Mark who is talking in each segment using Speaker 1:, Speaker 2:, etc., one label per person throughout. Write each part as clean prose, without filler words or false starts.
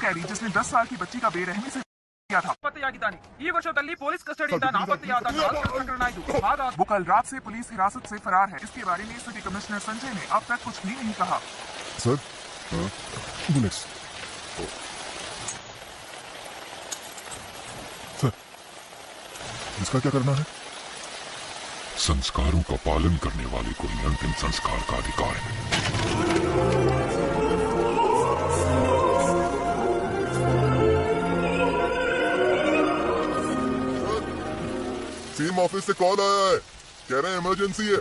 Speaker 1: कैदी जिसने 10 साल की बच्ची का बेरहमी से किया था। वो कल रात से पुलिस हिरासत से फरार है। इसके बारे में सिटी कमिश्नर संजय ने अब तक कुछ भी नहीं कहा।
Speaker 2: Sir, bullets. सर, इसका क्या करना है?
Speaker 3: संस्कारों का पालन करने वाले को ही अंतिम संस्कार का अधिकार है।
Speaker 2: सीम ऑफिस से कॉल आया है, कह रहे हैं इमरजेंसी है।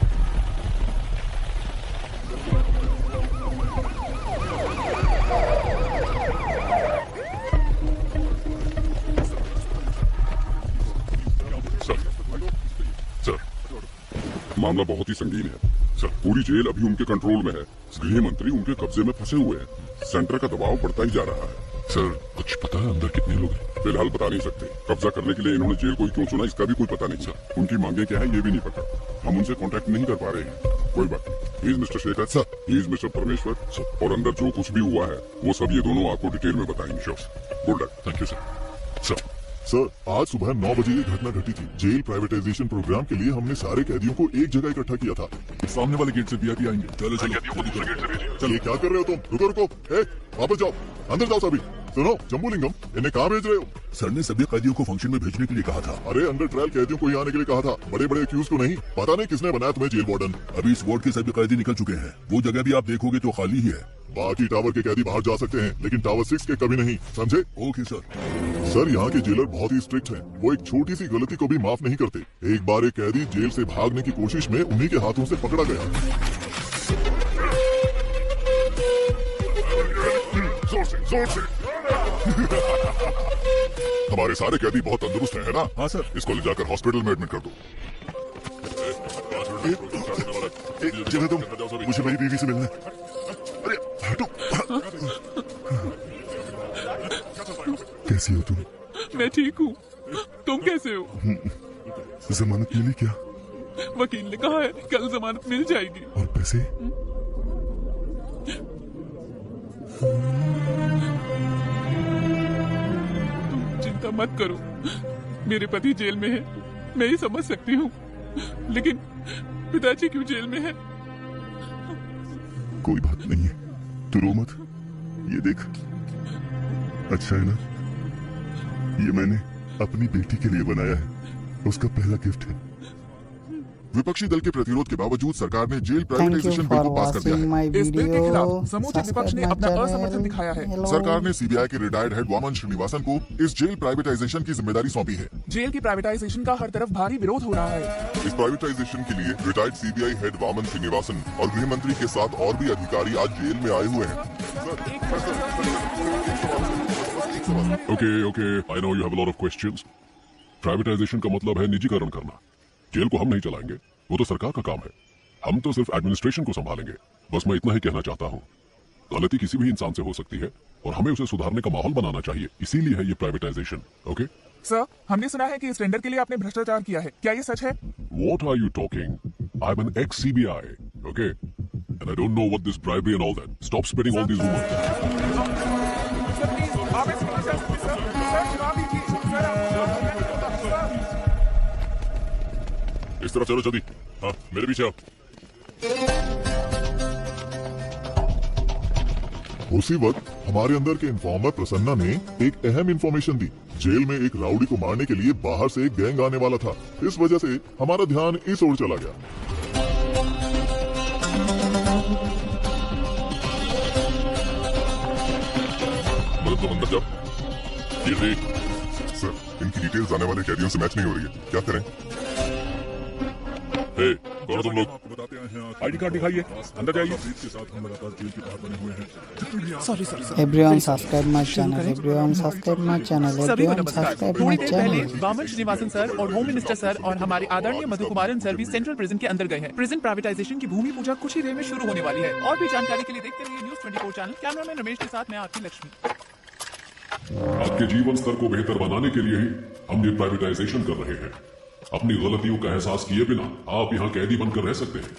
Speaker 3: मामला बहुत ही संगीन है सर। पूरी जेल अभी उनके कंट्रोल में है। गृह मंत्री उनके कब्जे में फंसे हुए हैं। सेंटर का दबाव बढ़ता ही जा रहा है। सर, कुछ पता है अंदर कितने लोग हैं? फिलहाल बता नहीं सकते। कब्जा करने के लिए इन्होंने जेल को ही क्यों चुना इसका भी कोई पता नहीं सर। उनकी मांगे क्या है ये भी नहीं पता। हम उनसे कांटेक्ट नहीं कर पा रहे हैं। कोई बात नहीं। He is mister Shekhar sir, he is mister परमेश्वर सर, और अंदर जो कुछ भी हुआ है वो सब ये दोनों आपको डिटेल में बताएंगे। Sure, good luck. Thank you sir.
Speaker 2: Sir, आज सुबह 9 बजे ये घटना घटी थी। जेल प्राइवेटाइजेशन प्रोग्राम के लिए हमने सारे कैदियों को एक जगह इकट्ठा किया था। सामने वाले गेट से वीआईपी आएंगे। चलो चलो चलो, ये क्या कर रहे हो तुम? रुको रुको, वापस जाओ, अंदर जाओ सभी। सुनो जम्बूलिंगम, इन्हें कहाँ भेज रहे हो?
Speaker 4: सर ने सभी कैदियों को फंक्शन में भेजने के लिए कहा था।
Speaker 2: अरे अंडर ट्रायल कैदियों को ही आने के लिए कहा था, बड़े बड़े एक्यूज को नहीं। पता नहीं किसने बनाया तुम्हें जेल वार्डन।
Speaker 4: अभी इस वार्ड के सभी कैदी निकल चुके हैं। वो जगह भी आप देखोगे तो खाली ही है।
Speaker 2: बाकी टावर के कैदी बाहर जा सकते हैं, लेकिन टावर 6 के कभी नहीं, समझे?
Speaker 4: Okay sir.
Speaker 2: सर, यहाँ के जेलर बहुत ही स्ट्रिक्ट हैं। वो एक छोटी सी गलती को भी माफ नहीं करते। एक बार एक कैदी जेल से भागने की कोशिश में उन्हीं के हाथों से पकड़ा गया। जोर से हमारे सारे कैदी बहुत तंदुरुस्त हैं, है ना?
Speaker 4: हाँ सर।
Speaker 2: इसको ले जाकर हॉस्पिटल में एडमिट कर दो। चलो तुम, मुझे मेरी बीवी से मिलना। अरे हटो। कैसी हो तुम?
Speaker 5: मैं ठीक हूँ, तुम कैसे हो?
Speaker 2: जमानत मिली क्या?
Speaker 5: वकील ने कहा है कल जमानत मिल जाएगी।
Speaker 2: और पैसे?
Speaker 5: तुम चिंता मत करो, मेरे पति जेल में है, मैं ही समझ सकती हूँ, लेकिन पिताजी क्यों जेल में है?
Speaker 2: कोई बात नहीं है, तू रो मत। ये देख, अच्छा है ना? ये मैंने अपनी बेटी के लिए बनाया है, उसका पहला गिफ्ट है। विपक्षी दल के प्रतिरोध के बावजूद सरकार ने जेल प्राइवेटाइजेशन बिल को पास कर दिया है।
Speaker 1: इस बिल के खिलाफ समूचे विपक्ष ने अपना असमर्थन दिखाया है।
Speaker 2: सरकार ने सीबीआई के रिटायर्ड हेड वामन श्रीनिवासन को इस जेल प्राइवेटाइजेशन की जिम्मेदारी सौंपी है।
Speaker 1: जेल की प्राइवेटाइजेशन का हर तरफ भारी विरोध हो रहा है।
Speaker 2: इस प्राइवेटाइजेशन के लिए retired CBI head Vaman Srinivasan और गृह मंत्री के साथ और भी अधिकारी आज जेल में आए हुए हैं।
Speaker 3: Okay, I know you have a lot of questions. Privatisation का मतलब है निजीकरण करना। जेल को हम नहीं चलाएंगे, वो तो सरकार का काम है। हम तो सिर्फ एडमिनिस्ट्रेशन को संभालेंगे। बस मैं इतना ही कहना चाहता हूँ। गलती किसी भी इंसान से हो सकती है और हमें उसे सुधारने का माहौल बनाना चाहिए, इसीलिए है ये प्राइवेटाइजेशन। ओके
Speaker 1: सर, हमने सुना है कि इस टेंडर के लिए आपने भ्रष्टाचार किया है, क्या ये सच है?
Speaker 3: What are you talking? I'm an ex-CBI, okay? And I don't know what this bribery and all that. Stop spreading all these rumors.
Speaker 1: Sir please, आप ऐसे नहीं कर सकते सर। सर, जवाब दीजिए। सर,
Speaker 3: इस तरफ चलो जल्दी। हाँ, मेरे पीछे आओ।
Speaker 2: उसी वक्त हमारे अंदर के इन्फॉर्मर प्रसन्ना ने एक अहम इंफॉर्मेशन दी। जेल में एक राउडी को मारने के लिए बाहर से एक गैंग आने वाला था। इस वजह से हमारा ध्यान इस ओर चला गया।
Speaker 3: मतलब तुम अंदर जाओ। ये
Speaker 2: सर, इनकी डिटेल्स आने वाले कैदियों से मैच नहीं हो रही है, क्या करें?
Speaker 3: हे, कौन हो तुम लोग?
Speaker 4: आईडी कार्ड दिखाइए, अंदर जाइए। के साथ हम लगातार जेल के बाहर बने हुए हैं।
Speaker 1: Sorry.
Speaker 6: Everyone subscribe my channel. Everyone subscribe my channel. Everyone subscribe my
Speaker 5: थोड़ी देर पहले
Speaker 6: channel.
Speaker 5: वामन श्रीनिवासन सर और होम मिनिस्टर सर और हमारे आदरणीय मधु कुमारन सर भी सेंट्रल प्रिजन के अंदर गए हैं। प्रिजन प्राइवेटाइजेशन की भूमि पूजा कुछ ही देर में शुरू होने वाली है। और भी जानकारी के लिए देखते रहिए न्यूज़ 24 चैनल। कैमरामैन रमेश के साथ मैं आपकी लक्ष्मी।
Speaker 3: आपके जीवन स्तर को बेहतर बनाने के लिए ही हम ये प्राइवेटाइजेशन कर रहे हैं। अपनी गलतियों का एहसास किए बिना आप यहाँ कैदी बनकर रह सकते हैं।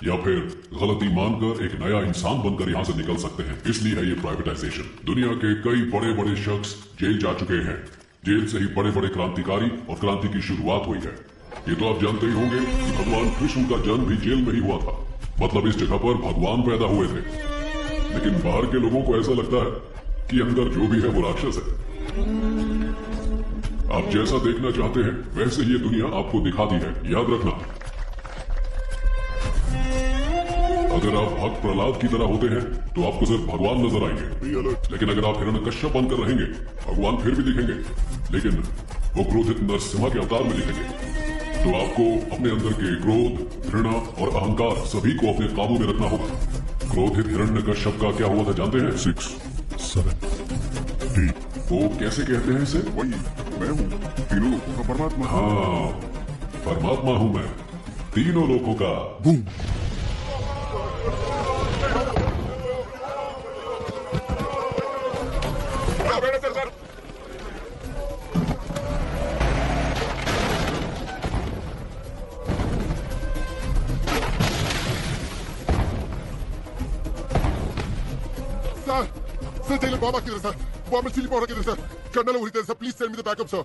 Speaker 3: या फिर गलती मानकर एक नया इंसान बनकर यहाँ से निकल सकते हैं। इसलिए है ये प्राइवेटाइजेशन। दुनिया के कई बड़े बड़े शख्स जेल जा चुके हैं। जेल से ही बड़े बड़े क्रांतिकारी और क्रांति की शुरुआत हुई है। ये तो आप जानते ही होंगे कि भगवान कृष्ण का जन्म भी जेल में ही हुआ था। मतलब इस जगह पर भगवान पैदा हुए थे। लेकिन बाहर के लोगों को ऐसा लगता है कि अंदर जो भी है वो राक्षस है। आप जैसा देखना चाहते हैं वैसे ही ये दुनिया आपको दिखाती है, याद रखना। अगर आप भक्त प्रहलाद की तरह होते हैं तो आपको सिर्फ भगवान नजर आएंगे। लेकिन अगर आप हिरण्यकश्यप बनकर रहेंगे, भगवान फिर भी दिखेंगे, लेकिन वो क्रोधित नरसिम्हा के अवतार में दिखेंगे। तो आपको अपने अंदर के क्रोध, घृणा और अहंकार सभी को अपने काबू में रखना होगा। क्रोधित हिरण्यकश्यप का क्या हुआ था जानते हैं?
Speaker 2: 6, 7, 8।
Speaker 3: वो कैसे कहते हैं इसे?
Speaker 2: वही मैं हूँ, तीनों लोगों का परमात्मा।
Speaker 3: हाँ, परमात्मा हूं मैं, तीनों लोगों का।
Speaker 2: बूम।
Speaker 7: Sir, Taylor Bomber किधर सर? बॉम्ब चिली पाउडर किधर सर? कर्नल वही sir, please send me the backup sir.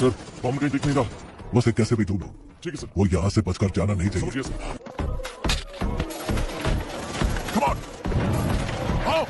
Speaker 2: Sir, bomb कहीं दिख नहीं रहा। बस एक कैसे भी ढूंढो। ठीक है सर। वो यहाँ से बचकर जाना नहीं चाहिए।
Speaker 4: समझिए सर।
Speaker 2: Come on! आओ!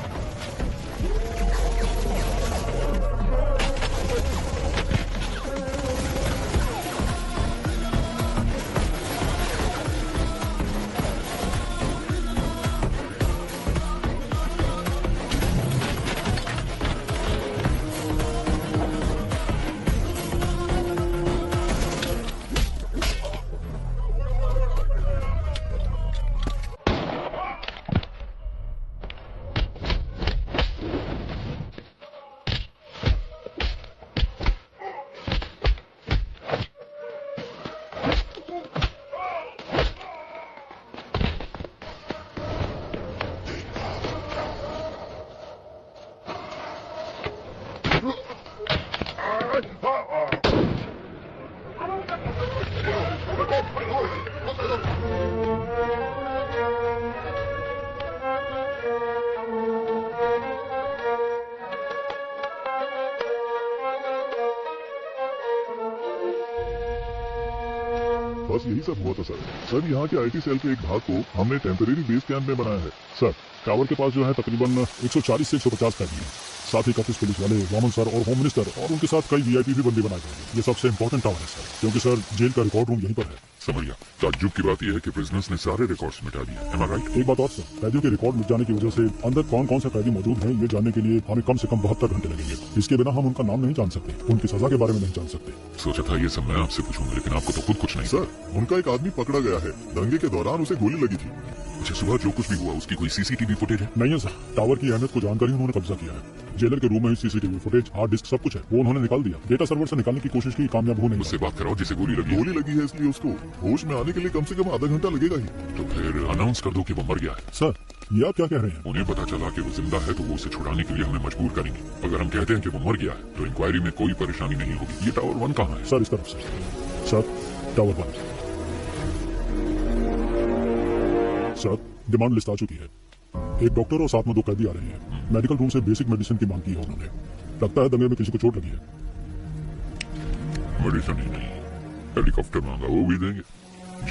Speaker 2: बस यही सब हुआ था सर। सर, यहाँ के आईटी सेल के एक भाग को हमने टेम्परेरी बेस कैंप में बनाया है। सर, टावर के पास जो है तकरीबन 140 से 150 कैदी हैं। साथ ही ऑफिस पुलिस वाले, वामन सर और होम मिनिस्टर और उनके साथ कई वीआईपी भी बंदी बनाए गए हैं। ये सबसे इम्पोर्टेंट टावर है सर, क्योंकि सर जेल का रिकॉर्ड रूम यहीं पर है।
Speaker 3: समझ गया। ताज्जुब की बात यह है कि प्रिजनर्स ने सारे रिकॉर्ड्स मिटा दिए। Am I right?
Speaker 2: एक बात और सर, कैदियों के रिकॉर्ड मिट जाने की वजह से अंदर कौन कौन से कैदी मौजूद हैं ये जानने के लिए हमें कम से कम 72 घंटे लगेंगे। इसके बिना हम उनका नाम नहीं जान सकते, उनकी सजा के बारे में नहीं जान सकते।
Speaker 3: सोचा था ये सब मैं आपसे पूछूंगा, लेकिन आपको तो खुद कुछ नहीं।
Speaker 2: सर, उनका एक आदमी पकड़ा गया है। दंगे के दौरान उसे गोली लगी थी।
Speaker 3: अच्छा, सुबह जो कुछ भी हुआ उसकी कोई सीसीटीवी फुटेज है?
Speaker 2: नहीं है सर, टावर की अहमियत को जानकर ही उन्होंने कब्जा किया है। जेलर के रूम में सीसीटीवी फुटेज, हार्ड डिस्क सब कुछ है, वो उन्होंने निकाल दिया। डेटा सर्वर से निकालने की कोशिश की, कामयाब हो नहीं।
Speaker 3: उससे बात कराओ जिसे गोली लगी।
Speaker 2: गोली लगी है इसलिए उसको होश में आने के लिए कम से कम आधा घंटा लगेगा ही।
Speaker 3: तो फिर अनाउंस कर दो कि वो मर गया है।
Speaker 2: सर,
Speaker 4: ये आप क्या कह रहे हैं?
Speaker 3: उन्हें पता चला कि वो जिंदा है तो वो उसे छुड़ाने के लिए हमें मजबूर करेंगे। अगर हम कहते हैं कि वो मर गया है तो इंक्वायरी में कोई परेशानी नहीं होगी। ये टावर 1 कहाँ है?
Speaker 4: सर इस तरफ से। Sir tower 1। Sir demand list आ चुकी है। एक डॉक्टर और साथ में 2 कैदी आ रहे हैं। मेडिकल रूम से बेसिक मेडिसिन की मांग की है उन्होंने। लगता है दंगे में किसी को चोट लगी है।
Speaker 3: मेडिसिन ही नहीं, हेलीकॉप्टर मांगा वो भी देंगे।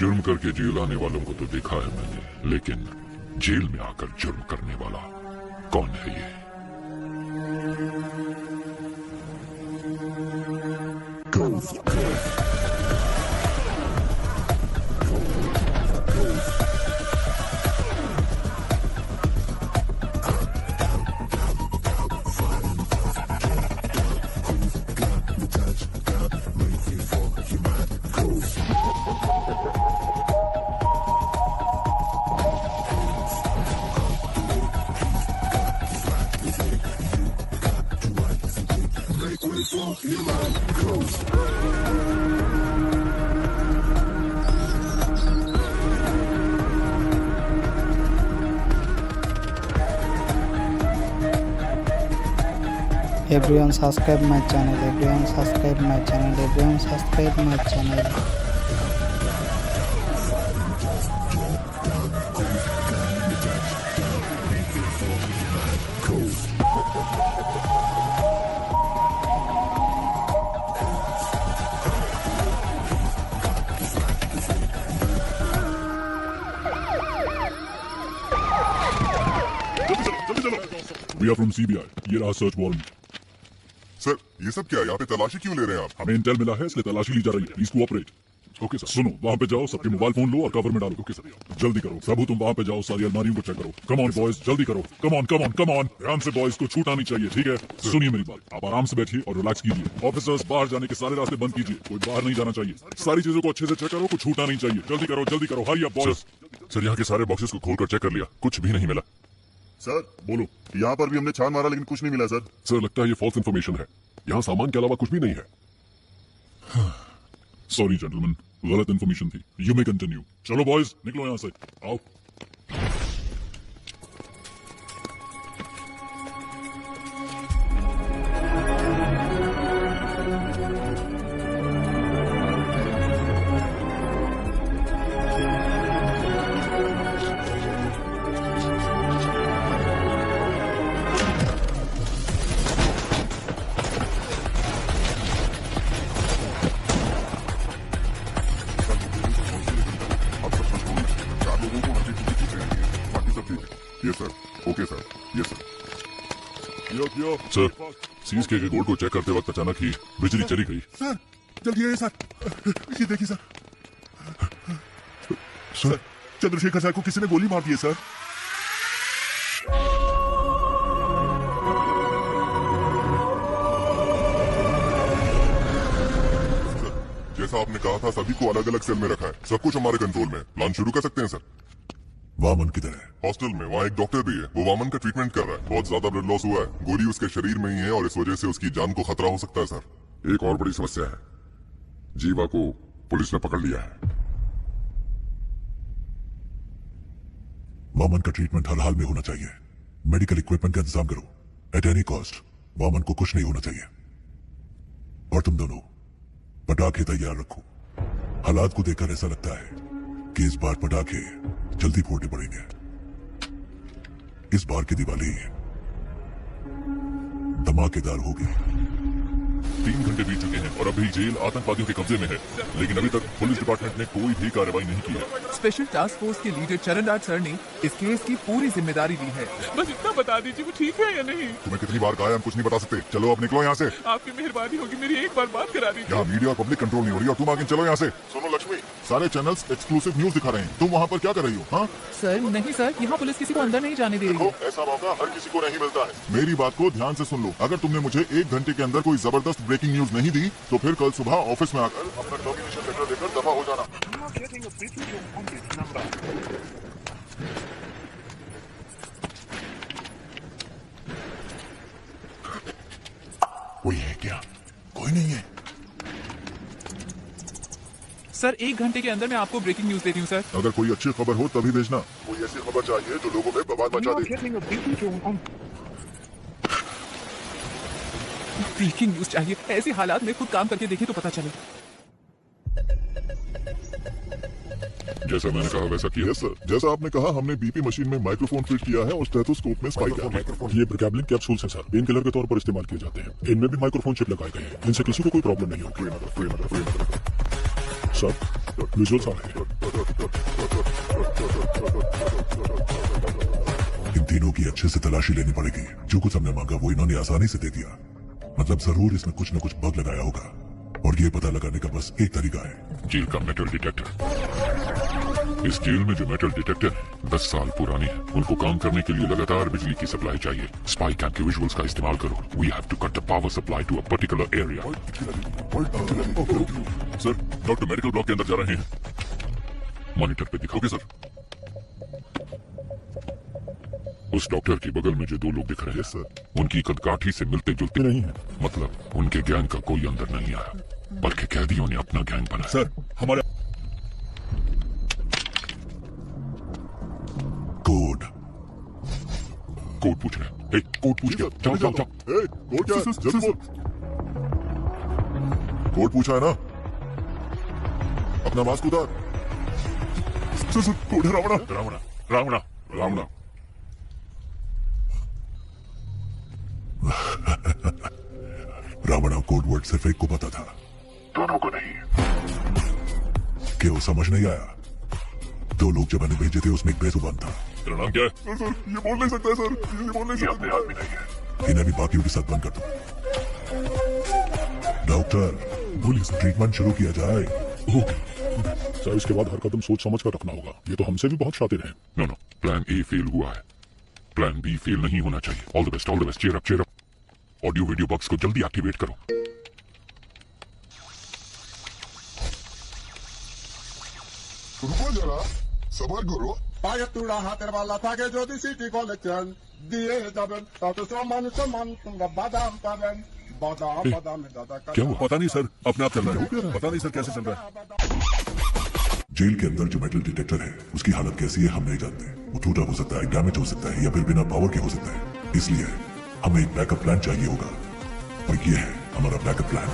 Speaker 3: जुर्म करके जेल आने वालों को तो देखा है मैंने, लेकिन जेल में आकर जुर्म करने वाला कौन है ये?
Speaker 6: Everyone subscribe my channel. Everyone subscribe my channel. Everyone subscribe my channel.
Speaker 4: We are from CBI. ये रहा सर्च वारंट।
Speaker 7: सर ये सब क्या है? यहाँ पे तलाशी क्यों ले रहे हैं आप?
Speaker 4: हमें इंटेल मिला है इसलिए तलाशी ली जा रही है। Please cooperate. Okay sir. सुनो, वहाँ पे जाओ, सबके मोबाइल फोन लो और कवर में डालो। Okay sir. जल्दी करो सबू, तुम वहाँ पे जाओ, सारी अलमारियों को चेक करो। कम ऑन बॉयज, जल्दी करो। Come on come on come on. ध्यान से बॉयज को छूटा नहीं चाहिए, ठीक है? सुनिए मेरी बात, आप आराम से बैठिए और रिलैक्स कीजिए। ऑफिसर्स बाहर जाने के सारे रास्ते बंद कीजिए, कोई बाहर नहीं जाना चाहिए। सारी चीजों को अच्छे से चेक करो, कुछ छूटा नहीं चाहिए। जल्दी करो जल्दी करो, हरी अप बॉयज।
Speaker 3: सर यहाँ के सारे बॉक्सेस को खोलकर चेक कर लिया, कुछ भी नहीं मिला।
Speaker 7: सर बोलो, यहाँ पर भी हमने छान मारा लेकिन कुछ नहीं मिला सर।
Speaker 3: सर लगता है ये फॉल्स इन्फॉर्मेशन है, यहाँ सामान के अलावा कुछ भी नहीं है।
Speaker 4: सॉरी जेंटलमैन, गलत इन्फॉर्मेशन थी। You may continue. चलो बॉयज निकलो यहाँ से, आओ।
Speaker 3: Yes sir, okay sir, yes sir.
Speaker 4: यो
Speaker 3: सर सीज के गोल्ड को चेक करते वक्त अचानक ही बिजली चली गई।
Speaker 7: सर जल्दी आइए सर, ये देखिए सर। सर चंद्रशेखर सर को किसी ने गोली मार दी है सर। जैसा आपने कहा था सभी को अलग अलग सेल में रखा है, सब कुछ हमारे कंट्रोल में। प्लान शुरू कर सकते हैं सर।
Speaker 3: वामन किधर है?
Speaker 7: हॉस्टल में, वहाँ एक डॉक्टर भी है, वो वामन का ट्रीटमेंट कर रहा है। बहुत ज्यादा ब्लड लॉस हुआ है, गोली उसके शरीर में ही है और इस वजह से उसकी जान को खतरा हो सकता है सर।
Speaker 3: एक और बड़ी समस्या है, जीवा को पुलिस ने पकड़ लिया है।
Speaker 2: वामन का ट्रीटमेंट हर हाल में होना चाहिए। मेडिकल इक्विपमेंट का इंतजाम करो एट एनी कॉस्ट। वामन को कुछ नहीं होना चाहिए। और तुम दोनों पटाखे तैयार रखो। हालात को देखकर ऐसा लगता है कि इस बार पटाखे जल्दी फोड़ने पड़ेंगे। इस बार की दिवाली धमाकेदार होगी।
Speaker 3: 3 घंटे बीत चुके हैं और अभी जेल आतंकवादियों के कब्जे में है, लेकिन अभी तक पुलिस डिपार्टमेंट ने कोई भी कार्रवाई नहीं की है।
Speaker 5: स्पेशल टास्क फोर्स के लीडर चरणराज सर ने इस केस की पूरी जिम्मेदारी ली है। बस इतना बता दीजिए वो ठीक है या नहीं।
Speaker 7: तुम्हें कितनी बार कहा है हम कुछ नहीं बता सकते। चलो अब निकलो यहाँ से।
Speaker 5: आपकी मेहरबानी होगी, मेरी एक बार बात करा दीजिए।
Speaker 7: यहाँ मीडिया और पब्लिक कंट्रोल नहीं हो रही और तुम आगे चलो यहाँ से। सुनो लक्ष्मी, सारे चैनल्स एक्सक्लूसिव न्यूज दिखा रहे हैं, तुम वहाँ पर क्या कर रही हो? हाँ
Speaker 5: सर नहीं सर, यहाँ पुलिस किसी को अंदर नहीं जाने दे रही है।
Speaker 7: ऐसा मौका हर किसी को नहीं मिलता है। मेरी बात को ध्यान से सुन लो। अगर तुमने मुझे 1 घंटे के अंदर कोई जबरदस्त ब्रेकिंग न्यूज नहीं दी तो फिर कल सुबह ऑफिस में आकर अपना टर्मिनेशन लेटर देकर दफा हो जाना।
Speaker 2: कोई है क्या? कोई नहीं है।
Speaker 5: सर 1 घंटे के अंदर मैं आपको ब्रेकिंग न्यूज देती हूँ सर।
Speaker 7: अगर कोई अच्छी खबर हो तभी भेजना। कोई ऐसी खबर चाहिए जो लोगों में बवाल मचा दे।
Speaker 5: ब्रेकिंग न्यूज चाहिए, ऐसे हालात में खुद काम करके देखें तो पता चले।
Speaker 3: जैसा मैंने कहा वैसा किया।
Speaker 7: यस सर, जैसा आपने कहा हमने बीपी मशीन में माइक्रोफोन फिट किया है और स्टेथोस्कोप में स्पाइक है।
Speaker 4: ये प्रिकैबलिन कैप्सूल्स हैं सर, पेन किलर के तौर पर इस्तेमाल किए जाते हैं। इनमें भी माइक्रोफोन चिप लगाए गए हैं, इनसे किसी को कोई प्रॉब्लम नहीं होगी। सर विजुअल्स आ रहे हैं।
Speaker 2: इन तीनों की अच्छे से तलाशी लेनी पड़ेगी। जो कुछ हमने मांगा वो इन्होंने आसानी से दे दिया। मतलब जरूर इसमें कुछ न कुछ बग लगाया होगा और ये पता लगाने का बस एक तरीका है,
Speaker 3: जेल का मेटल डिटेक्टर। इस जेल में जो मेटल डिटेक्टर है 10 साल पुरानी है। उनको काम करने के लिए लगातार बिजली की सप्लाई चाहिए। स्पाई कैम के विजुअल्स का इस्तेमाल करो। We have to cut the power supply to a particular area.
Speaker 4: Sir doctor medical block के अंदर जा रहे हैं।
Speaker 3: मॉनिटर पे दिखाओगे सर? उस डॉक्टर के बगल में जो 2 लोग दिख रहे हैं,
Speaker 7: यस सर,
Speaker 3: उनकी कदकाठी से मिलते जुलते
Speaker 4: नहीं है
Speaker 3: मतलब उनके गैंग का कोई अंदर नहीं आया, बल्कि कैदियों ने अपना गैंग बनाया।
Speaker 4: सर। हमारे
Speaker 2: कोड
Speaker 3: कोड पूछ रहे हैं। ए, कोड पूछ गया। जाओ जाओ जाओ।
Speaker 7: ए, कोड क्या है? जल्दी बोल। कोड पूछा है ना? अपना मास्क उतार।
Speaker 2: सर कोड है रावणा।
Speaker 3: रावणा रावणा रावणा।
Speaker 2: रावणा कोड वर्ड सिर्फ एक को पता था,
Speaker 3: दोनों को नहीं।
Speaker 2: कि वो समझ नहीं आया। 2 लोग जब मैंने भेजे थे उसमें एक बेजुबान था।
Speaker 3: तेरा नाम क्या है?
Speaker 7: सर ये बोल नहीं सकता सर, ये बोल नहीं
Speaker 3: ये
Speaker 7: सकता।
Speaker 3: अपने आदमी नहीं है।
Speaker 2: इन्हें भी बाकियों के साथ बंद कर दो। डॉक्टर बोलिए, ट्रीटमेंट शुरू किया जाए।
Speaker 4: सर इसके बाद हर कदम सोच समझ कर रखना होगा। ये तो हमसे भी बहुत शातिर हैं।
Speaker 3: No no, plan A fail हुआ है, प्लान बी फेल नहीं होना चाहिए। All the best, all the best. Cheer up, cheer up. Audio video box को जल्दी एक्टिवेट करो।
Speaker 7: रुको जरा, सबर करो।
Speaker 8: পায়ে তুলা হাতের বালা থাকে যদি সিটি কলেকশন দিয়ে যাবেন তাতে সমান সমান তোমরা বাদাম পাবেন বাদাম বাদাম দাদা
Speaker 4: क्या हुआ? पता नहीं सर, अपने आप चल रहा है। पता नहीं सर कैसे चल रहा है।
Speaker 2: जेल के अंदर जो मेटल डिटेक्टर है उसकी हालत कैसी है हम नहीं जानते। वो टूटा हो सकता है, डैमेज हो सकता है या फिर बिना पावर के हो सकता है। इसलिए हमें एक बैकअप प्लान चाहिए होगा और ये है हमारा बैकअप प्लान।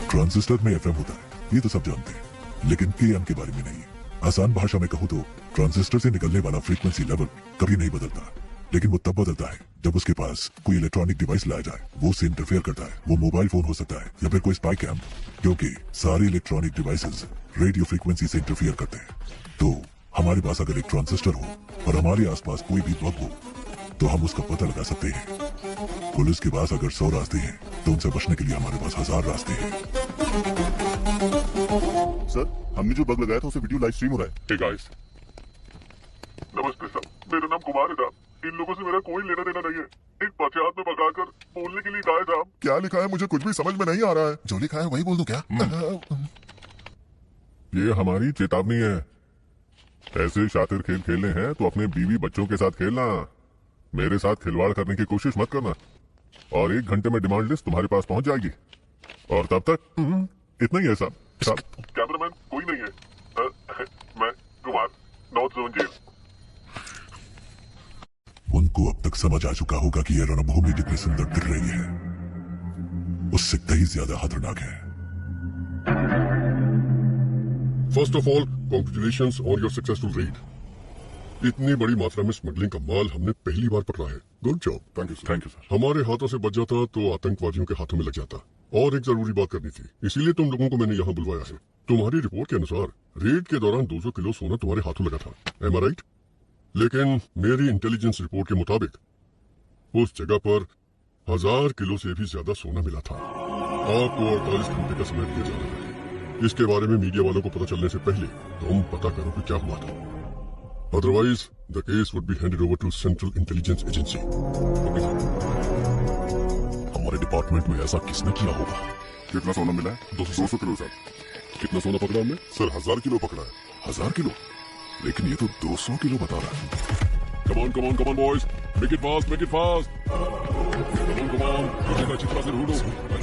Speaker 2: ट्रांजिस्टर में एफएम होता है, ये तो सब जानते हैं, लेकिन एएम के बारे में नहीं। आसान भाषा में कहूँ तो ट्रांजिस्टर से निकलने वाला फ्रीक्वेंसी लेवल कभी नहीं बदलता, लेकिन वो तब बदलता है जब उसके पास कोई इलेक्ट्रॉनिक डिवाइस लाया जाए, वो उससे इंटरफेयर करता है। वो मोबाइल फोन हो सकता है या फिर कोई स्पाई कैम, क्योंकि सारे इलेक्ट्रॉनिक डिवाइसेस रेडियो फ्रीक्वेंसी से इंटरफेयर करते हैं। तो हमारे पास अगर एक ट्रांजिस्टर हो और हमारे आसपास कोई भी बग हो तो हम उसका पता लगा सकते हैं। पुलिस के पास अगर 100 रास्ते हैं तो उनसे बचने के लिए हमारे पास 1000 रास्ते हैं।
Speaker 7: सर हमने जो बग लगाया था उसे वीडियो लाइव स्ट्रीम हो रहा है।
Speaker 3: हे गाइस, नमस्ते सर, मेरा नाम कुमार है साहब। इन लोगों से मेरा कोई लेना देना नहीं है। एक बच्चे हाथ में पकड़कर बोलने के लिए कहा है साहब।
Speaker 7: क्या लिखा है मुझे कुछ भी समझ में नहीं आ रहा है। जो लिखा है वही बोल दूं क्या?
Speaker 3: ये हमारी चेतावनी है। ऐसे शातिर खेल खेलने हैं तो अपने बीवी बच्चों के साथ खेलना, मेरे साथ खिलवाड़ करने की कोशिश मत करना। और 1 घंटे में डिमांड लिस्ट तुम्हारे पास पहुंच जाएगी। और तब तक इतना ही है साहब। कैमरामैन कोई नहीं है। मैं कुमार, नॉर्थ जोन जेल।
Speaker 2: उनको अब तक समझ आ चुका होगा कि यह रणभूमि कितनी सुंदर दिख रही है, उससे कहीं ज्यादा खतरनाक है।
Speaker 3: First of all congratulations on your successful red. इतनी बड़ी मात्रा में स्मगलिंग का माल हमने पहली बार पकड़ा है। Good job. Thank you sir. Thank you sir. हमारे हाथों से बच जाता तो आतंकवादियों के हाथों में लग जाता। और एक जरूरी बात करनी थी, इसीलिए तुम लोगों को मैंने यहाँ बुलवाया है। तुम्हारी रिपोर्ट के अनुसार रेड के दौरान 200 किलो सोना तुम्हारे हाथों लगा था। एम आई राइट? लेकिन मेरी इंटेलिजेंस रिपोर्ट के मुताबिक उस जगह पर 1000 किलो से भी ज्यादा सोना मिला था। आपको 48 घंटे का समय दिया जा रहा है। इसके बारे में मीडिया वालों को पता चलने से पहले तुम पता करो कि क्या हुआ था। Otherwise, the case would be handed over to Central Intelligence Agency.
Speaker 4: हमारे डिपार्टमेंट में ऐसा किसने किया होगा?
Speaker 3: कितना सोना मिला है? 200 किलो सर।
Speaker 4: कितना सोना पकड़ा हमने?
Speaker 3: सर 1000 किलो पकड़ा है।
Speaker 4: 1000 किलो? लेकिन ये तो 200 किलो बता रहा है। Come on boys, make it fast अच्छी तरह से ढूंढो।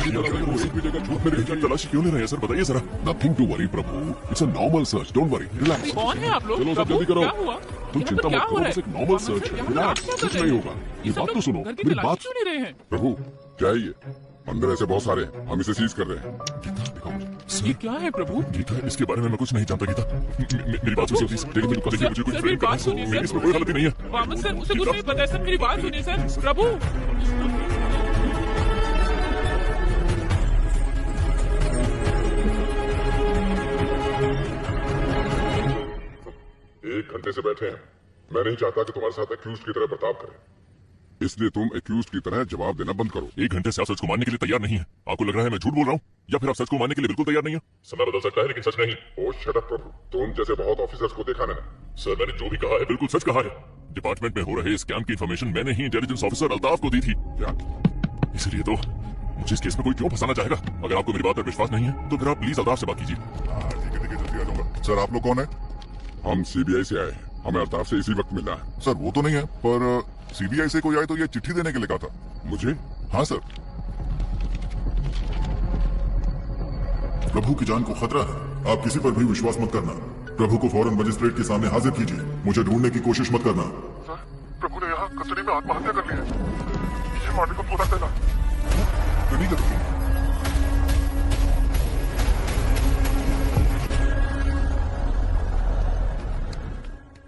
Speaker 4: झूठ में तलाशी क्यों ले रहे हैं सर, बताइए जरा। Nothing to worry Prabhu, it's a normal search, don't worry, relax.
Speaker 5: कौन है आप लोग?
Speaker 4: चलो सब जल्दी करो। तुम चिंता मत करो, बस एक नॉर्मल सर्च है, रिलैक्स, कुछ नहीं होगा। ये बात तो सुनो, मेरी बात।
Speaker 5: क्यों नहीं रहे हैं?
Speaker 3: प्रभु क्या है ये? अंदर ऐसे बहुत सारे हैं, हम इसे सीज कर रहे हैं।
Speaker 4: दिखाओ मुझे।
Speaker 5: ये क्या है प्रभु?
Speaker 4: गीता, इसके बारे में मैं कुछ नहीं जानता गीता। मेरी बात सुनिए प्लीज, देखिए मेरे को देखिए, मुझे कोई
Speaker 5: सर,
Speaker 4: फ्रेम
Speaker 5: मेरी बात
Speaker 4: करना
Speaker 5: सुनिए,
Speaker 4: है,
Speaker 5: सर।
Speaker 4: इसमें कोई गलती नहीं है।
Speaker 5: वामन सर, मुझे कुछ नहीं पता है सर, मेरी बात सुनिए सर। प्रभु
Speaker 3: एक घंटे से बैठे हैं, मैं नहीं चाहता कि तुम्हारे साथ एक्यूज की तरह बर्ताव करें, इसलिए तुम एक्यूज की तरह जवाब देना बंद करो।
Speaker 4: 1 घंटे से आप सच को मानने के लिए तैयार नहीं है। आपको लग रहा है मैं झूठ बोल रहा हूँ, या फिर आप सच को मानने के लिए बिल्कुल तैयार नहीं है? समय बदल सकता है लेकिन सच नहीं।
Speaker 3: ओ शट अप प्रभु, तुम जैसे बहुत ऑफिसर्स को देखा ना।
Speaker 4: सर मैंने जो भी कहा है बिल्कुल सच कहा है। डिपार्टमेंट में हो रहे स्कैम की इंफॉर्मेशन मैंने ही इंटेलिजेंस ऑफिसर अल्ताफ को दी थी।
Speaker 3: क्या?
Speaker 4: इसलिए तो मुझे इस केस में कोई क्यों फंसाना चाहेगा? अगर आपको मेरी बात पर विश्वास नहीं है तो फिर आप प्लीज अल्ताफ से बात कीजिए।
Speaker 7: ठीक है, जल्दी आ जाऊंगा। सर आप लोग कौन है?
Speaker 3: हम सीबीआई से आए हैं, हमें अल्ताफ से इसी वक्त मिलना है।
Speaker 7: सर वो तो नहीं है, पर सीबीआई से कोई आए तो ये चिट्ठी देने के लिए कहा था।
Speaker 3: मुझे?
Speaker 7: हाँ सर। प्रभु की जान को खतरा है, आप किसी पर भी विश्वास मत करना। प्रभु को फौरन मजिस्ट्रेट के सामने हाजिर कीजिए, मुझे ढूंढने की कोशिश मत करना।
Speaker 1: सर, प्रभु ने यहाँ कस्टडी में आत्महत्या कर ली है। ये मारने को थोड़ा पहला।
Speaker 7: नहीं करती।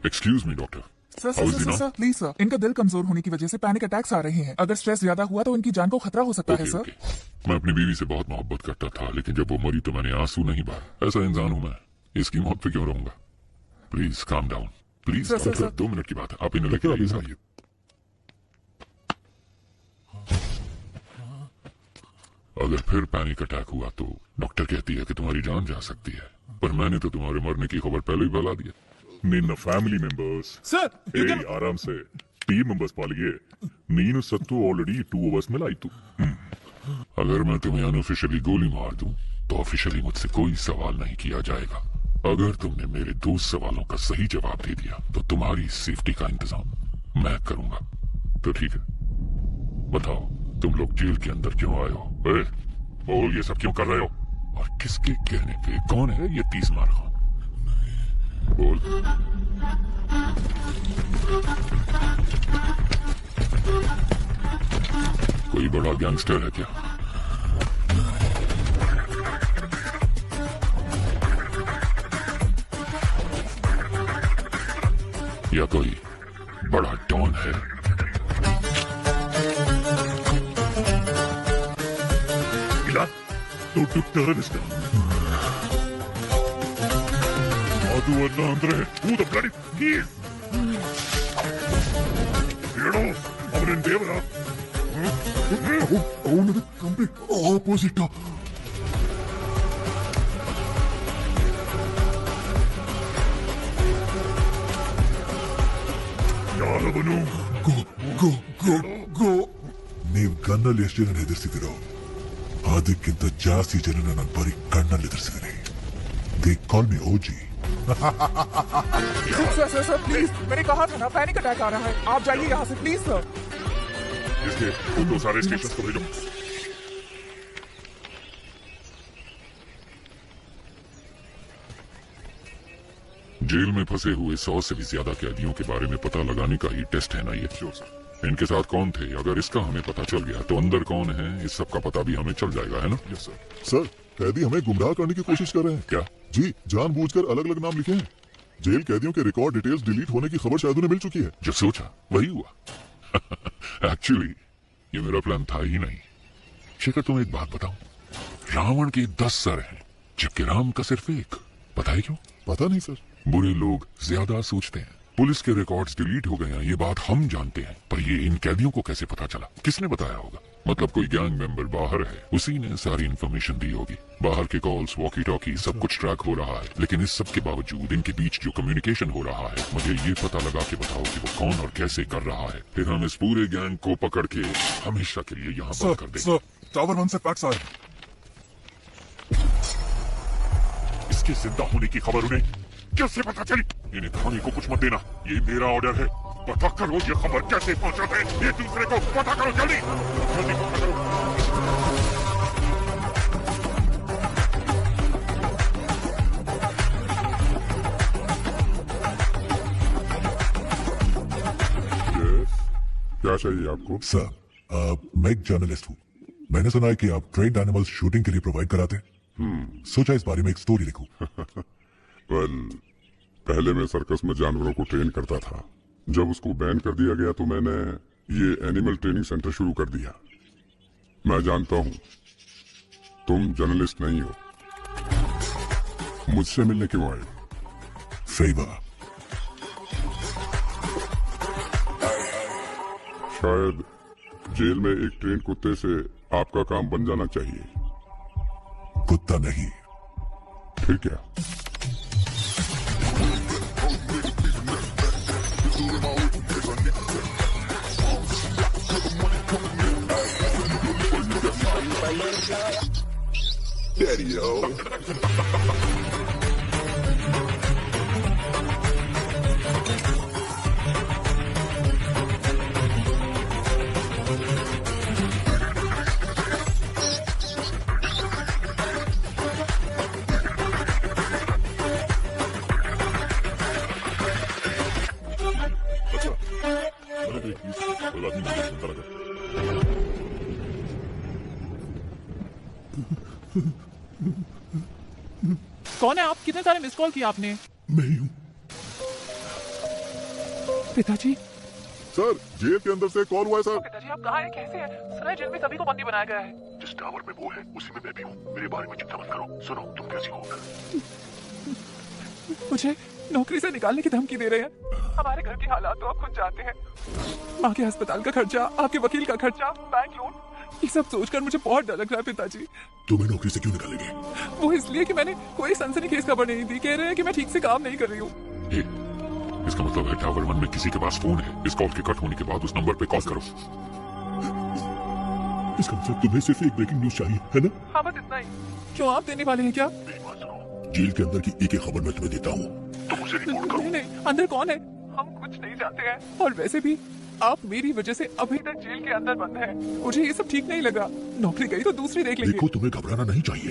Speaker 4: Excuse me doctor.
Speaker 1: Sir sir sir sir please sir, इनका दिल कमजोर होने की वजह से पैनिक अटैक्स आ रहे हैं। अगर स्ट्रेस ज्यादा हुआ तो इनकी जान को खतरा हो सकता है सर।
Speaker 4: मैं अपनी बीवी से बहुत मोहब्बत करता था, लेकिन जब वो मरी तो मैंने आंसू नहीं बहाए। ऐसा इंसान हूं मैं, इसकी मौत पे क्यों रहूंगा? Please calm down, please.
Speaker 1: Sir, sir, sir.
Speaker 4: 2 minute की बात है, आप इन्हें लेकर आइए। अगर फिर पैनिक अटैक हुआ तो डॉक्टर कहती है कि तुम्हारी जान जा सकती है, पर मैंने तो तुम्हारे मरने की खबर पहले ही फैला दिया। निन्न फैमिली మెంబర్స్
Speaker 1: सर
Speaker 4: आराम से टीम మెంబర్స్ पालिए। नीनु सत्तू ऑलरेडी 2 अवर्स में लाई तू। अगर मैं तुम्हें अनऑफिशियली गोली मार दूं तो ऑफिशियली मुझसे कोई सवाल नहीं किया जाएगा। अगर तुमने मेरे 2 सवालों का सही जवाब दे दिया तो तुम्हारी सेफ्टी का इंतजाम मैं करूंगा। तो ठीक है, बताओ तुम लोग जेल के अंदर क्यों आए हो? बोल, ये सब क्यों कर रहे हो? और किसके कहने पे? कौन है ये 30 मार खान? बोल। कोई बड़ा गैंगस्टर है क्या? या कोई बड़ा डॉन है? Tu terrorist. How do I Andre? Who the bloody keys? Weirdo! ಅವನೇನ್ ದೇವರ?
Speaker 7: ಅವನದು ಕಂಪ್ಲೀಟ್ ಆಪೋಸಿಟ್.
Speaker 4: ಯಾರವನು?
Speaker 7: ಗೋ.
Speaker 4: ನೀವು ಗನ್ನಲ್ಲಿ ಎಷ್ಟು ಜನ ಹೆದರ್ಸಿದಿರೋ ಅದಕ್ಕಿಂತ ಜಾಸ್ತಿ ಜನ ನಾನು ಬರೀ ಕಣ್ಣಲ್ಲಿ ಎದುರಿಸಿದ್ದೀನಿ. They call me OG.
Speaker 1: Sir sir sir please, मैंने कहा था ना पैनिक अटैक आ रहा है, आप जाइए यहाँ से प्लीज सर।
Speaker 4: इसके उन 2 सारे स्टेशन को भेजो। जेल में फंसे हुए 100 से भी ज्यादा कैदियों के बारे में पता लगाने का ही टेस्ट है ना ये। इनके साथ कौन थे? अगर इसका हमें पता चल गया तो अंदर कौन है इस सब का पता भी हमें चल जाएगा, है ना?
Speaker 7: Yes sir. सर कैदी हमें गुमराह करने की कोशिश कर रहे हैं।
Speaker 4: क्या?
Speaker 7: जी, जानबूझकर अलग अलग नाम लिखे हैं। जेल कैदियों के रिकॉर्ड डिटेल्स डिलीट होने की खबर शायद उन्हें मिल चुकी है।
Speaker 4: जो सोचा वही हुआ। एक्चुअली ये मेरा प्लान था ही नहीं। शेखर, तुम्हें एक बात बताऊं, रावण के 10 सर हैं जबकि राम का सिर्फ 1। पता है क्यों?
Speaker 7: पता नहीं सर।
Speaker 4: बुरे लोग ज्यादा सोचते हैं। पुलिस के रिकॉर्ड्स डिलीट हो गए हैं ये बात हम जानते हैं, पर ये इन कैदियों को कैसे पता चला? किसने बताया होगा? मतलब कोई गैंग मेंबर बाहर है, उसी ने सारी इन्फॉर्मेशन दी होगी। बाहर के कॉल्स, वॉकी टॉकी सब कुछ ट्रैक हो रहा है, लेकिन इस सब के बावजूद इनके बीच जो कम्युनिकेशन हो रहा है, मुझे ये पता लगा के बताओ कि वो कौन और कैसे कर रहा है। फिर हम इस पूरे गैंग को पकड़ के हमेशा के लिए यहाँ बंद कर देंगे।
Speaker 7: टावर 1 से फैक्स आए।
Speaker 4: इसके जिंदा होने की खबर उन्हें कैसे पता चली? इन्हें खाने को कुछ मत देना, ये मेरा ऑर्डर है।
Speaker 3: पता करो ये खबर कैसे पहुंचा है, एक दूसरे को पता करो, जल्दी जल्दी पता करो। क्या चाहिए आपको?
Speaker 2: सर, मैं एक जर्नलिस्ट हूँ। मैंने सुना है कि आप ट्रेन्ड एनिमल्स शूटिंग के लिए प्रोवाइड कराते हैं। सोचा इस बारे में एक स्टोरी लिखूं।
Speaker 3: वेल, पहले मैं सर्कस में जानवरों को ट्रेन करता था। जब उसको बैन कर दिया गया तो मैंने ये एनिमल ट्रेनिंग सेंटर शुरू कर दिया। मैं जानता हूँ तुम जर्नलिस्ट नहीं हो, मुझसे मिलने क्यों आए?
Speaker 2: फेवर।
Speaker 3: शायद जेल में एक ट्रेन कुत्ते से आपका काम बन जाना चाहिए।
Speaker 2: कुत्ता नहीं।
Speaker 3: फिर क्या?
Speaker 2: Daddy-o.
Speaker 5: कौन है आप? कितने सारे मिस कॉल किए आपने?
Speaker 2: मैं ही हूँ।
Speaker 5: पिताजी।
Speaker 7: सर, जेल के अंदर से कॉल हुआ है सर।
Speaker 5: पिताजी आप कहाँ हैं? कैसे हैं? सुना है जेल में सभी को बंदी बनाया गया है।
Speaker 2: जिस टावर में वो है उसी में मैं भी हूँ। मेरे बारे में चिंता मत करो। सुनो, तुम कैसी हो?
Speaker 5: मुझे नौकरी से निकालने की धमकी दे रहे हैं। हमारे घर के हालात तो आप खुद जानते हैं। माँ के अस्पताल का खर्चा, आपके वकील का खर्चा, बैंक लोन, ये सब सोचकर मुझे बहुत डर लग रहा है पिताजी।
Speaker 2: तुम्हें नौकरी से क्यों निकालेंगे?
Speaker 5: वो इसलिए कि मैंने कोई सनसनीखेज खबर नहीं दी। कह रहे हैं कि मैं ठीक से काम नहीं कर रही हूँ।
Speaker 3: इसका मतलब है टावर 1 में किसी के पास फोन है। इस कॉल के कट होने के बाद उस नंबर पे कॉल करो।
Speaker 2: इसका मतलब तुम्हें सिर्फ एक ब्रेकिंग न्यूज चाहिए, है ना?
Speaker 5: हाँ, बस इतना ही। क्यों आप देने वाले हैं क्या?
Speaker 2: जेल के अंदर की एक खबर मैं तुम्हें देता हूँ, तुम उसे रिपोर्ट करो।
Speaker 5: नहीं, अंदर कौन है? हम कुछ नहीं जानते हैं। और वैसे भी आप मेरी वजह से अभी तक जेल के अंदर बंद हैं। मुझे ये सब ठीक नहीं लगा। नौकरी गई तो दूसरी देख लेंगे।
Speaker 2: देखो, तुम्हें घबराना नहीं चाहिए।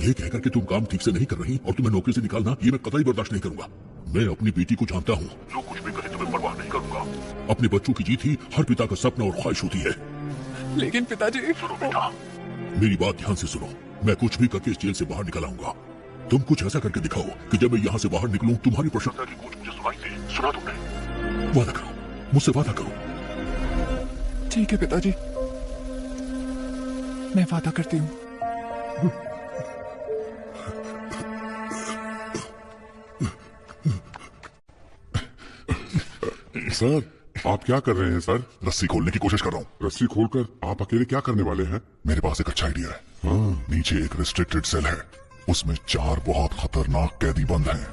Speaker 2: ये कहकर कि तुम काम ठीक से नहीं कर रही और तुम्हें नौकरी से निकालना, ये मैं कतई बर्दाश्त नहीं करूंगा। मैं अपनी बेटी को जानता हूँ। जो कुछ भी करे तुम्हें परवाह नहीं करूंगा। अपने बच्चों की जीत ही हर पिता का सपना और ख्वाहिश होती है।
Speaker 5: लेकिन पिताजी।
Speaker 2: सुनो बेटा, मेरी बात ध्यान से सुनो। मैं कुछ भी करके इस जेल से बाहर निकल आऊंगा। तुम कुछ ऐसा करके दिखाओ कि जब मैं यहाँ से बाहर निकलूं तुम्हारी प्रशंसा की गूंज मुझे सुनाई दे। सुना तुमने? वादा करो, मुझसे वादा करो।
Speaker 5: ठीक है पिताजी, मैं वादा करती हूँ।
Speaker 3: सर, आप क्या कर रहे हैं सर?
Speaker 2: रस्सी खोलने की कोशिश कर रहा हूँ।
Speaker 3: रस्सी खोलकर आप अकेले क्या करने वाले हैं?
Speaker 2: मेरे पास एक अच्छा आइडिया है। नीचे एक रिस्ट्रिक्टेड सेल है, उसमें 4 बहुत खतरनाक कैदी बंद हैं।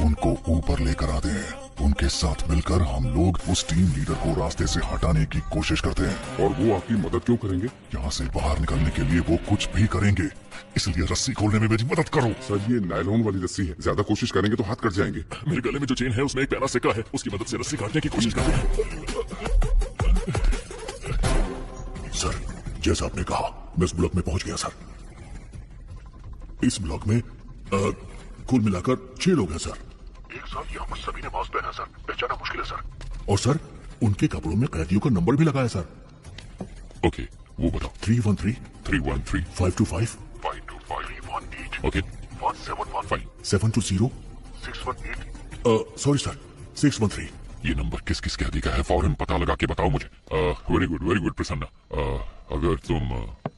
Speaker 2: उनको ऊपर लेकर आते हैं। उनके साथ मिलकर हम लोग उस टीम लीडर को रास्ते से हटाने की कोशिश करते हैं।
Speaker 3: और वो आपकी मदद क्यों करेंगे?
Speaker 2: यहाँ से बाहर निकलने के लिए वो कुछ भी करेंगे, इसलिए रस्सी खोलने में मेरी मदद करो।
Speaker 3: सर, ये नायलॉन वाली रस्सी है, ज्यादा कोशिश करेंगे तो हाथ कट जाएंगे।
Speaker 4: मेरे गले में जो चेन है उसमें एक प्यारा सिक्का है, उसकी मदद से रस्सी काटने की कोशिश करते हैं। सर, जैसा आपने कहा, मैं इस ब्लॉक में पहुंच गया सर। इस ब्लॉक में कुल मिलाकर 6 लोग हैं सर। एक साथ यहाँ पर सभी ने मास्क पहना सर, पहचाना मुश्किल है सर। और सर, उनके कपड़ों में कैदियों का नंबर भी लगाया सर।
Speaker 3: ओके, वो बताओ।
Speaker 2: 313
Speaker 3: 313
Speaker 2: 525
Speaker 3: 525
Speaker 2: 318
Speaker 3: ओके
Speaker 2: 1715 720 618 सॉरी सर 613।
Speaker 3: ये नंबर किस किस कैदी का है? फौरन पता लगा के बताओ मुझे। Very good Prasanna. अगर तुम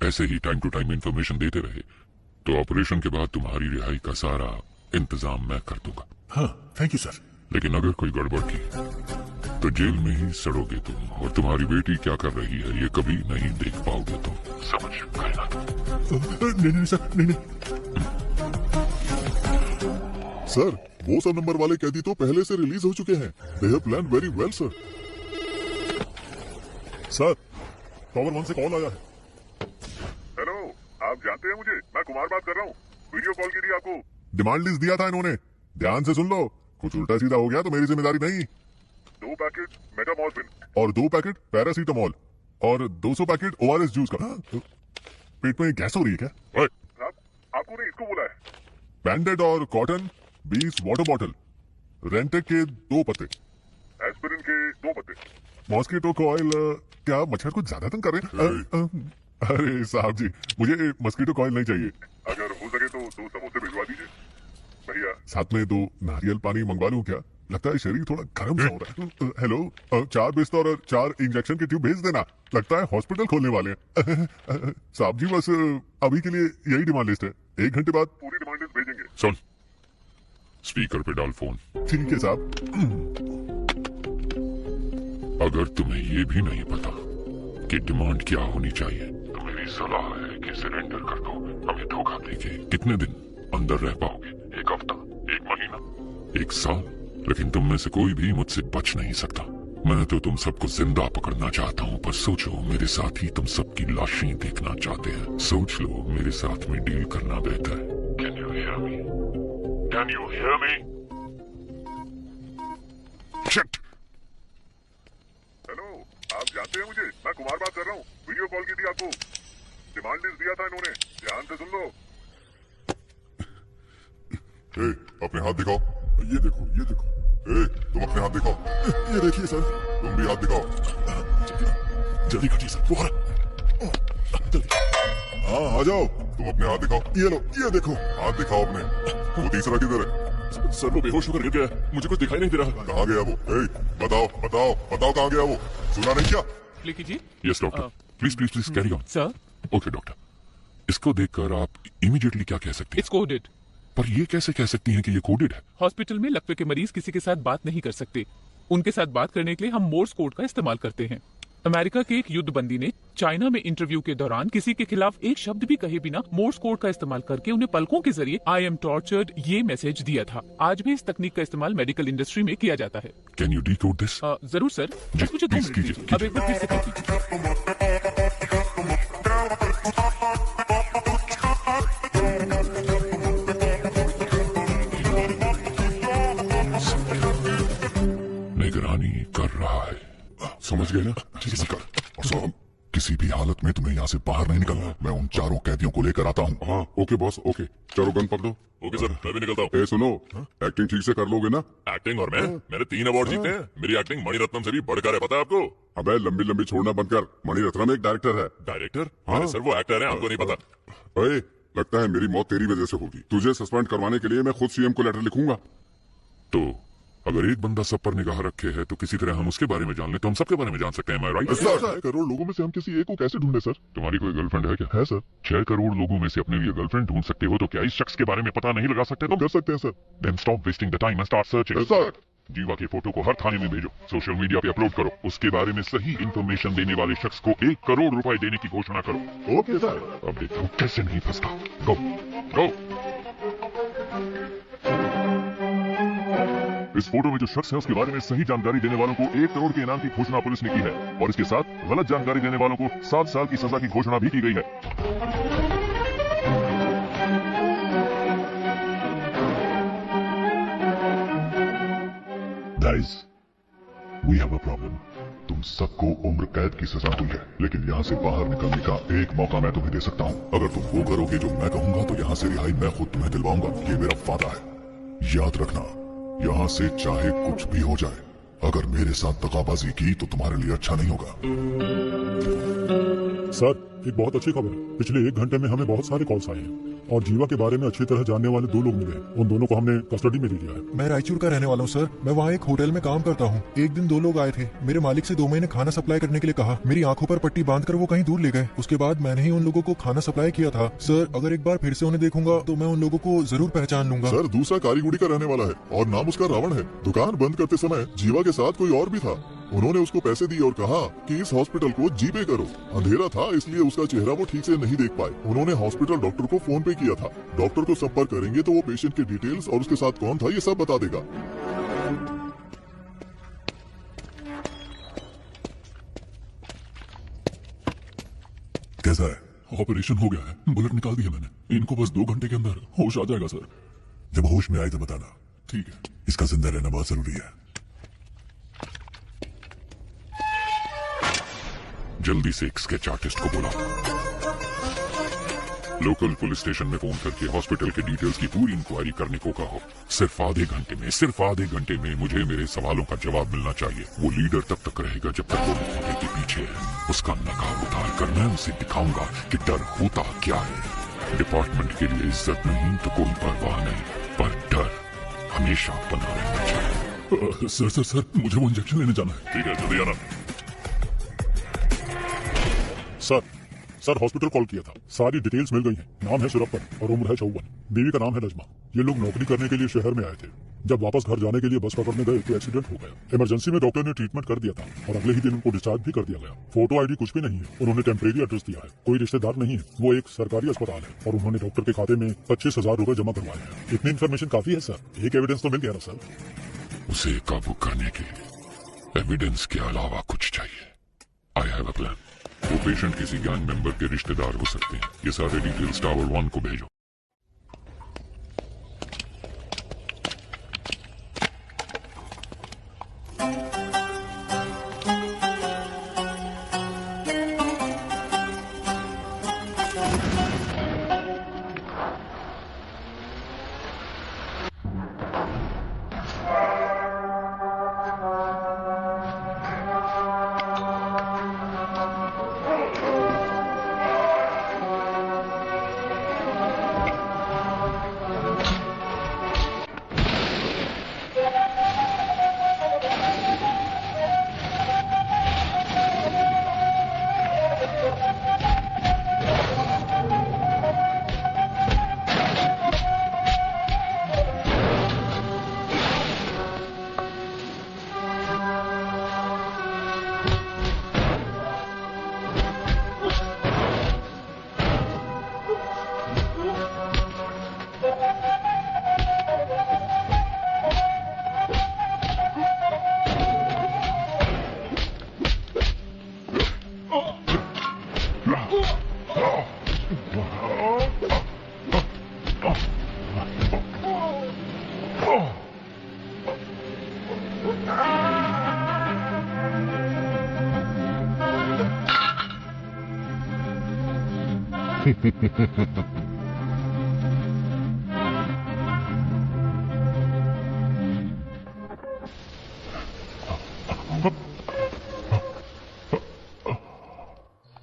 Speaker 3: ऐसे ही टाइम टू टाइम इंफॉर्मेशन देते रहे तो ऑपरेशन के बाद तुम्हारी रिहाई का सारा इंतजाम मैं कर दूंगा।
Speaker 2: हाँ, थैंक यू सर।
Speaker 3: लेकिन अगर कोई गड़बड़ की तो जेल में ही सड़ोगे तुम, और तुम्हारी बेटी क्या कर रही है ये कभी नहीं देख पाओगे तुम। समझ गए ना?
Speaker 2: नहीं सर, नहीं।
Speaker 7: सर, वो सब नंबर वाले कैदी तो पहले से रिलीज हो चुके हैं। They have planned very well sir.
Speaker 2: Sir, tower 1 से कॉल आया है।
Speaker 7: हेलो, आप जानते हैं मुझे? मैं कुमार बात कर रहा हूँ। वीडियो कॉल की थी आपको। डिमांड लिस्ट दिया था इन्होंने, ध्यान से सुन लो। कुछ उल्टा सीधा हो गया तो मेरी जिम्मेदारी नहीं।
Speaker 2: 2 पैकेट मेटामॉर्फिन और 2 पैकेट पैरासीटामोल और 200 पैकेट ORS जूस का। पेट में गैस हो रही है क्या? साहब आपको नहीं इसको बोला है। बैंडेड और कॉटन 20 वाटर बॉटल, रेंटेक के 2 पत्ते, एस्पिरिन के 2 पत्ते, मॉस्किटो कॉइल। क्या आप मच्छर को ज्यादा तंग कर रहे हैं? अरे साहब जी, मुझे मस्कीटो कॉइल नहीं चाहिए। अगर हो सके तो 2 समोसे भिजवा दीजिए भैया। साथ में 2 नारियल पानी मंगवा लूं क्या? लगता है शरीर थोड़ा गर्म सा हो रहा है। हेलो, 4 बिस्तर और 4 इंजेक्शन की ट्यूब भेज देना। लगता है हॉस्पिटल खोलने वाले हैं। साहब जी बस अभी के लिए यही डिमांड लिस्ट है, 1 घंटे बाद पूरी डिमांड लिस्ट भेजेंगे।
Speaker 3: सुन, स्पीकर पे डाल फोन।
Speaker 2: ठीक है साहब।
Speaker 3: अगर तुम्हें ये भी नहीं पता कि डिमांड क्या होनी चाहिए तो मेरी सलाह है कि सरेंडर कर दो। हमें धोखा देके कितने दिन अंदर रह पाओगे? 1 हफ्ता, 1 महीना, 1 साल? लेकिन तुम में से कोई भी मुझसे बच नहीं सकता। मैं तो तुम सबको जिंदा पकड़ना चाहता हूँ, पर सोचो मेरे साथ ही तुम सबकी लाशें देखना चाहते हैं। सोच लो, मेरे साथ में डील करना बेहतर है। Can you hear me? Can you hear me? Shit!
Speaker 2: Hello, आप जानते हैं मुझे? मैं कुमार बात कर रहा हूँ। वीडियो कॉल की थी आपको, डिमांड लिस्ट दिया था इन्होंने, ध्यान से सुन लो। अपने हाथ दिखाओ। ये देखो, ये देखो। तुम अपने हाथ दिखाओ। ये देखिए सर, तुम भी हाथ दिखाओ।
Speaker 4: जल्दी कटिए सर, वो जल्दी।
Speaker 2: हाँ आ जाओ, तुम अपने हाथ दिखाओ। ये लो, ये देखो, हाथ दिखाओ अपने। वो तीसरा किधर है?
Speaker 4: सर वो बेहोश होकर गिर गया, मुझे कुछ दिखाई नहीं दे रहा।
Speaker 2: कहाँ गया वो? बताओ बताओ बताओ, कहाँ गया वो? सुना नहीं क्या?
Speaker 5: प्ले कीजिए।
Speaker 3: Yes doctor, please please please carry on.
Speaker 5: Sir,
Speaker 3: okay doctor, इसको देखकर आप इमीडिएटली क्या कह सकती हैं?
Speaker 5: It's coded.
Speaker 3: पर ये कैसे कह सकती हैं कि ये कोडेड है?
Speaker 5: हॉस्पिटल में लकवे के मरीज किसी के साथ बात नहीं कर सकते। उनके साथ बात करने के लिए हम मोर्स कोड का इस्तेमाल करते हैं। अमेरिका के एक युद्धबंदी ने चाइना में इंटरव्यू के दौरान किसी के खिलाफ एक शब्द भी कहे बिना मोर्स कोड का इस्तेमाल करके उन्हें पलकों के जरिए आई एम टॉर्चर्ड ये मैसेज दिया था। आज भी इस तकनीक का इस्तेमाल मेडिकल इंडस्ट्री में किया जाता है।
Speaker 3: Can you decode this?
Speaker 5: जरूर सर,
Speaker 3: जी,
Speaker 5: मुझे 2
Speaker 3: प्लीज
Speaker 5: मिनट
Speaker 3: कीजिए,
Speaker 5: दीजिए। अब एक बार फिर से कर लीजिए।
Speaker 3: निगरानी कर रहा है।
Speaker 2: समझ गए ना? ठीक है। और सुनो, किसी भी हालत में तुम्हें यहाँ से बाहर नहीं निकलना। मैं उन 4 कैदियों को लेकर आता हूँ।
Speaker 3: हाँ ओके बॉस, ओके। चलो गन पकड़ो। ओके सर, मैं भी निकलता हूँ।
Speaker 2: सुनो, एक्टिंग ठीक से कर लोगे ना?
Speaker 3: एक्टिंग और मैंने 3 अवार्ड जीते हैं। मेरी एक्टिंग मणिरत्नम से भी बढ़कर है, पता है आपको?
Speaker 2: अबे लंबी लंबी छोड़ना बंद कर। मणिरत्नम एक डायरेक्टर है।
Speaker 3: डायरेक्टर? हाँ सर, वो एक्टर है, आपको नहीं पता।
Speaker 2: ओए, लगता है मेरी मौत तेरी वजह से होगी। तुझे सस्पेंड करवाने के लिए मैं खुद सीएम को लेटर लिखूंगा।
Speaker 3: तो अगर एक बंदा सब पर निगाह रखे है तो किसी तरह हम उसके बारे में जान ले तो हम सबके बारे में जान सकते हैं। राइट?
Speaker 2: 6 करोड़ लोगों में से हम किसी एक को कैसे ढूंढे सर?
Speaker 3: तुम्हारी कोई गर्लफ्रेंड है क्या?
Speaker 2: है सर।
Speaker 3: 6 करोड़ लोगों में से अपने लिए गर्लफ्रेंड ढूंढ सकते हो तो क्या इस शख्स के बारे में पता नहीं लगा सकते तुम?
Speaker 2: कर सकते हैं sir.
Speaker 3: Then stop wasting the time and start searching.
Speaker 2: Sir.
Speaker 3: जीवा की फोटो को हर थाने में भेजो, सोशल मीडिया पे अपलोड करो, उसके बारे में सही इंफॉर्मेशन देने वाले शख्स को 1 करोड़ रुपए देने की घोषणा करो।
Speaker 2: Okay sir.
Speaker 3: अब देखता हूँ कैसे नहीं फंसता। गो गो। इस फोटो में जो शख्स है उसके बारे में सही जानकारी देने वालों को 1 करोड़ के इनाम की घोषणा पुलिस ने की है और इसके साथ गलत जानकारी देने वालों को 7 साल की सजा की घोषणा भी की गई है।
Speaker 2: Guys, we have a problem. तुम सबको उम्र कैद की सजा हुई है, लेकिन यहाँ से बाहर निकलने का एक मौका मैं तुम्हें दे सकता हूँ। अगर तुम वो करोगे जो मैं कहूंगा तो यहाँ से रिहाई मैं खुद तुम्हें दिलवाऊंगा। ये मेरा वादा है। याद रखना, यहाँ से चाहे कुछ भी हो जाए, अगर मेरे साथ दगाबाजी की तो तुम्हारे लिए अच्छा नहीं होगा।
Speaker 4: सर, एक बहुत अच्छी खबर है। पिछले 1 घंटे में हमें बहुत सारे कॉल्स आए हैं और जीवा के बारे में अच्छी तरह जानने वाले 2 लोग मिले हैं। उन दोनों को हमने कस्टडी में ले लिया है।
Speaker 9: मैं रायचूर का रहने वाला हूँ सर। मैं वहाँ एक होटल में काम करता हूँ। एक दिन 2 लोग आए थे। मेरे मालिक से 2 महीने खाना सप्लाई करने के लिए कहा। मेरी आंखों पर पट्टी बांधकर वो कहीं दूर ले गए। उसके बाद मैंने ही उन लोगों को खाना सप्लाई किया था। सर, अगर एक बार फिर से उन्हें देखूंगा तो मैं उन लोगों को जरूर पहचान लूंगा।
Speaker 2: सर, दूसरा कारीगुड़ी का रहने वाला है और नाम उसका रावण है। दुकान बंद करते समय जीवा के साथ कोई और भी था। उन्होंने उसको पैसे दिए और कहा कि इस हॉस्पिटल को जीपे करो। अंधेरा था इसलिए उसका चेहरा वो ठीक से नहीं देख पाए। उन्होंने हॉस्पिटल डॉक्टर को फोन पे किया था। डॉक्टर को संपर्क करेंगे तो वो पेशेंट के डिटेल्स और उसके साथ कौन था ये सब बता देगा।
Speaker 4: कैसा है? ऑपरेशन हो गया है, बुलेट निकाल दी है मैंने। इनको बस 2 घंटे के अंदर होश आ जाएगा सर।
Speaker 2: जब होश में आए तो बताना।
Speaker 4: ठीक है।
Speaker 2: इसका जिंदा रहना बहुत जरूरी है।
Speaker 3: जल्दी से एक स्केच आर्टिस्ट को बुला। लोकल पुलिस स्टेशन में फोन करके हॉस्पिटल के डिटेल्स की पूरी इंक्वायरी करने को कहो। सिर्फ आधे घंटे में मुझे मेरे सवालों का जवाब मिलना चाहिए। वो लीडर तब तक रहेगा जब तक वो मुखौटे के पीछे है। उसका नकाब उतार कर मैं उसे दिखाऊंगा कि डर होता क्या है। डिपार्टमेंट के लिए इज्जत नहीं तो कोई परवाह नहीं, पर डर हमेशा बना रहना चाहिए।
Speaker 4: सर मुझे वो इंजेक्शन लेने जाना है।
Speaker 3: ठीक है, जल्दी आना।
Speaker 4: सर हॉस्पिटल कॉल किया था, सारी डिटेल्स मिल गई हैं। नाम है सुरप्पन और उम्र है 54। बीवी का नाम है नजमा। ये लोग नौकरी करने के लिए शहर में आए थे। जब वापस घर जाने के लिए बस पकड़ने गए तो एक्सीडेंट हो गया। इमरजेंसी में डॉक्टर ने ट्रीटमेंट कर दिया था और अगले ही दिन उनको डिस्चार्ज भी कर दिया गया। फोटो आईडी कुछ भी नहीं है। उन्होंने टेम्परेरी एड्रेस दिया है। कोई रिश्तेदार नहीं है। वो एक सरकारी अस्पताल है और उन्होंने डॉक्टर के खाते में 25,000 रुपए जमा करवाए हैं। इतनी इन्फॉर्मेशन काफी है सर। एक एविडेंस तो मिल गया ना सर।
Speaker 3: उसे काबू करने के लिए एविडेंस के अलावा कुछ चाहिए। I have a plan. वो पेशेंट किसी गैंग मेंबर के रिश्तेदार हो सकते हैं। ये सारे डिटेल्स टावर 1 को भेजो।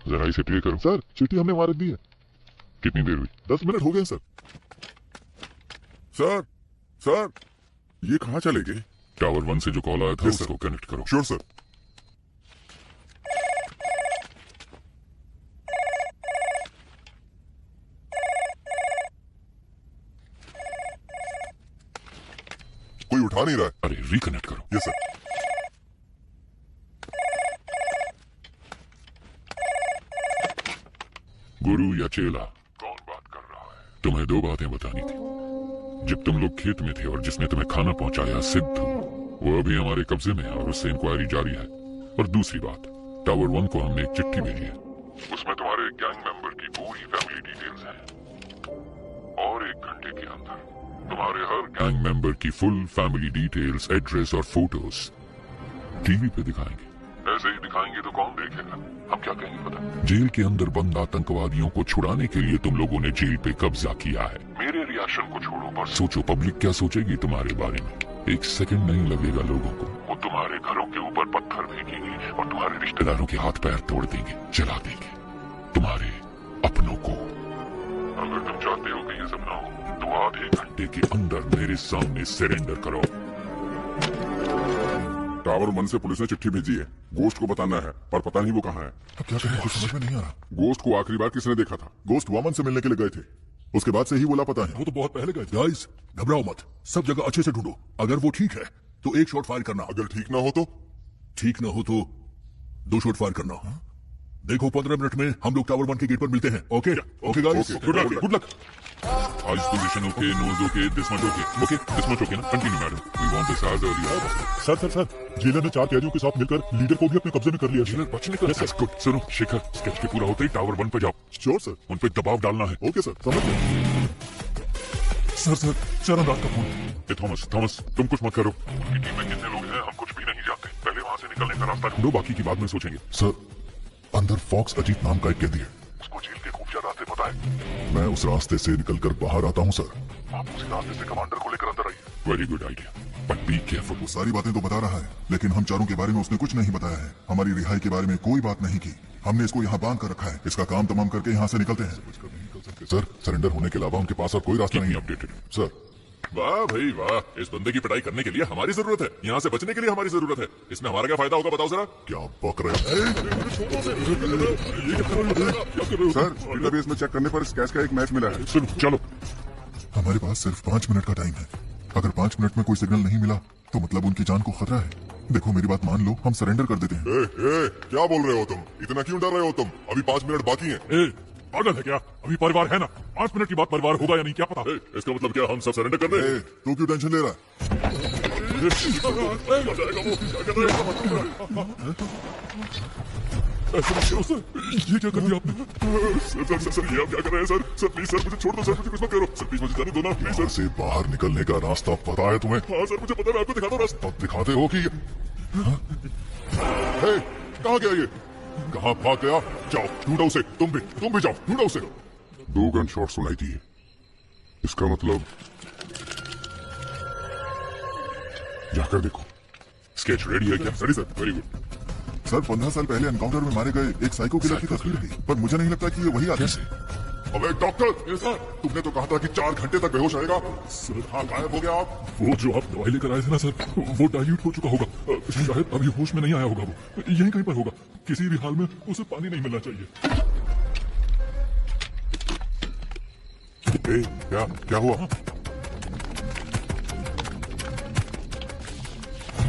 Speaker 3: जरा इसे प्ले करो।
Speaker 7: सर चिट्ठी हमने वहां रख दी है।
Speaker 3: कितनी देर हुई?
Speaker 7: 10 मिनट हो गए सर। सर ये कहाँ चले गए?
Speaker 3: टावर 1 से जो कॉल आया था
Speaker 7: Yes, sir.
Speaker 3: उसको कनेक्ट करो।
Speaker 7: Sure sir. कोई उठा नहीं रहा है।
Speaker 3: अरे रिकनेक्ट करो।
Speaker 7: Yes sir.
Speaker 3: गुरु या चेला? कौन बात कर रहा है? तुम्हें 2 बातें बतानी थी। जब तुम लोग खेत में थे और जिसने तुम्हें खाना पहुंचाया सिद्धू, वो अभी हमारे कब्जे में है और उससे इंक्वायरी जारी है। और दूसरी बात, टावर 1 को हमने एक चिट्ठी भेजी है। उसमें तुम्हारे गैंग मेंबर की पूरी फैमिली डिटेल्स हैं। और 1 घंटे के अंदर तुम्हारे हर गैंग मेंबर की फुल फैमिली डिटेल्स, एड्रेस और फोटोज टीवी पे दिखाएंगे। ऐसे ही दिखाएंगे तो कौन देखेगा? हम क्या कहेंगे पता? जेल के अंदर बंद आतंकवादियों को छुड़ाने के लिए तुम लोगों ने जेल पे कब्जा किया है। मेरे रिएक्शन को छोड़ो, पर सोचो पब्लिक क्या सोचेगी तुम्हारे बारे में। 1 सेकंड नहीं लगेगा लोगों को। वो तुम्हारे घरों के ऊपर पत्थर फेंकेंगे और तुम्हारे रिश्तेदारों के हाथ पैर तोड़ देंगे, जला देंगे तुम्हारे अपनों को। अगर तुम चाहते हो कि ये सब ना हो तो आधे घंटे के अंदर मेरे सामने सरेंडर करो।
Speaker 7: टावर 1 से पुलिस ने चिट्ठी भेजी है। गोश्त को बताना है, पर पता नहीं वो कहाँ है।
Speaker 9: अब क्या करें, कुछ समझ में नहीं आ रहा।
Speaker 7: गोश्त को आखिरी बार किसने देखा था? गोश्त वामन से मिलने के लिए गए थे। उसके बाद से ही वो लापता है।
Speaker 4: वो तो बहुत पहले गए थे। गाइस घबराओ मत, सब जगह अच्छे से ढूंढो। अगर वो ठीक है तो 1 शॉट फायर करना।
Speaker 7: अगर ठीक ना हो तो?
Speaker 4: ठीक ना हो तो 2 शॉट फायर करना। देखो 15 मिनट में हम लोग टावर 1 के गेट पर मिलते हैं। Okay okay guys,
Speaker 7: good luck, good luck.
Speaker 3: आज पोजीशन ओके, नोज okay, this much okay. Okay this much okay ना? Continue madam, we want this as early as possible.
Speaker 4: Sir jailor ने 4 कैदियों के साथ मिलकर लीडर को भी अपने कब्जे में कर लिया।
Speaker 3: जेलर बचने का yes, गुड। सुनो शिखर, स्केच के पूरा होते ही टावर 1 पे जाओ।
Speaker 7: Sure sir.
Speaker 3: उन पे दबाव डालना है।
Speaker 7: ओके सर, समझ गए।
Speaker 4: सर चरण रात का फोन।
Speaker 3: थॉमस तुम कुछ मत करो। उनकी टीम में कितने लोग हैं हम कुछ भी नहीं जानते। पहले वहां से निकलने का रास्ता ढूंढो, बाकी की बाद में सोचेंगे।
Speaker 4: सर
Speaker 2: अंदर फॉक्स अजीत नाम का एक कैदी है, उसको जेल के खुफिया रास्ते पता है। मैं उस रास्ते से निकलकर बाहर आता हूँ सर, आप उसी रास्ते से कमांडर को लेकर अंदर आइए।
Speaker 3: Very good idea, but be careful.
Speaker 2: वो सारी बातें तो बता रहा है, लेकिन हम चारों के बारे में उसने कुछ नहीं बताया है। हमारी रिहाई के बारे में कोई बात नहीं की। हमने इसको यहाँ बांध कर रखा है। इसका काम तमाम करके यहाँ से निकलते हैं। सर, सरेंडर होने के अलावा उनके पास और कोई रास्ता नहीं अपडेटेड सर।
Speaker 3: वाह भाई वाह, इस बंदे की पिटाई करने के लिए हमारी जरूरत है, यहाँ से बचने के लिए हमारी जरूरत है। इसमें हमारा क्या फायदा होगा बताओ जरा।
Speaker 2: क्या बक रहे
Speaker 7: सर, डेटाबेस में चेक करने पर इस कैश का एक मैच मिला है।
Speaker 3: सुनो चलो।
Speaker 2: हमारे पास सिर्फ 5 मिनट का टाइम है। अगर 5 मिनट में कोई सिग्नल नहीं मिला तो मतलब उनकी जान को खतरा है। देखो मेरी बात मान लो, हम सरेंडर कर देते हैं।
Speaker 7: क्या बोल रहे हो तुम? इतना क्यों डर रहे हो तुम? अभी 5 मिनट बाकी हैं।
Speaker 3: पागल है क्या? अभी परिवार है ना, 5 मिनट के बाद परिवार होगा या नहीं क्या पता। इसका मतलब क्या हम सब सरेंडर कर रहे हैं?
Speaker 2: तू क्यों टेंशन ले रहा है?
Speaker 3: सर, ये क्या कर दिया आपने? सर, ये आप क्या कर रहे हैं सर? सर प्लीज सर, मुझे छोड़ दो सर, मुझे कुछ मत करो सर, प्लीज मुझे जाने दो ना प्लीज सर।
Speaker 2: से बाहर निकलने का रास्ता पता है तुम्हें?
Speaker 3: हाँ सर मुझे पता है, मैं आपको दिखाता हूँ रास्ता।
Speaker 2: अब दिखाते हो कि कहाँ गया ये? कहाँ भाग गया? जाओ ढूंढो उसे। तुम भी जाओ, ढूंढो उसे।
Speaker 3: 2 गन शॉट सुनाई दिए, इसका मतलब जाकर देखो। स्केच रेडी है क्या? Ready sir, very good.
Speaker 2: Sir 15 साल पहले एनकाउंटर में मारे गए एक साइको किलर की तस्वीर थी, पर मुझे नहीं लगता कि ये वही आदमी है। अबे डॉक्टर, सर तुमने तो कहा था कि 4 घंटे तक बेहोश रहेगा। सर हाँ, गायब हो गया आप।
Speaker 3: वो जो आप दवाई लेकर आए थे ना सर, वो डाइल्यूट हो चुका होगा, शायद अभी होश में नहीं आया होगा। वो यहीं कहीं पर होगा, किसी भी हाल में उसे पानी नहीं मिलना चाहिए।
Speaker 2: क्या हुआ?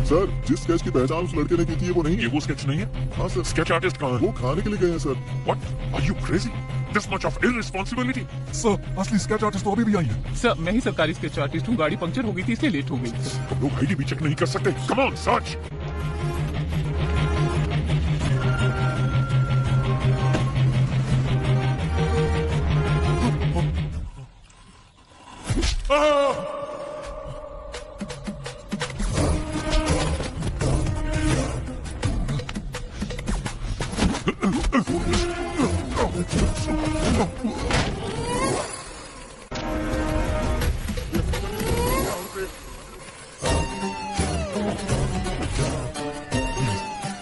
Speaker 2: सर, जिस स्केच की पहचान उस लड़के ने की थी वो नहीं है।
Speaker 3: ये वो स्केच नहीं है?
Speaker 2: हाँ सर।
Speaker 3: स्केच आर्टिस्ट कहाँ है?
Speaker 2: वो खाने के लिए गए हैं sir.
Speaker 3: What? Are you crazy? This much of irresponsibility?
Speaker 1: Sir असली स्केच आर्टिस्ट तो अभी भी आई है।
Speaker 5: सर मैं ही सरकारी स्केच आर्टिस्ट हूँ, गाड़ी पंक्चर हो गई थी इसलिए लेट हो गई।
Speaker 3: हम लोग आईडी भी चेक नहीं कर सकते। Come on, search.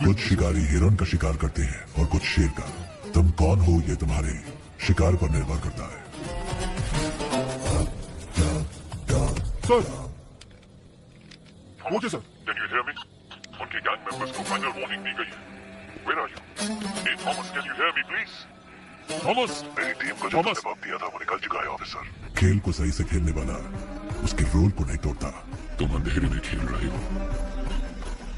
Speaker 2: कुछ शिकारी हिरन का शिकार करते हैं और कुछ शेर का। तुम कौन हो ये तुम्हारे शिकार पर निर्भर करता है।
Speaker 3: Sir okay sir, can you hear me? उनके गैंग मेंबर्स को फाइनल वार्निंग दी गई है। Where are you? Hey Thomas, can you hear me please? Thomas,
Speaker 2: मेरी टीम को जो जवाब दिया था वो निकल चुका है ऑफिसर। खेल को सही से खेलने वाला उसके रोल को नहीं तोड़ता।
Speaker 3: तुम अंधेरे में खेल रहे हो,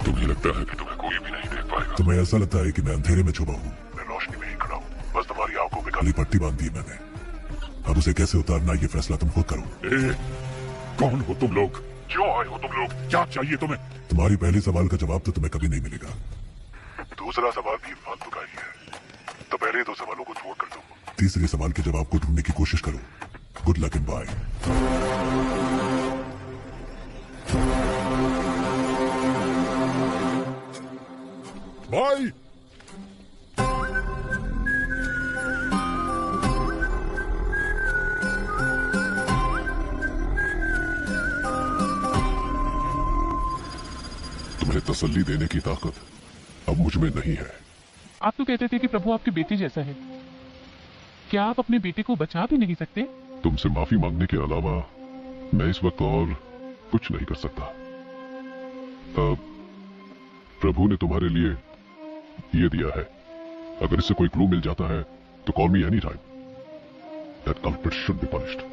Speaker 3: तुम्हें लगता है कि तुम्हें कोई भी नहीं देख पाएगा।
Speaker 2: तुम्हें ऐसा लगता है कि मैं अंधेरे में छुपा हूँ? मैं रोशनी में ही खड़ा हूँ, बस तुम्हारी आंखों में काली पट्टी बांध दी मैंने। अब उसे कैसे उतारना ये फैसला तुम खुद करो।
Speaker 3: कौन हो तुम लोग? क्यों आए हो तुम लोग? क्या चाहिए तुम्हें?
Speaker 2: तुम्हारी पहले सवाल का जवाब तो तुम्हें कभी नहीं मिलेगा। दूसरा सवाल भी फालतू का ही है, तो पहले 2 सवालों को छोड़ कर दो। तीसरे सवाल के जवाब को ढूंढने की कोशिश करो। Good luck and bye.
Speaker 3: Bye.
Speaker 2: तुम्हें तसल्ली देने की ताकत अब मुझ में नहीं है।
Speaker 5: आप तो कहते थे कि प्रभु आपके बेटे जैसा है, क्या आप अपने बेटे को बचा भी नहीं सकते?
Speaker 2: तुमसे माफी मांगने के अलावा मैं इस वक्त और कुछ नहीं कर सकता। प्रभु ने तुम्हारे लिए ये दिया है, अगर इससे कोई क्लू मिल जाता है तो call me any time. That culprit should be punished.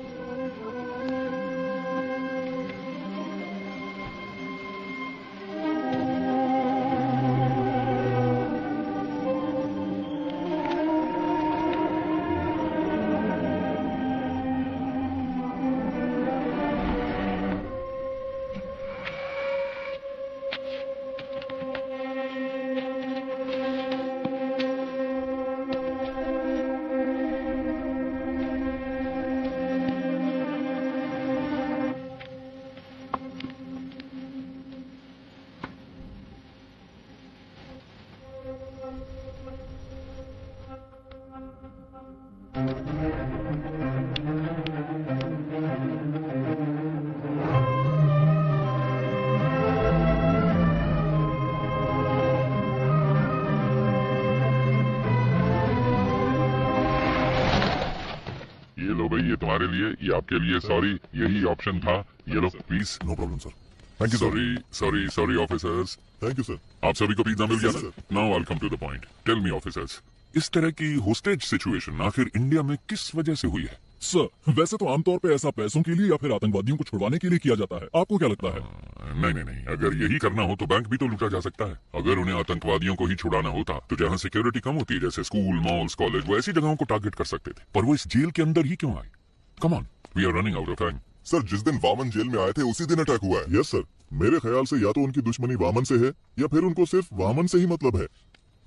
Speaker 3: ये लो भाई, ये तुम्हारे लिए, ये आपके लिए। सॉरी, यही ऑप्शन था। ये लो please.
Speaker 2: No problem sir. Thank you
Speaker 3: sorry sorry sorry officers.
Speaker 2: Thank you sir.
Speaker 3: आप सभी को पिज्जा मिल गया
Speaker 2: Yes,
Speaker 3: ना? Now I come to the point. Tell me officers, इस तरह की होस्टेज सिचुएशन आखिर इंडिया में किस वजह से हुई है?
Speaker 4: सर वैसे तो आमतौर पे ऐसा पैसों के लिए या फिर आतंकवादियों को छुड़वाने के लिए किया जाता है। आपको क्या लगता है?
Speaker 3: नहीं नहीं नहीं, अगर यही करना हो तो बैंक भी तो लूटा जा सकता है। अगर उन्हें आतंकवादियों को ही छुड़ाना होता तो जहाँ सिक्योरिटी कम होती है, जैसे स्कूल, मॉल्स, कॉलेज, वो ऐसी जगहों को टारगेट कर सकते थे। पर वो इस जेल के अंदर ही क्यों आए? Come on, we are running out of time.
Speaker 2: Sir जिस दिन वामन जेल में आए थे उसी दिन अटैक हुआ है। Yes sir. मेरे ख्याल से या तो उनकी दुश्मनी वामन से है या फिर उनको सिर्फ वामन से ही मतलब है।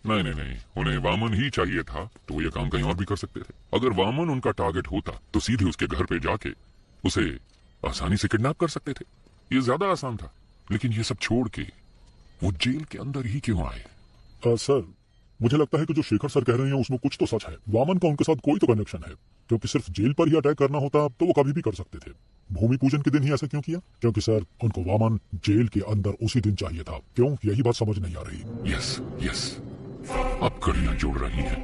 Speaker 3: नहीं नहीं नहीं, उन्हें वामन ही चाहिए था तो वो ये काम कहीं और भी कर सकते थे। अगर वामन उनका टारगेट होता तो सीधे उसके घर पे जाके उसे आसानी से किडनैप कर सकते थे। ये ज्यादा आसान था। लेकिन ये सब छोड़ के वो जेल के अंदर ही क्यों आए?
Speaker 4: सर मुझे लगता है कि जो शेखर सर कह रहे हैं उसमें कुछ तो सच है। वामन का उनके साथ कोई तो कनेक्शन है, क्योंकि सिर्फ जेल पर ही अटैक करना होता तो वो कभी भी कर सकते थे। भूमि पूजन के दिन ही ऐसा क्यों किया? क्योंकि सर उनको वामन जेल के अंदर उसी दिन चाहिए था। क्यों? यही बात समझ नहीं आ रही।
Speaker 3: यस यस, अब कड़ियां जोड़ रही हैं।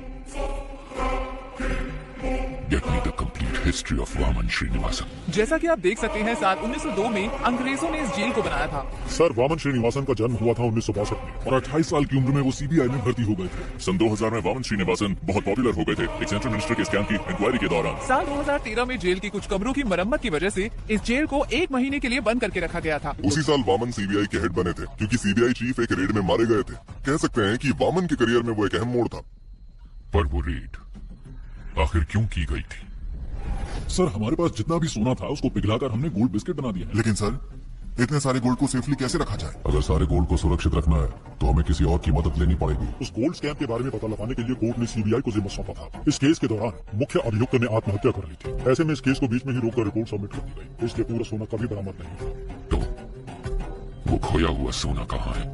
Speaker 3: Get me the complete history of Vaman Srinivasan.
Speaker 5: जैसा कि आप देख सकते हैं, साल 1902 में अंग्रेजों ने इस जेल को बनाया था।
Speaker 4: सर वामन श्रीनिवासन का जन्म हुआ था 1962 में और 28 साल की उम्र में वो सीबीआई में भर्ती हो गए थे।
Speaker 3: सन 2000 में वामन श्रीनिवासन बहुत पॉपुलर हो गए थे एक सेंट्रल मिनिस्टर के स्कैम की इंक्वायरी के दौरान।
Speaker 5: साल 2013 में जेल की कुछ कमरों की मरम्मत की वजह से इस जेल को 1 महीने के लिए बंद करके रखा गया था।
Speaker 2: उसी साल वामन सीबीआई के हेड बने थे, क्योंकि सीबीआई चीफ एक रेड में मारे गए थे। कह सकते हैं कि वामन के करियर में वो एक अहम मोड़ था।
Speaker 3: पर वो रेड आखिर क्यों की गई थी?
Speaker 4: सर हमारे पास जितना भी सोना था उसको पिघलाकर हमने गोल्ड बिस्किट बना दिया है।
Speaker 2: लेकिन सर इतने सारे गोल्ड को सेफली कैसे रखा जाए?
Speaker 4: अगर सारे गोल्ड को सुरक्षित रखना है तो हमें किसी और की मदद लेनी पड़ेगी। उस गोल्ड स्कैम के बारे में पता लगाने के लिए कोर्ट ने सीबीआई को जिम्मा सौंपा था। इस केस के दौरान मुख्य अभियुक्त ने आत्महत्या कर ली थी। ऐसे में इस केस को बीच में ही रोककर रिपोर्ट सबमिट कर दी गई, इसलिए पूरा सोना कभी बरामद नहीं हुआ।
Speaker 3: तो वो खोया हुआ सोना कहाँ है?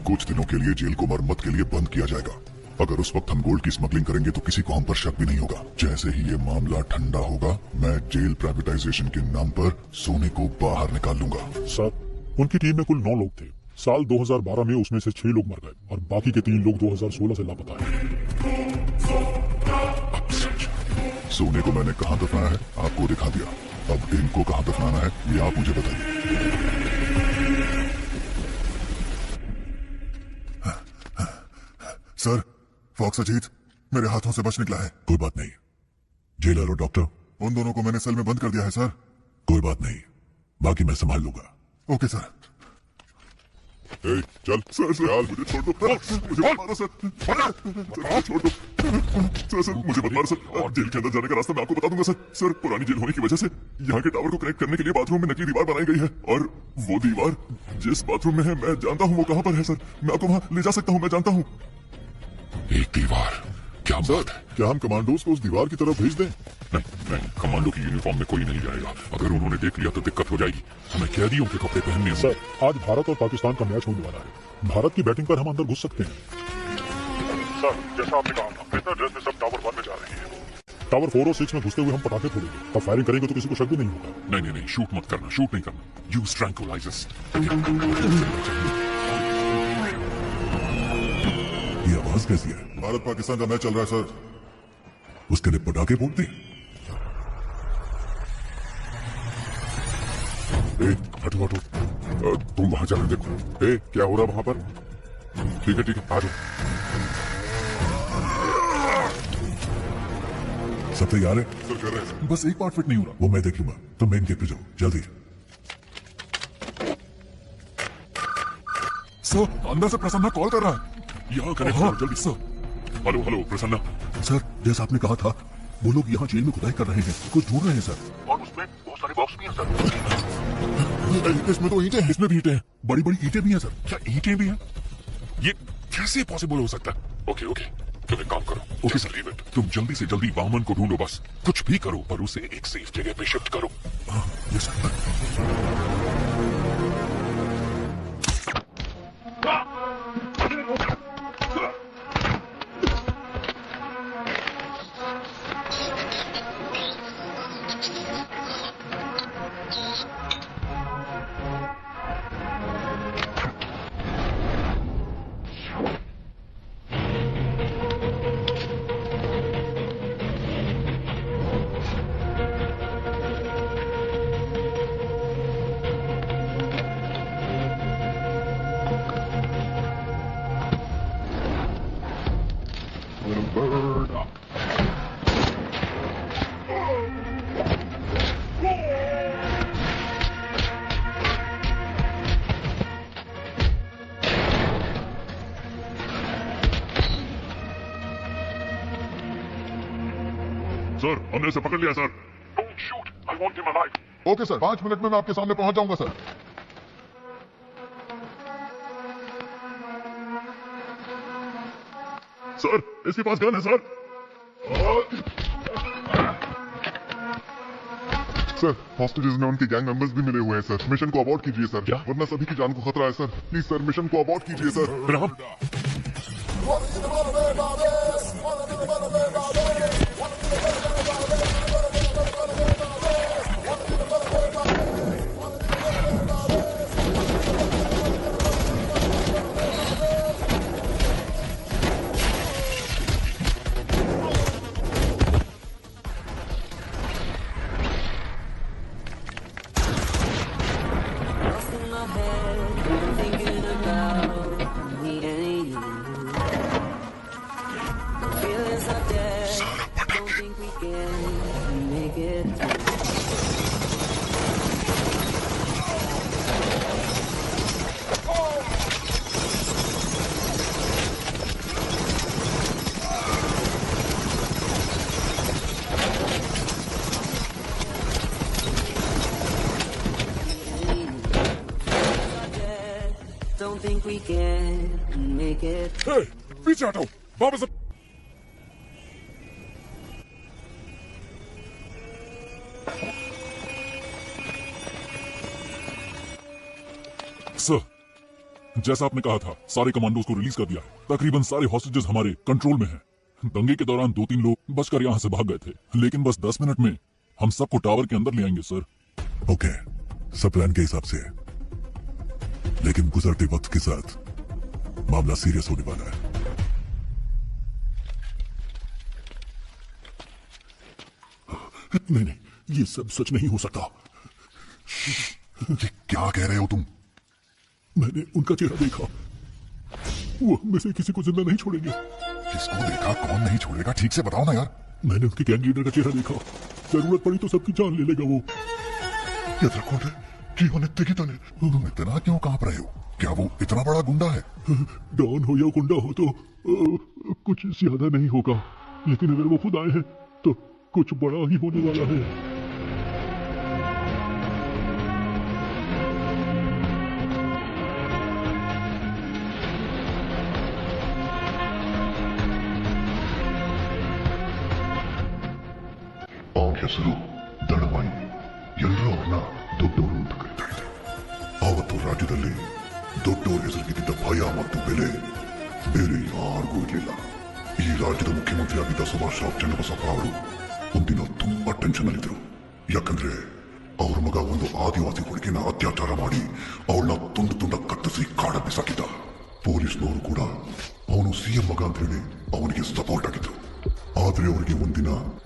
Speaker 2: कुछ दिनों के लिए जेल को मरम्मत के लिए बंद किया जाएगा। अगर उस वक्त हम गोल्ड की स्मगलिंग करेंगे तो किसी को हम पर शक भी नहीं होगा। जैसे ही ये मामला ठंडा होगा, मैं जेल प्राइवेटाइजेशन के नाम पर सोने को बाहर निकाल लूंगा।
Speaker 4: सर उनकी टीम में कुल 9 लोग थे। साल 2012 में उसमें से 6 लोग मर गए और बाकी के 3 लोग 2016 से लापता हैं।
Speaker 2: सोने को मैंने कहाँ दफनाया है आपको दिखा दिया। अब इनको कहाँ दफनाना है ये आप मुझे बताइए। सर फॉक्स अजीत मेरे हाथों से बच निकला है।
Speaker 4: कोई बात नहीं, जेलर और डॉक्टर
Speaker 2: उन दोनों को मैंने सेल में बंद कर दिया है सर।
Speaker 4: कोई बात नहीं, बाकी मैं संभाल लूंगा।
Speaker 2: Okay sir.
Speaker 3: चल सर मुझे छोड़ दो। मुझे मत मारो सर, मुझे छोड़ दो सर मुझे मत मारो सर। और जेल के अंदर जाने का रास्ता मैं आपको बता दूंगा सर। सर पुरानी जेल होने की वजह से यहाँ के टावर को कनेक्ट करने के लिए बाथरूम में नकली दीवार बनाई गई है, और वो दीवार जिस बाथरूम में है मैं जानता हूँ वो कहाँ पर है सर। मैं आपको वहाँ ले जा सकता हूँ, मैं जानता हूँ। एक दीवार, क्या बात है?
Speaker 2: क्या हम कमांडोज को उस दीवार की तरफ भेज दें?
Speaker 3: नहीं नहीं, कमांडो की यूनिफॉर्म में कोई नहीं जाएगा। अगर उन्होंने देख लिया तो दिक्कत हो जाएगी। हमें कैदियों के कपड़े पहनने होंगे।
Speaker 4: सर आज भारत और पाकिस्तान का मैच होने वाला है। भारत की बैटिंग पर हम अंदर घुस सकते हैं।
Speaker 3: सर जैसा आपने कहा था, इतना ड्रेस में सब टावर 1 में जा रहे हैं।
Speaker 4: टावर 4 और 6 में घुसते हुए हम पटाखे फोड़ेंगे, तब फायरिंग करेंगे तो किसी को शक भी नहीं होगा।
Speaker 3: नहीं नहीं नहीं, शूट मत करना, शूट नहीं करना। Use tranquillisers.
Speaker 4: ये आवाज कैसी है?
Speaker 2: भारत पाकिस्तान का मैच चल रहा है सर।
Speaker 4: उसके लिए पटाखे फोड़ते।
Speaker 3: हटो हटो, तुम वहां जाकर देखो। क्या हो रहा वहां पर? ठीक है आ जाओ।
Speaker 4: सब तैयार है?
Speaker 3: सर कर रहे हैं।
Speaker 4: बस एक पार्ट फिट नहीं हो रहा, वो मैं देख लूंगा। तुम मेन गेट पे जाओ जल्दी।
Speaker 3: सर अंदर से प्रसन्ना कॉल कर रहा है। यहाँ कनेक्ट करो जल्दी sir. Hello hello Prasanna.
Speaker 4: Sir जैसा आपने कहा था, वो लोग यहाँ जेल में खुदाई कर रहे हैं, कुछ ढूंढ रहे हैं सर।
Speaker 3: और उसमें बहुत सारे बॉक्स भी हैं सर।
Speaker 2: इसमें तो ईंटें हैं।
Speaker 4: इसमें भी ईंटें हैं, बड़ी बड़ी ईंटें भी हैं सर।
Speaker 3: क्या ईंटें भी हैं? ये कैसे पॉसिबल हो सकता है? ओके तुम एक काम करो। Okay sir, leave it. तुम जल्दी से जल्दी वामन को ढूंढो, बस कुछ भी करो पर उसे एक सेफ जगह पे शिफ्ट करो।
Speaker 4: Yes sir.
Speaker 3: Little bird.
Speaker 4: Sir हमने उसे पकड़ लिया sir.
Speaker 3: Don't shoot. I want him alive.
Speaker 7: Okay sir, 5 minute में मैं आपके सामने पहुंच जाऊंगा सर।
Speaker 4: सर इसके पास गन है सर।
Speaker 7: सर हॉस्टेजेस में उनके गैंग मेंबर्स भी मिले हुए हैं सर। मिशन को अबॉर्ट कीजिए सर,
Speaker 4: क्या?
Speaker 7: वरना सभी की जान को खतरा है सर। प्लीज सर मिशन को अबॉर्ट कीजिए sir.
Speaker 4: Ram
Speaker 10: Don't think we can make it.
Speaker 4: हे, पीछे हटो वापस। सर जैसा आपने कहा था सारे कमांडोज को रिलीज कर दिया है। तकरीबन सारे हॉस्टेजेस हमारे कंट्रोल में हैं। दंगे के दौरान 2-3 लोग बचकर यहाँ से भाग गए थे, लेकिन बस 10 मिनट में हम सबको टावर के अंदर ले आएंगे सर।
Speaker 2: ओके, सब प्लान के हिसाब से है, लेकिन गुजरते वक्त के साथ मामला सीरियस होने वाला है।
Speaker 4: नहीं, ये सब सच नहीं हो सकता।
Speaker 2: ये क्या कह रहे हो तुम?
Speaker 4: मैंने उनका चेहरा देखा, वो हम में से किसी को जिंदा नहीं छोड़ेंगे।
Speaker 2: किसको देखा? कौन नहीं छोड़ेगा? ठीक से बताओ ना यार।
Speaker 4: मैंने उनके गैंग लीडर का चेहरा देखा, जरूरत पड़ी तो सबकी जान ले लेगा वो।
Speaker 2: तुम इतना क्यों कांप रहे हो? क्या वो इतना बड़ा गुंडा है?
Speaker 4: डॉन हो या गुंडा हो तो कुछ ज्यादा नहीं होगा, लेकिन अगर वो खुद आए हैं तो कुछ बड़ा ही होने वाला है।
Speaker 2: ಅವನ ಹೆಸರು ದಳವಾಯಿ. ಎಲ್ಲರೂ ಅವನ್ನ ದೊಡ್ಡವರು ಅಂತ ಕರೀತಾ ಇದ್ರು. ಆವತ್ತು ರಾಜ್ಯದಲ್ಲಿ ದೊಡ್ಡವರ ಹೆಸರಿಗಿದ್ದ ಭಯ ಮತ್ತು ಬೆಲೆ ಬೇರೆ ಯಾರಿಗೂ ಇರಲಿಲ್ಲ. ಈ ರಾಜ್ಯದ ಮುಖ್ಯಮಂತ್ರಿಯಾಗಿದ್ದ ಸುಭಾಷ್ ಚಂದ್ರಬಸಪ್ಪ ಅವರು ಒಂದಿನ ತುಂಬಾ ಟೆನ್ಷನ್ ಅಲ್ಲಿದ್ರು. ಯಾಕಂದ್ರೆ ಅವ್ರ ಮಗ ಒಂದು ಆದಿವಾಸಿ ಹುಡುಗಿನ ಅತ್ಯಾಚಾರ ಮಾಡಿ ಅವಳನ್ನ ತುಂಡು ತುಂಡ ಕತ್ತರಿಸಿ ಕಾಡ ಬಿಸಾಕಿದ್ದ. ಪೊಲೀಸ್ನವರು ಕೂಡ ಅವನು ಸಿಎಂ ಮಗ ಅಂತ ಹೇಳಿ ಅವನಿಗೆ ಸಪೋರ್ಟ್ ಆಗಿದ್ರು. आदरे उनके उन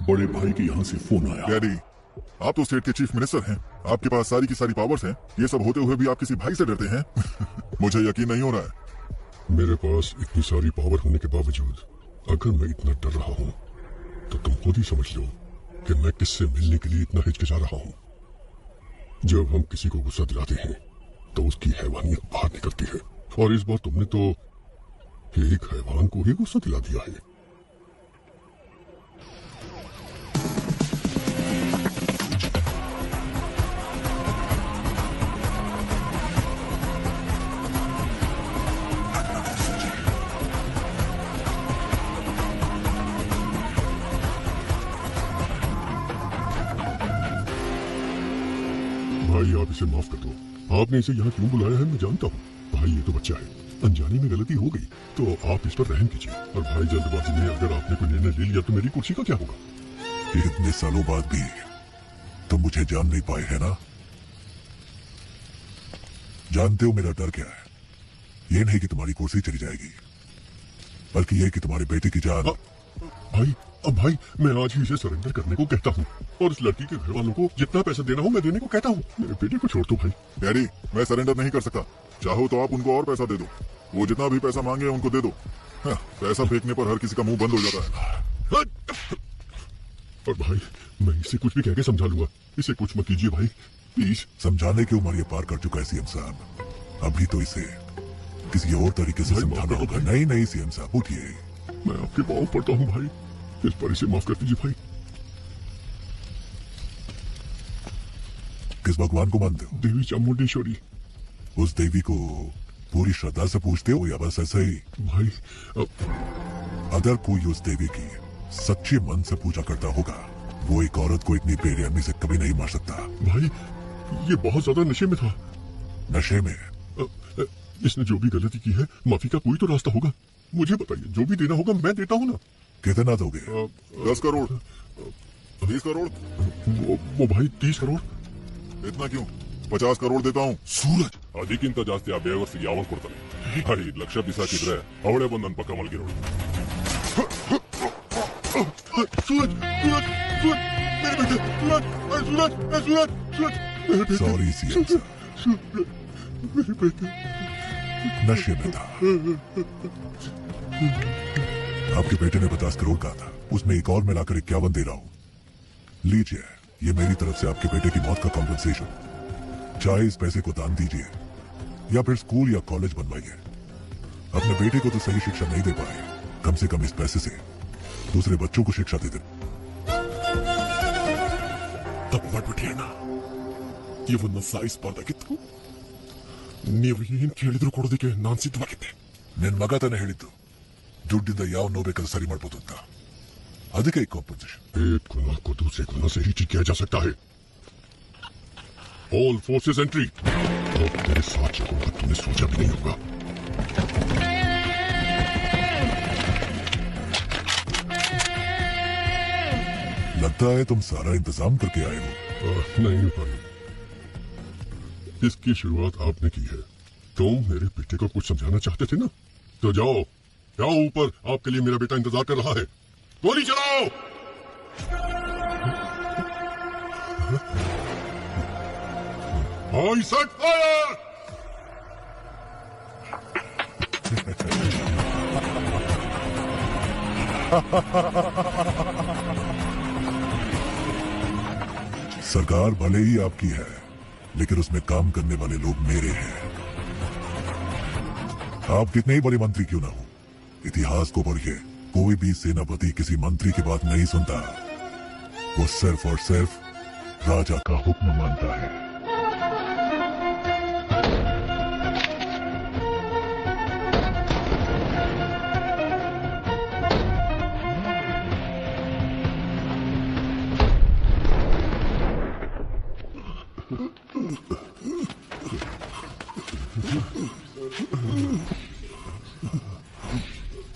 Speaker 2: बड़े भाई के यहाँ से फोन आया।
Speaker 7: डैडी, आप तो स्टेट के चीफ मिनिस्टर हैं, आपके पास सारी की सारी पावर्स हैं। ये सब होते हुए भी आप किसी भाई से डरते हैं? मुझे यकीन नहीं हो रहा है।
Speaker 4: मेरे पास इतनी सारी पावर होने के बावजूद अगर मैं इतना डर रहा हूँ तो तुम खुद ही समझ लो कि मैं किससे मिलने के लिए इतना हिचकिचा रहा हूँ। जब हम किसी को गुस्सा दिलाते हैं तो उसकी हैवानियत बाहर निकलती है, और इस बार तुमने तो एक हैवान को ही गुस्सा दिला दिया है। भाई आप इसे माफ कर दो, आपने इसे यहाँ क्यों बुलाया है मैं जानता हूँ। भाई ये तो बच्चा है, अनजाने में गलती हो गई तो आप इस पर रहम कीजिए। और भाई जल्दबाजी में अगर आपने कोई निर्णय ले लिया तो मेरी कुर्सी का क्या होगा?
Speaker 2: इतने सालों बाद भी तुम मुझे जान नहीं पाए है ना? जानते हो मेरा डर क्या है? ये नहीं कि तुम्हारी कुर्सी चली जाएगी, बल्कि ये कि तुम्हारे बेटे की जान।
Speaker 4: भाई अब भाई मैं आज ही इसे सरेंडर करने को कहता हूँ, और इस लड़की के घर वालों को जितना पैसा देना हो मैं देने को कहता हूँ। मेरे बेटे को छोड़ दो भाई।
Speaker 7: डैडी, मैं सरेंडर नहीं कर सकता। चाहो तो आप उनको और पैसा दे दो, वो जितना भी पैसा मांगे उनको दे दो। पैसा फेंकने पर हर किसी का मुंह बंद हो जाता है।
Speaker 3: और भाई मैं इसे कुछ भी कह के समझा लूंगा, इसे कुछ मत कीजिए भाई प्लीज।
Speaker 2: समझाने की उम्र ये पार कर चुका है सीएम साहब, अभी तो इसे किसी और तरीके से समझाना होगा। नहीं नहीं सीएम साहब उठिए।
Speaker 3: मैं आपके पाँव पड़ता हूँ भाई, इस पर इसे माफ कर दीजिए भाई।
Speaker 2: किस भगवान को मानते हो?
Speaker 3: देवी चामुंडेश्वरी।
Speaker 2: उस देवी को पूरी श्रद्धा से पूछते हो या बस ऐसे ही?
Speaker 3: भाई
Speaker 2: अगर कोई उस देवी की सच्चे मन से पूजा करता होगा, वो एक औरत को इतनी बेरहमी से कभी नहीं मार सकता।
Speaker 3: भाई ये बहुत ज्यादा नशे में था।
Speaker 2: नशे में?
Speaker 3: इसने जो भी गलती की है, माफी का कोई तो रास्ता होगा। मुझे बताइए, जो भी देना होगा मैं देता हूँ ना।
Speaker 2: कितना दोगे?
Speaker 7: 10 करोड़, 20 करोड़।
Speaker 3: वो भाई 30 करोड़।
Speaker 7: इतना क्यों? 50 करोड़ देता हूँ।
Speaker 3: सूरज ಅದಕ್ಕಿಂತ ಜಾಸ್ತಿ ಆ ಬೇವರ್ಸಿ ಯಾವಾಗ ಕೊಡ್ತಾನೆ? ಹರಿ ಲಕ್ಷ ಬಿಸಾಕಿದ್ರೆ ಅವಳೇ ಬಂದು ನನ್ನ ಪಕ್ಕ ಮಲಗಿರೋಳು। सूरज सूरज सूरज मेरे बेटे, सूरज सूरज सूरज सूरज।
Speaker 2: सॉरी सीएम साहब,
Speaker 3: मेरे बेटे
Speaker 2: नशे में था। आपके बेटे ने 50 करोड़ कहा था, उसमें एक और मिलाकर 51 दे रहा हूँ। लीजिए, ये मेरी तरफ से आपके बेटे की मौत का कॉम्पेंसेशन। चाहे इस पैसे को दान दीजिए या फिर स्कूल या कॉलेज बनवाइए। अपने बेटे को तो सही शिक्षा नहीं दे पाए, कम से कम इस पैसे से दूसरे बच्चों को शिक्षा दे दे।
Speaker 3: ತಪ್ಪುಮಾಡ್ಬಿಟ್ಟಿಯಣ್ಣ, ಇವನ್ನ ಸಾಯಿಸಬಾರ್ದಾಗಿತ್ತು. ನೀವು ಏನ್ ಕೇಳಿದ್ರು ಕೊಡೋದಕ್ಕೆ ನಾನ್ ಸಿದ್ಧವಾಗಿದ್ದೆ.
Speaker 2: ನಿನ್ ಮಗ ತಾನೇ ಹೇಳಿದ್ದು ದುಡ್ಡಿಂದ ಯಾವ ನೋವು ಬೇಕಾದ್ರೂ ಸರಿ ಮಾಡ್ಬೋದು ಅಂತ, ಅದಕ್ಕೆ ಈ ಕಾಂಪನ್ಸೇಷನ್।
Speaker 3: एक गुनाह को दूसरे गुनाह से ही ठीक किया जा सकता है। All forces entry. तो तेरे साथ चलूंगा, तूने सोचा भी नहीं होगा।
Speaker 2: लगता है तुम सारा इंतजाम करके आए हो।
Speaker 3: नहीं भाई, इसकी शुरुआत आपने की है। तुम मेरे बेटे को कुछ समझाना चाहते थे ना, तो जाओ जाओ ऊपर, आपके लिए मेरा बेटा इंतजार कर रहा है। गोली चलाओ। आई सेट फायर।
Speaker 2: सरकार भले ही आपकी है, लेकिन उसमें काम करने वाले लोग मेरे हैं। आप कितने ही बड़े मंत्री क्यों ना हो, इतिहास को पढ़िए, कोई भी सेनापति किसी मंत्री की बात नहीं सुनता। वो सिर्फ और सिर्फ राजा का हुक्म मानता है।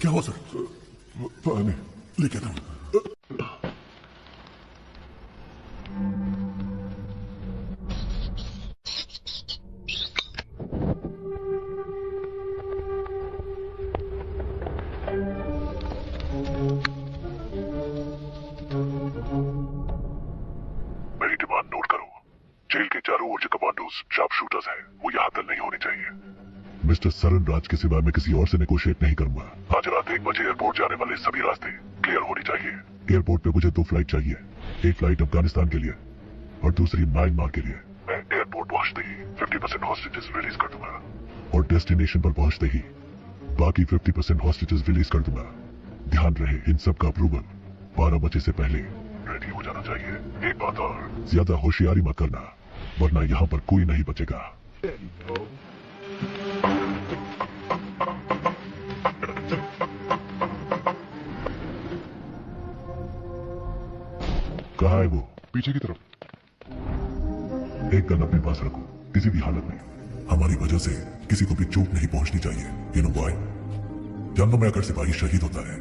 Speaker 3: क्या हुआ सर? पानी लेके दो।
Speaker 2: मेरी डिमांड नोट करो। जेल के चारों ओर जो कमांडोज शार्प शूटर्स हैं, वो यहाँ तक नहीं होने चाहिए। मिस्टर सरन राज के सिवा मैं किसी और से नेगोशिएट नहीं करूंगा। आज रात 1 बजे एयरपोर्ट जाने वाले सभी रास्ते क्लियर होने चाहिए। एयरपोर्ट पे मुझे 2 फ्लाइट चाहिए, एक फ्लाइट अफगानिस्तान के लिए और दूसरी म्यांमार के लिए। मैं एयरपोर्ट पहुंचते ही 50% हॉस्टेजेस रिलीज कर दूंगा और डेस्टिनेशन पर पहुंचते ही बाकी 50% हॉस्टेजेस रिलीज कर दूंगा। ध्यान रहे, इन सब का अप्रूवल 12 बजे से पहले रेडी हो जाना चाहिए। एक बात और, ज्यादा होशियारी मत करना, वरना यहाँ पर कोई नहीं बचेगा। कहाँ है वो?
Speaker 3: पीछे की तरफ।
Speaker 2: एक गन अपने पास रखो, किसी भी हालत में हमारी वजह से किसी को भी चोट नहीं पहुंचनी चाहिए। You know why? जंगों में अगर सिपाही शहीद होता है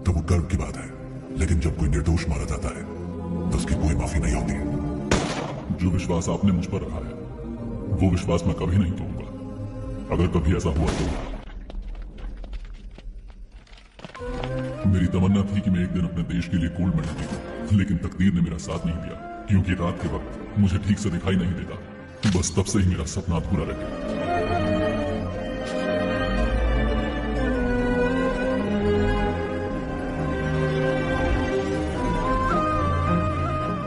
Speaker 2: तो वो गर्व की बात है, लेकिन जब कोई निर्दोष मारा जाता है तो उसकी कोई माफी नहीं होती।
Speaker 3: जो विश्वास आपने मुझ पर रखा है, वो विश्वास मैं कभी नहीं तोड़ूंगा। अगर कभी ऐसा हुआ तो मेरी तमन्ना थी कि मैं एक दिन अपने देश के लिए गोल्ड मेडल जीतूं, लेकिन तकदीर ने मेरा साथ नहीं दिया, क्योंकि रात के वक्त मुझे ठीक से दिखाई नहीं देता। बस तब से ही मेरा सपना अधूरा रह गया।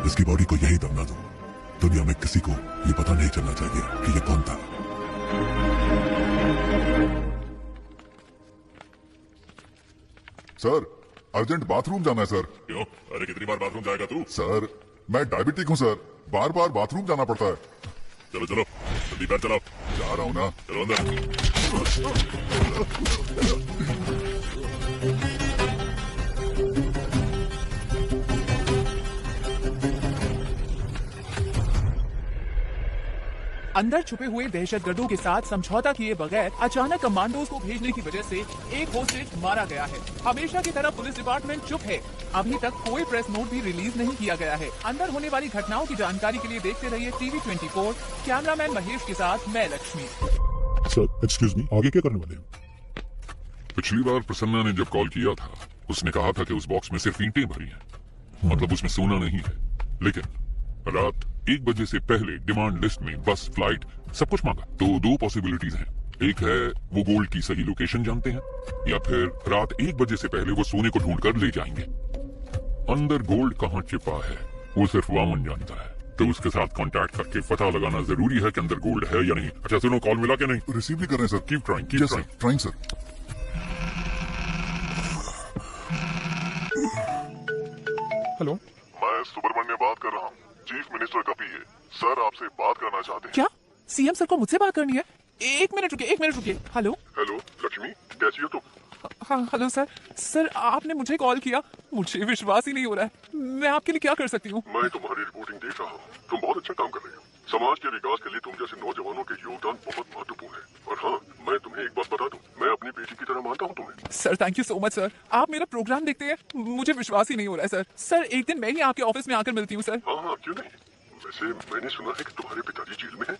Speaker 2: इसकी बॉडी को यही दफना दो। दुनिया में किसी को ये पता नहीं चलना चाहिए कि ये कौन था।
Speaker 7: सर अर्जेंट बाथरूम जाना है सर।
Speaker 3: क्यों? अरे कितनी बार बाथरूम जाएगा तू?
Speaker 7: सर मैं डायबिटिक हूँ सर, बार बार बाथरूम जाना पड़ता है।
Speaker 3: चलो चलो जल्दी पैर चलाओ।
Speaker 7: जा रहा हूँ ना।
Speaker 3: चलो अंदर।
Speaker 5: अंदर छुपे हुए दहशतगर्दों के साथ समझौता किए बगैर अचानक कमांडोज को भेजने की वजह से एक होस्टेज मारा गया है। हमेशा की तरह पुलिस डिपार्टमेंट चुप है। अभी तक कोई प्रेस नोट भी रिलीज नहीं किया गया है। अंदर होने वाली घटनाओं की जानकारी के लिए देखते रहिए टीवी 24। कैमरामैन महेश के साथ मैं लक्ष्मी।
Speaker 4: सर एक्सक्यूज मी, आगे क्या करने वाले हैं?
Speaker 3: पिछली बार प्रसन्ना ने जब कॉल किया था उसने कहा था कि उस बॉक्स में सिर्फ ईंटें भरी हैं, मतलब उसमें सोना नहीं है। लेकिन रात 1 बजे से पहले डिमांड लिस्ट में बस, फ्लाइट सब कुछ मांगा। तो 2 पॉसिबिलिटीज हैं। एक है वो गोल्ड की सही लोकेशन जानते हैं, या फिर रात 1 बजे से पहले वो सोने को ढूंढ कर ले जाएंगे। अंदर गोल्ड कहाँ छिपा है वो सिर्फ वामन जानता है, तो उसके साथ कांटेक्ट करके पता लगाना जरूरी है कि अंदर गोल्ड है या नहीं। अच्छा सुनो, कॉल मिला क्या नहीं?
Speaker 7: रिसीव भी कर रहे हैं sir.
Speaker 3: Keep trying, keep trying.
Speaker 7: Trying sir.
Speaker 1: Hello,
Speaker 7: मैं सुब्रमण्य बात कर रहा हूँ, चीफ मिनिस्टर का पीए। सर आपसे बात करना चाहते हैं।
Speaker 5: क्या सीएम सर को मुझसे बात करनी है? 1 मिनट रुकिए, 1 मिनट रुकिए। हेलो
Speaker 7: हेलो लक्ष्मी, कैसी हो तुम?
Speaker 5: हाँ हेलो सर। सर आपने मुझे कॉल किया, मुझे विश्वास ही नहीं हो रहा है। मैं आपके लिए क्या कर सकती हूँ?
Speaker 7: मैं तुम्हारी रिपोर्टिंग देख रहा हूँ, तुम बहुत अच्छा काम कर रहे हो। समाज के विकास के लिए तुम जैसे नौजवानों के योगदान बहुत महत्वपूर्ण है। और हाँ, मैं तुम्हें एक बात बता दूं, मैं अपनी बेटी की तरह मानता हूँ तुम्हें।
Speaker 5: Sir thank you so much sir. आप मेरा प्रोग्राम देखते हैं, मुझे विश्वास ही नहीं हो रहा है सर। सर एक दिन मैं ही आपके ऑफिस में आकर मिलती हूँ सर।
Speaker 7: हाँ क्यों नहीं। वैसे मैंने सुना है कि तुम्हारे पिताजी जेल में हैं।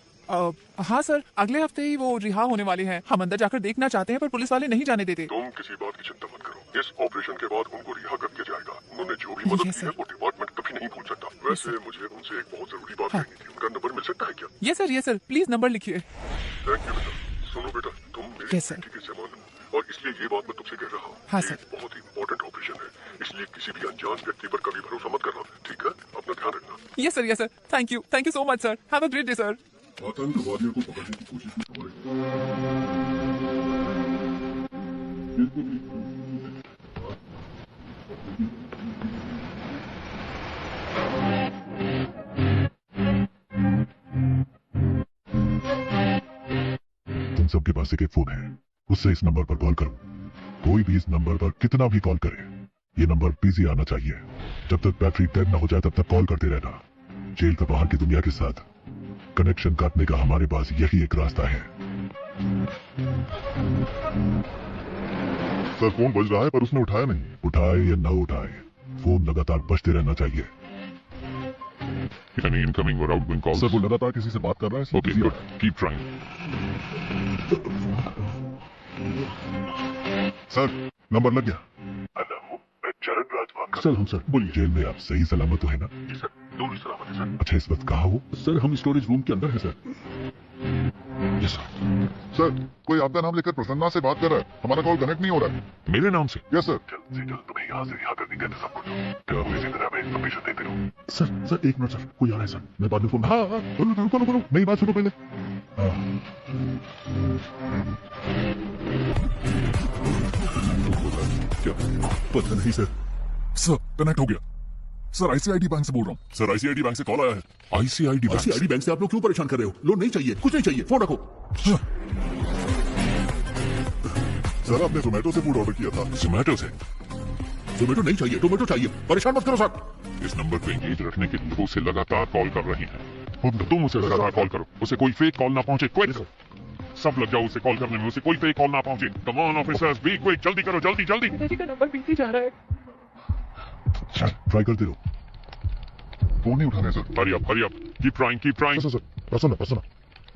Speaker 5: हाँ सर, अगले हफ्ते ही वो रिहा होने वाले हैं। हम अंदर जाकर देखना चाहते हैं पर पुलिस वाले नहीं जाने देते।
Speaker 7: तुम किसी बात की चिंता मत करो, इस ऑपरेशन के बाद उनको रिहा करके जाएगा। उन्होंने जो भी मदद की है वो डिपार्टमेंट कभी नहीं भूल सकता। वैसे मुझे उनसे एक बहुत जरूरी बात करनी थी, उनका नंबर मिल सकता है क्या?
Speaker 5: ये सर प्लीज नंबर लिखिए।
Speaker 7: थैंक यू बेटा। सुनो बेटा, तुम मेरी
Speaker 5: Yes, sir.
Speaker 7: बेटी के समान हो और इसलिए ये बात मैं तुमसे कह रहा हूँ।
Speaker 5: हाँ,
Speaker 7: ये
Speaker 5: सर।
Speaker 7: बहुत ही इम्पोर्टेंट ऑपरेशन है, इसलिए किसी भी अनजान व्यक्ति पर कभी भरोसा मत करना, ठीक है? अपना ध्यान रखना।
Speaker 5: ये sir thank you so much sir. Have a great day sir.
Speaker 3: आतंकवादियों को पकड़ने की कोशिश
Speaker 2: तुम सबके पास एक फोन है, उससे इस नंबर पर कॉल करो। कोई भी इस नंबर पर कितना भी कॉल करे, ये नंबर बिजी आना चाहिए। जब तक बैटरी डेड न हो जाए तब तक कॉल करते रहना। जेल के बाहर की दुनिया के साथ कनेक्शन काटने का हमारे पास यही एक रास्ता है।
Speaker 7: सर फोन बज रहा है पर उसने उठाया नहीं।
Speaker 2: उठाए या न उठाए, फोन लगातार बजते रहना चाहिए।
Speaker 3: यानी इनकमिंग और आउटगोइंग कॉल।
Speaker 7: सर वो लगातार किसी से बात कर रहा है।
Speaker 3: Okay good, keep trying.
Speaker 7: Sir number लग गया।
Speaker 2: हेलो, मैं चरण राज बात कर
Speaker 7: सर हम सर बोलिए।
Speaker 2: जेल में आप सही सलामत हो है ना?
Speaker 7: सर दूर सलामत है सर।
Speaker 2: अच्छा इस वक्त कहाँ हो?
Speaker 7: सर हम स्टोरेज रूम के अंदर है सर।
Speaker 2: Yes sir.
Speaker 7: सर कोई आपका नाम लेकर प्रसन्ना से बात कर रहा है, हमारा कॉल कनेक्ट नहीं हो रहा है।
Speaker 3: मेरे नाम से?
Speaker 7: Yes sir.
Speaker 2: जल्द से जल्द तुम्हें यहाँ से रिहा करने का इंतजाम कर दो। क्या हो इसी तरह मैं इन्फॉर्मेशन देते रहो।
Speaker 7: सर एक मिनट सर, कोई आ रहा है सर, मैं बाद में फोन। हाँ रुको मेरी बात सुनो पहले।
Speaker 3: क्या पता नहीं सर।
Speaker 4: सर कनेक्ट हो गया। सर आईसीआईडी बैंक से बोल रहा हूँ।
Speaker 3: सर आईसीआईडी बैंक से कॉल आया है। आईसीआईडी
Speaker 7: बैंक से आप लोग क्यों परेशान कर रहे हो? लोन नहीं चाहिए, कुछ नहीं चाहिए, फोन रखो। सर आपने जोमेटो से फूड ऑर्डर किया था।
Speaker 3: जोमेटो से?
Speaker 7: जोमेटो नहीं चाहिए, टोमेटो चाहिए। परेशान मत करो सर।
Speaker 3: इस नंबर पे एंगेज रखने के लिए उसे लगातार कॉल कर रही हैं। तुम उसे लगातार कॉल करो, उसे कोई फेक कॉल ना पहुंचे। क्विक, सब लग जाओ उसे कॉल करने में, उसे कोई फेक कॉल ना पहुंचे। Come on officers, be quick, जल्दी करो, जल्दी।
Speaker 5: पिताजी का नंबर बिजी जा रहा है।
Speaker 2: ट्राई करते रहो।
Speaker 7: फोन नहीं उठा रहे sir.
Speaker 3: Hurry up, keep trying.
Speaker 7: Sir Prasanna.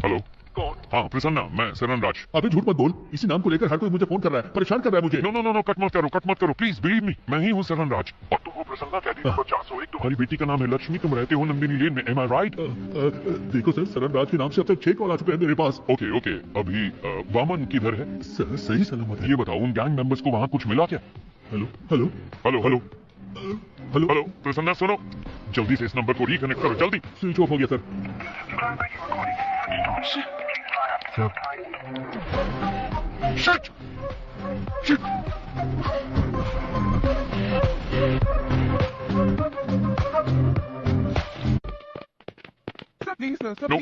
Speaker 3: Hello कौन? हाँ प्रसन्ना, मैं शरण राज।
Speaker 7: अबे झूठ मत बोल, इसी नाम को लेकर हर कोई मुझे फोन कर रहा है, परेशान कर रहा है मुझे।
Speaker 3: नो, कट मत करो प्लीज, बिलीव मी, मैं ही हूँ शरण राज। और तुम हो प्रसन्ना, कैदी नंबर 401। तुम्हारी बेटी का नाम है लक्ष्मी, तुम रहते हो नंदिनी लेन में, एम आई राइट?
Speaker 7: देखो सर, शरण राज के नाम से अब तक 6 कॉल आ चुके हैं मेरे पास।
Speaker 3: ओके, अभी वामन किधर है?
Speaker 7: सर सही सलामत है।
Speaker 3: ये बताओ, उन गैंग मेंबर्स को वहाँ कुछ मिला क्या?
Speaker 7: हेलो।
Speaker 4: हेलो हेलो प्रसन्ना सुनो, जल्दी से इस नंबर को रिकनेक्ट करो, जल्दी। स्विच ऑफ हो गया sir. Shit shit know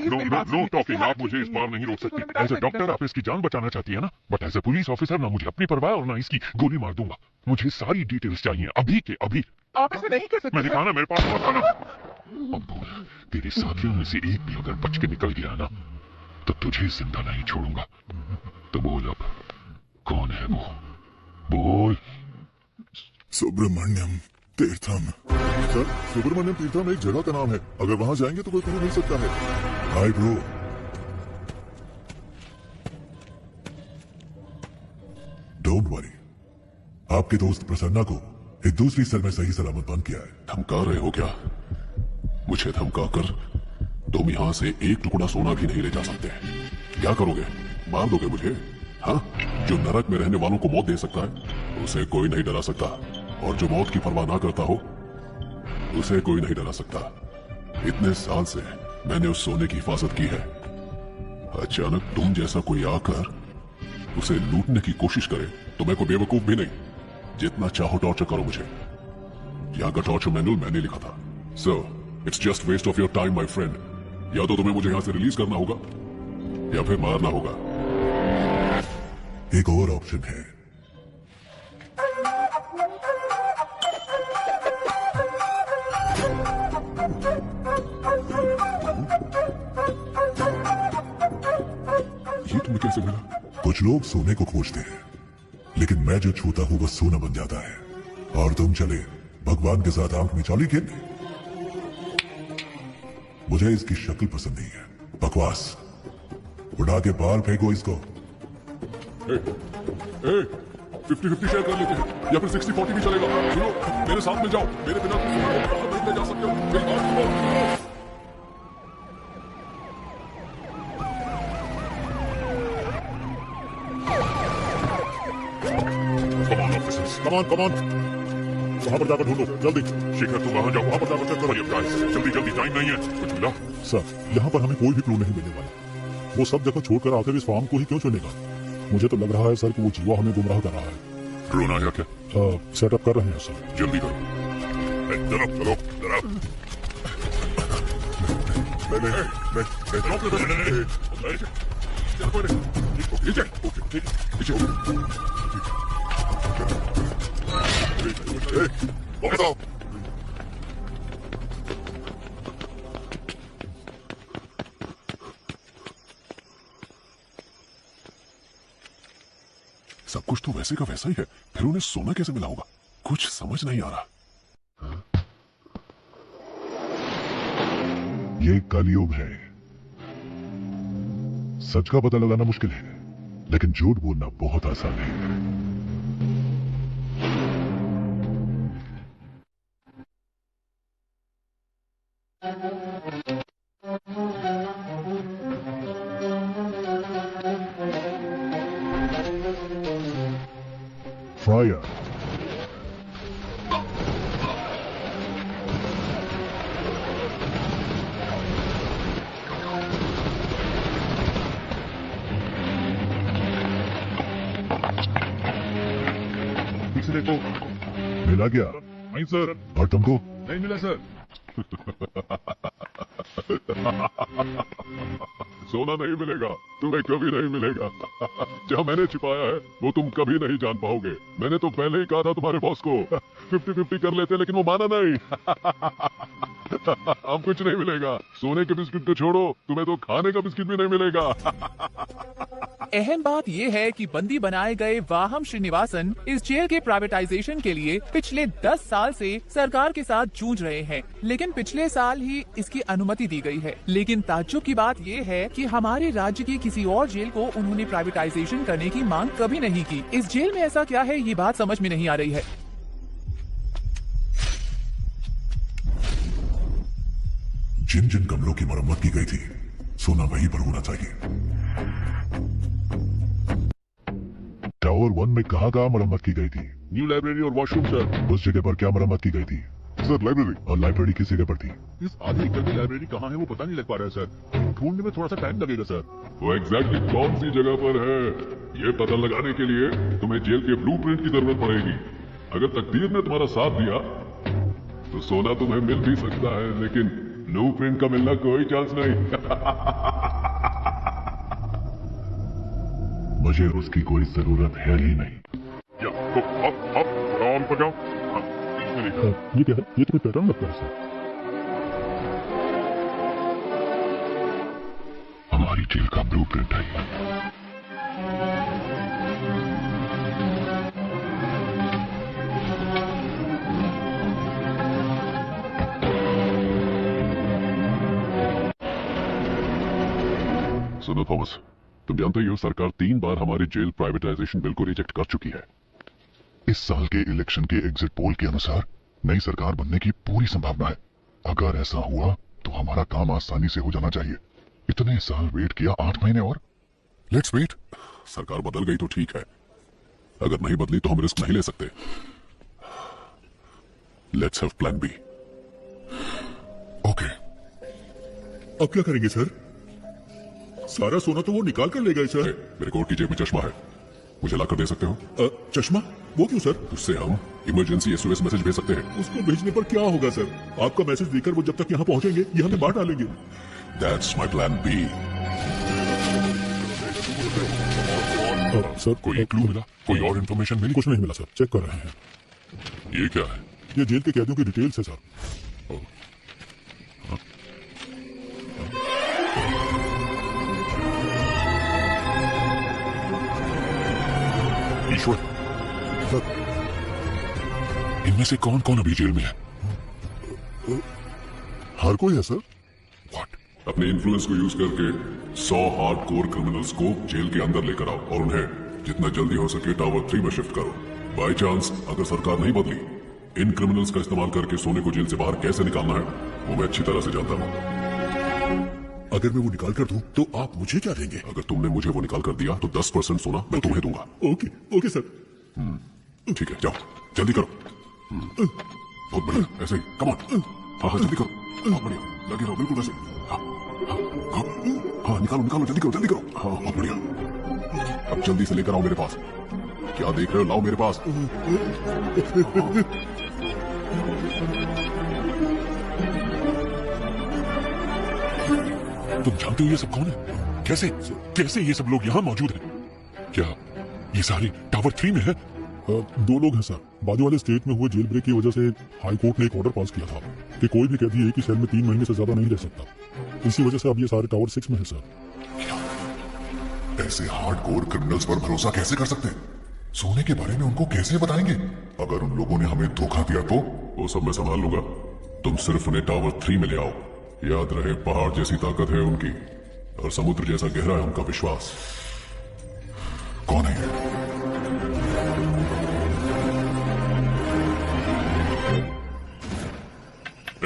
Speaker 4: talking. आप मुझे इस बार नहीं रोक सकती। एज ए डॉक्टर आप इसकी जान बचाना चाहती है ना, but as a police officer ना मुझे अपनी परवाह और ना इसकी गोली मार दूंगा। मुझे सारी डिटेल्स चाहिए अभी के अभी।
Speaker 1: आप ऐसे नहीं कर सकते।
Speaker 4: मैंने कहा ना मेरे पास मत आना। अब बोल, तेरे साथियों में से एक भी अगर बच के निकल गया ना तो तुझे जिंदा नहीं छोड़ूंगा। तो बोल अब कौन है वो, बोल।
Speaker 7: सुब्रमण्यम तीर्थम। सर, सुब्रमण्यम तीर्थम एक जगह का नाम है, अगर वहां जाएंगे तो कोई तुम्हें मिल सकता है। Hi bro. डोंट वरी, आपके दोस्त प्रसन्ना को एक दूसरी सेल में सही सलामत बंद किया है।
Speaker 3: धमका रहे हो क्या? मुझे धमका कर तुम यहाँ से एक टुकड़ा सोना भी नहीं ले जा सकते। क्या करोगे? मार दोगे मुझे? हाँ, जो नरक में रहने वालों को मौत दे सकता है उसे कोई नहीं डरा सकता, और जो मौत की परवाह ना करता हो उसे कोई नहीं डरा सकता। इतने साल से मैंने उस सोने की हिफाजत की है। अचानक तुम जैसा कोई आकर उसे लूटने की कोशिश करे तो मैं कोई बेवकूफ भी नहीं। जितना चाहो टॉर्चर करो मुझे। यहाँ का टॉर्चर मैनुअल मैंने लिखा था। So it's just waste of your time my friend. या तो तुम्हें मुझे यहाँ से रिलीज करना होगा या फिर मारना होगा।
Speaker 7: एक और ऑप्शन है।
Speaker 3: ये तुम्हें कैसे मिला?
Speaker 7: कुछ लोग सोने को खोजते हैं, लेकिन मैं जो छूता हूं वो सोना बन जाता है। और तुम चले भगवान के साथ आंख मिचौली खेलने। मुझे इसकी शक्ल पसंद नहीं है, बकवास। उड़ा के बाहर फेंको इसको।
Speaker 3: 50-50 शेयर कर लेते हैं या फिर 60-40 भी चलेगा। सुनो, मेरे साथ में जाओ, मेरे बिना तुम सोने को बाहर नहीं ले जा सकते हो। मेरी बात सुनो।
Speaker 4: Come on, वहां पर जाकर ढूंढो जल्दी। शिखर तुम वहां जाओ, वहां पर जाकर चेक करो। गाइस जल्दी, टाइम नहीं है। कुछ मिला?
Speaker 7: सर, यहाँ पर हमें कोई भी क्लू नहीं मिलने वाला। वो सब जगह छोड़कर आखिर इस फार्म को ही क्यों चुनेगा? मुझे तो लग रहा है सर कि वो जीवा हमें गुमराह कर रहा है।
Speaker 3: ड्रोन आया क्या?
Speaker 7: सेटअप कर रहे हैं सर।
Speaker 3: जल्दी करो। चलो। सब कुछ तो वैसे का वैसा ही है, फिर उन्हें सोना कैसे मिला होगा? कुछ समझ नहीं आ रहा।
Speaker 7: ये कलयुग है। सच का पता लगाना मुश्किल है, लेकिन झूठ बोलना बहुत आसान है। फायर।
Speaker 4: पीछे देखो।
Speaker 7: मिला क्या?
Speaker 4: नहीं सर।
Speaker 7: और तुमको?
Speaker 4: नहीं मिला सर। सोना नहीं मिलेगा, तुम्हें कभी नहीं मिलेगा। जो मैंने छिपाया है वो तुम कभी नहीं जान पाओगे। मैंने तो पहले ही कहा था तुम्हारे बॉस को 50-50 कर लेते, लेकिन वो माना नहीं। अब कुछ नहीं मिलेगा। सोने के बिस्किट तो छोड़ो, तुम्हें तो खाने का बिस्किट भी नहीं मिलेगा।
Speaker 5: अहम बात यह है कि बंदी बनाए गए वाहम श्रीनिवासन इस जेल के प्राइवेटाइजेशन के लिए पिछले 10 साल से सरकार के साथ जूझ रहे हैं, लेकिन पिछले साल ही इसकी अनुमति दी गई है। लेकिन ताज्जुब की बात यह है कि हमारे राज्य की किसी और जेल को उन्होंने प्राइवेटाइजेशन करने की मांग कभी नहीं की। इस जेल में ऐसा क्या है, ये बात समझ में नहीं आ रही है।
Speaker 7: जिन जिन कमरों की मरम्मत की गई थी, सोना वहीं पर होना चाहिए। टावर 1 में कहाँ मरम्मत की गई थी?
Speaker 4: न्यू लाइब्रेरी और वॉशरूम सर।
Speaker 7: उस जगह पर क्या मरम्मत की गई थी?
Speaker 2: Sir library. और लाइब्रेरी किस जगह पर थी?
Speaker 3: इस आधी एकड़ की लाइब्रेरी कहाँ है वो पता नहीं लग पा रहा है सर। ढूंढने में थोड़ा सा टाइम लगेगा सर। वो एग्जैक्टली कौन सी जगह पर है ये पता लगाने के लिए तुम्हें जेल के ब्लूप्रिंट की जरूरत पड़ेगी। अगर तकदीर ने तुम्हारा साथ दिया तो सोना तुम्हें मिल भी सकता है, लेकिन ब्लूप्रिंट का मिलना कोई चांस नहीं।
Speaker 2: मुझे उसकी कोई जरूरत है ही नहीं।
Speaker 3: आराम पर जाओ।
Speaker 2: ये क्या है? ये तो कोई पैटर्न लगता है सर। हमारी जेल का ब्लूप्रिंट है ये।
Speaker 3: सुनो थॉमस, तुम जानते ही हो सरकार 3 बार हमारी जेल प्राइवेटाइजेशन बिल को रिजेक्ट कर चुकी है।
Speaker 2: इस साल के इलेक्शन के एग्जिट पोल के अनुसार नई सरकार बनने की पूरी संभावना है। अगर ऐसा हुआ तो हमारा काम आसानी से हो जाना चाहिए। इतने साल वेट किया, 8 महीने और।
Speaker 3: Let's wait. सरकार बदल गई तो ठीक है, अगर नहीं बदली तो हम रिस्क नहीं ले सकते। Let's have plan B.
Speaker 2: Okay.
Speaker 3: अब क्या करेंगे सर? सारा सोना तो वो निकाल कर ले गए सर। मेरे कोट की जेब में चश्मा है, मुझे लाकर दे सकते हो? चश्मा? वो क्यों सर? उससे हम इमरजेंसी SOS मैसेज भेज सकते हैं। उसको भेजने पर क्या होगा सर? आपका मैसेज देकर वो जब तक यहाँ पहुँचेंगे ये हमें बांट डालेंगे। That's my plan B।
Speaker 2: Sir
Speaker 3: कोई क्लू मिला? कोई और इन्फॉर्मेशन मिली?
Speaker 2: कुछ नहीं मिला सर, चेक कर रहे हैं।
Speaker 3: ये क्या है?
Speaker 2: ये जेल के कैदियों की डिटेल्स है सर।
Speaker 3: ईश्वर, इनमें से कौन कौन अभी जेल में है?
Speaker 2: हर कोई है सर।
Speaker 3: What? अपने इन्फ्लुएंस को यूज करके 100 हार्डकोर क्रिमिनल्स को जेल के अंदर लेकर आओ और उन्हें जितना जल्दी हो सके टावर 3 में शिफ्ट करो। बाय चांस अगर सरकार नहीं बदली, इन क्रिमिनल्स का इस्तेमाल करके सोने को जेल से बाहर कैसे निकालना है वो मैं अच्छी तरह से जानता हूँ।
Speaker 2: अगर मैं वो निकाल कर दूं तो आप मुझे क्या देंगे?
Speaker 3: अगर तुमने मुझे वो निकाल कर दिया तो 10% सोना मैं तुम्हें दूंगा।
Speaker 2: Okay sir.
Speaker 3: ठीक है, जाओ जल्दी करो। बहुत बढ़िया, ऐसे ही। Come on. हाँ जल्दी करो। बहुत बढ़िया, लगे रहो बिल्कुल ऐसे। हाँ निकालो जल्दी करो। हाँ बहुत बढ़िया। अब जल्दी से लेकर आओ मेरे पास। क्या देख रहे हो? लाओ मेरे पास।
Speaker 2: तुम जानते हो ये सब कौन है? कैसे ये सब लोग यहाँ मौजूद हैं? क्या ये सारे टावर 3 में है? 2 लोग हैं सर। बाजू वाले स्टेट में हुए जेल ब्रेक की वजह से हाई कोर्ट ने एक ऑर्डर पास किया था कि कोई भी कैदी एक ही सेल में 3 महीने से ज्यादा नहीं रह सकता। इसी वजह से अब ये सारे टावर 6 में है सर।
Speaker 3: ऐसे हार्डकोर क्रिमिनल्स पर भरोसा कैसे कर सकते हैं? सोने के बारे में उनको कैसे बताएंगे? अगर उन लोगों ने हमें धोखा दिया तो? वो सब मैं संभाल लूंगा। तुम सिर्फ उन्हें टावर 3 में ले आओ। याद रहे, पहाड़ जैसी ताकत है उनकी और समुद्र जैसा गहरा है उनका विश्वास। कौन है?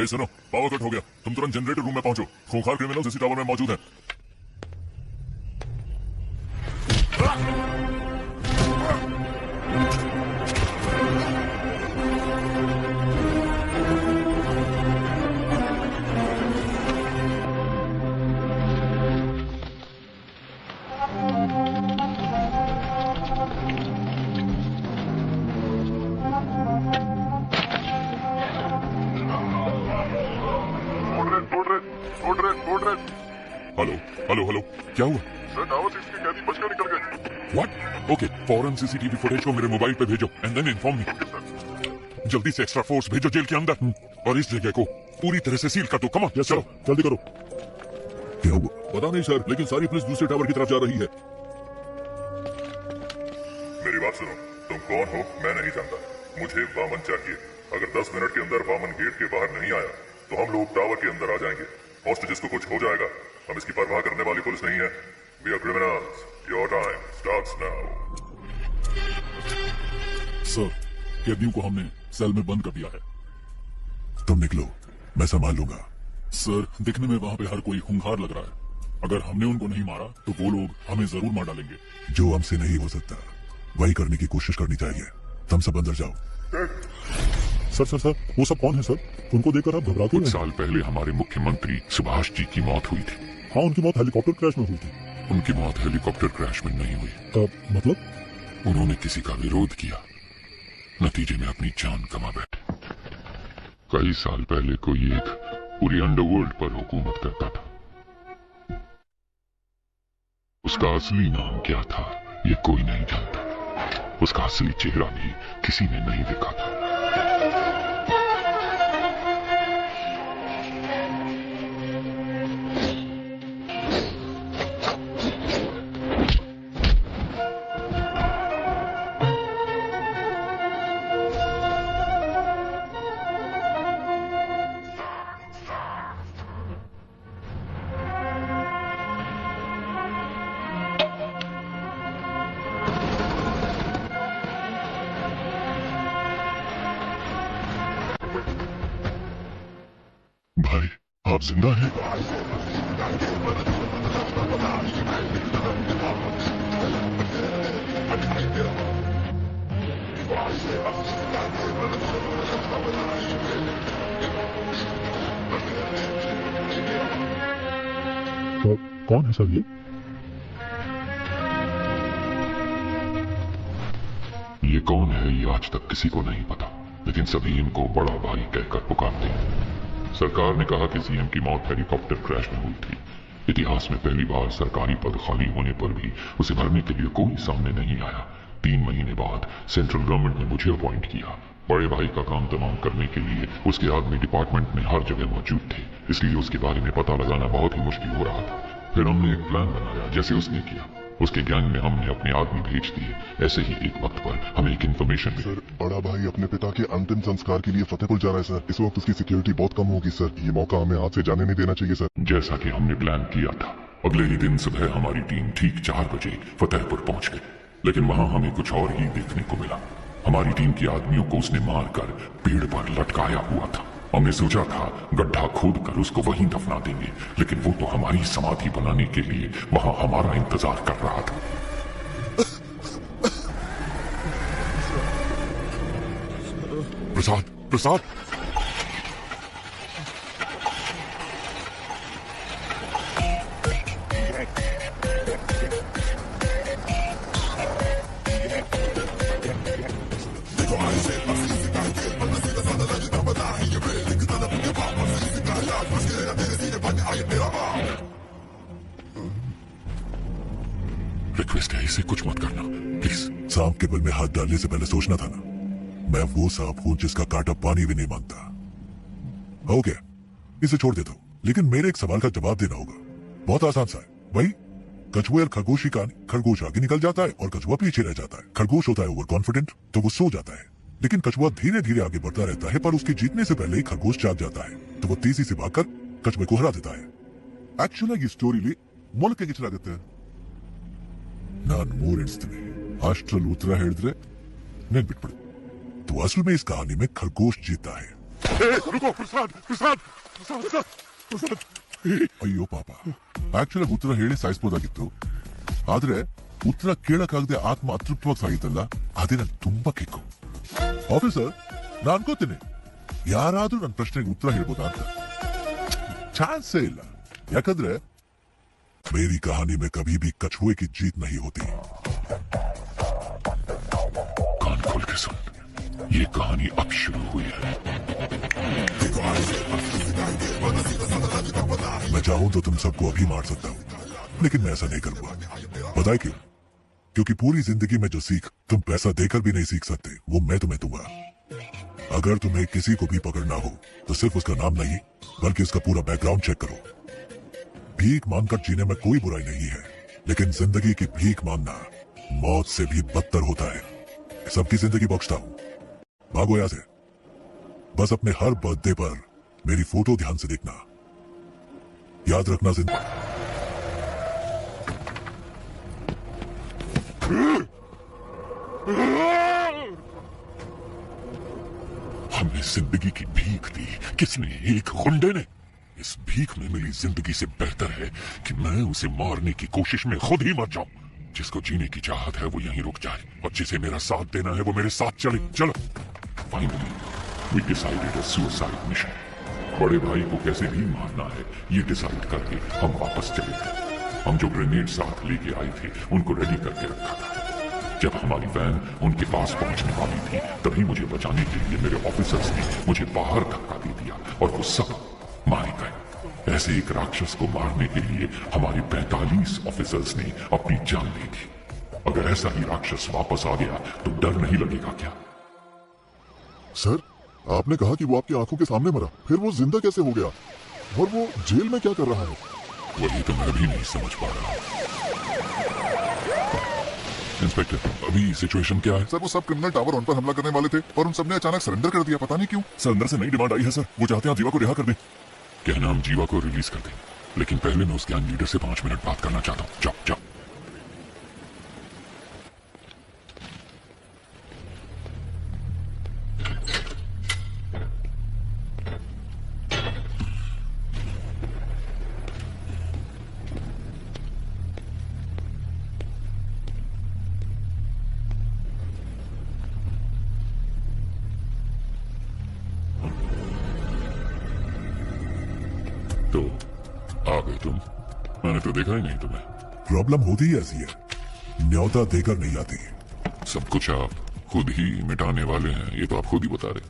Speaker 2: सुनो, पावर कट हो गया। तुम तुरंत जनरेटर रूम में पहुंचो। खूंखार क्रिमिनल्स इसी टावर में मौजूद हैं।
Speaker 3: हेलो, क्या हुआ?
Speaker 2: सर टावर 6 के कैदी बचकर निकल गए।
Speaker 3: व्हाट? ओके, फौरन सीसीटीवी फुटेज को मेरे मोबाइल पे भेजो एंड देन इन्फॉर्म मी। जल्दी से एक्स्ट्रा फोर्स भेजो जेल के अंदर और इस जगह को पूरी तरह से सील कर दो। कम ऑन,
Speaker 2: चलो जल्दी करो।
Speaker 3: क्या हुआ?
Speaker 2: पता नहीं सर, लेकिन सारी पुलिस दूसरे टावर की तरफ जा रही है।
Speaker 3: मेरी बात सुनो, तुम कौन हो मैं नहीं जानता, मुझे वामन चाहिए। अगर 10 मिनट के अंदर वामन गेट के बाहर नहीं आया तो हम लोग टावर के अंदर आ जाएंगे। हॉस्टेजेस को कुछ हो जाएगा, हम इसकी परवाह करने वाली पुलिस नहीं है। We are criminals. Your time starts now.
Speaker 2: Sir, कैदियों को हमने सेल में बंद कर दिया है। तुम निकलो, मैं संभाल लूंगा। सर, दिखने में वहाँ पे हर कोई खूंखार लग रहा है। अगर हमने उनको नहीं मारा तो वो लोग हमें जरूर मार डालेंगे। जो हमसे नहीं हो सकता वही करने की कोशिश करनी चाहिए। तुम सब अंदर जाओ।
Speaker 4: सर वो सब कौन है सर? उनको देखकर आप घबरा क्यों
Speaker 3: कुछ
Speaker 4: नहीं?
Speaker 3: साल पहले हमारे मुख्यमंत्री सुभाष जी की मौत हुई थी।
Speaker 4: हाँ, उनकी मौत हेलीकॉप्टर क्रैश में हुई थी।
Speaker 3: उनकी मौत हेलीकॉप्टर क्रैश में नहीं हुई।
Speaker 4: मतलब
Speaker 3: उन्होंने किसी का विरोध किया, नतीजे में अपनी जान गंवा बैठे। कई साल पहले कोई एक पूरी अंडरवर्ल्ड पर हुकूमत करता था। उसका असली नाम क्या था ये कोई नहीं जानता। उसका असली चेहरा भी किसी ने नहीं देखा था। भाई, आप जिंदा हैं?
Speaker 4: कौन है सर ये?
Speaker 3: ये कौन है ये आज तक किसी को नहीं पता, लेकिन सभी इनको बड़ा भाई कहकर पुकारते हैं। सरकार ने कहा कि सीएम की मौत हेलीकॉप्टर क्रैश में हुई थी। इतिहास में पहली बार सरकारी पद खाली होने पर भी उसे भरने के लिए कोई सामने नहीं आया। 3 महीने बाद सेंट्रल गवर्नमेंट ने मुझे अपॉइंट किया। बड़े भाई का काम तमाम करने के लिए उसके आदमी डिपार्टमेंट में हर जगह मौजूद थे, इसलिए उसके बारे में पता लगाना बहुत ही मुश्किल हो रहा था। फिर हमने एक प्लान बनाया जैसे उसने किया। उसके गैंग में हमने अपने आदमी भेज दिए। ऐसे ही एक वक्त पर हमें एक इन्फॉर्मेशन मिली।
Speaker 7: सर, बड़ा भाई अपने पिता के अंतिम संस्कार के लिए फतेहपुर जा रहा है सर। इस वक्त उसकी सिक्योरिटी बहुत कम होगी सर। ये मौका हमें हाथ से जाने नहीं देना चाहिए सर।
Speaker 3: जैसा कि हमने प्लान किया था, अगले ही दिन सुबह हमारी टीम ठीक 4 बजे फतेहपुर पहुंच गई। लेकिन वहां हमें कुछ और ही देखने को मिला। हमारी टीम के आदमियों को उसने मारकर पेड़ पर लटकाया हुआ था। हमने सोचा था गड्ढा खोद कर उसको वहीं दफना देंगे, लेकिन वो तो हमारी समाधि बनाने के लिए वहां हमारा इंतजार कर रहा था।
Speaker 4: प्रसाद
Speaker 3: रिक्वेस्ट है, इसे कुछ मत करना प्लीज।
Speaker 4: सांप के बल में हाथ डालने से पहले सोचना था ना। मैं वो सांप हूं जिसका कांटा पानी भी नहीं मांगता। हो गया, इसे छोड़ देता हूं, लेकिन मेरे एक सवाल का जवाब देना होगा। बहुत आसान सा है भाई। कछुए और खरगोश की कहानी। खरगोश आगे निकल जाता है और कछुआ पीछे रह जाता है। खरगोश होता है ओवर कॉन्फिडेंट, तो वो सो जाता है, लेकिन कछुआ धीरे धीरे आगे बढ़ता रहता है, पर उसके जीतने से पहले ही खरगोश जाग जाता है, तो वो तेजी से भागकर कछुए को हरा देता है। एक्चुअली ಈ ಸ್ಟೋರಿಲಿ ಮೊಲಕ್ಕೆ ಗಿಚ್ಚಲಾಗುತ್ತೆ. ನಾನು 3 ಎಣಿಸ್ತೀನಿ, ಅಷ್ಟರಲ್ಲಿ ಉತ್ತರ ಹೇಳಿದ್ರೆ నేను ಬಿಟ್ಬಿಡು. तो असल में इस कहानी में खरगोश जीता है.
Speaker 3: रुको प्रसाद।
Speaker 4: ಅಯ್ಯೋ ಪಾಪ, ಆಕ್ಚುಲಿ ಉತ್ತರ ಹೇಳಿ ಸಾಯಿಸಬಹುದಾಗಿತ್ತು, ಆದ್ರೆ ಉತ್ತರ ಕೇಳಕ್ಕಾಗದೆ ಆತ್ಮ ಅತೃಪ್ತವಾಗಿ ಸಾಗಿತ್ತಲ್ಲ, ಅದೇ ನನ್ ತುಂಬಾ ಕಿಕ್ಕು. ಆಫೀಸರ್, ನಾನು ಅನ್ಕೋತೀನಿ ಯಾರಾದ್ರೂ ನನ್ನ ಪ್ರಶ್ನೆಗೆ ಉತ್ತರ ಹೇಳ್ಬೋದಾ ಅಂತ. ಚಾನ್ಸೇ ಇಲ್ಲ, ಯಾಕಂದ್ರೆ मेरी कहानी में कभी भी कछुए की जीत नहीं होती.
Speaker 3: कान खोल के सुन, ये कहानी अब शुरू हुई है।
Speaker 4: मैं चाहूं तो तुम सबको अभी मार सकता हूं, लेकिन मैं ऐसा नहीं करूंगा. पता है क्यों? क्योंकि पूरी जिंदगी में जो सीख तुम पैसा देकर भी नहीं सीख सकते, वो मैं तुम्हें दूंगा. अगर तुम्हें किसी को भी पकड़ना हो तो सिर्फ उसका नाम नहीं, बल्कि उसका पूरा बैकग्राउंड चेक करो. भीख मांगकर जीने में कोई बुराई नहीं है, लेकिन जिंदगी की भीख मांगना मौत से भी बदतर होता है. सबकी जिंदगी बख्शता हूं, भागो यहां से. बस अपने हर बर्थडे पर मेरी फोटो ध्यान से देखना. याद रखना जिंदगी
Speaker 3: हमने जिंदगी की भीख दी, किसने? एक गुंडे ने. इस भीख में मिली जिंदगी से बेहतर है कि मैं उसे मारने की कोशिश में खुद ही मर जाऊं. जिसको जीने की चाहत है वो यहीं रुक जाए, और जिसे मेरा साथ देना है वो मेरे साथ चले. चलो. Finally We decided a suicide mission. बड़े भाई को कैसे भी मारना है ये डिसाइड करके हम वापस चले गए। हम जो ग्रेनेड साथ लेके आए थे उनको रेडी करके रखा था। जब हमारी वैन उनके पास पहुंचने वाली थी तभी मुझे बचाने के लिए मेरे ऑफिसर्स ने मुझे बाहर धक्का दे दिया और वो सब मारे गए। ऐसे एक राक्षस को मारने के लिए हमारे 45 ऑफिसर्स ने अपनी जान दी थी। अगर ऐसा ही राक्षस वापस आ गया तो डर नहीं लगेगा क्या?
Speaker 7: सर, आपने कहा कि वो आपकी आंखों के सामने मरा, फिर वो जिंदा कैसे हो गया? और वो जेल में क्या कर रहा है?
Speaker 3: वही तो मैं भी नहीं समझ पा रहा। इंस्पेक्टर, अभी सिचुएशन क्या है?
Speaker 7: सर, वो सब क्रिमिनल टावर 1 पर हमला करने वाले थे और उन सबने अचानक सरेंडर कर दिया, पता नहीं क्यों।
Speaker 4: सर, अंदर से नई डिमांड आई है सर, वो चाहते हैं आप जीवा को रिहा कर दें।
Speaker 3: कहना हम जीवा को रिलीज कर दें, लेकिन पहले मैं उस गैंग लीडर से 5 मिनट बात करना चाहता हूँ। जाओ जाओ। तो आ गए तुम? मैंने तो देखा ही नहीं तुम्हें।
Speaker 2: प्रॉब्लम होती ही ऐसी है, न्योता देकर नहीं आती।
Speaker 3: सब कुछ आप खुद ही मिटाने वाले हैं, ये तो आप खुद ही बता रहे।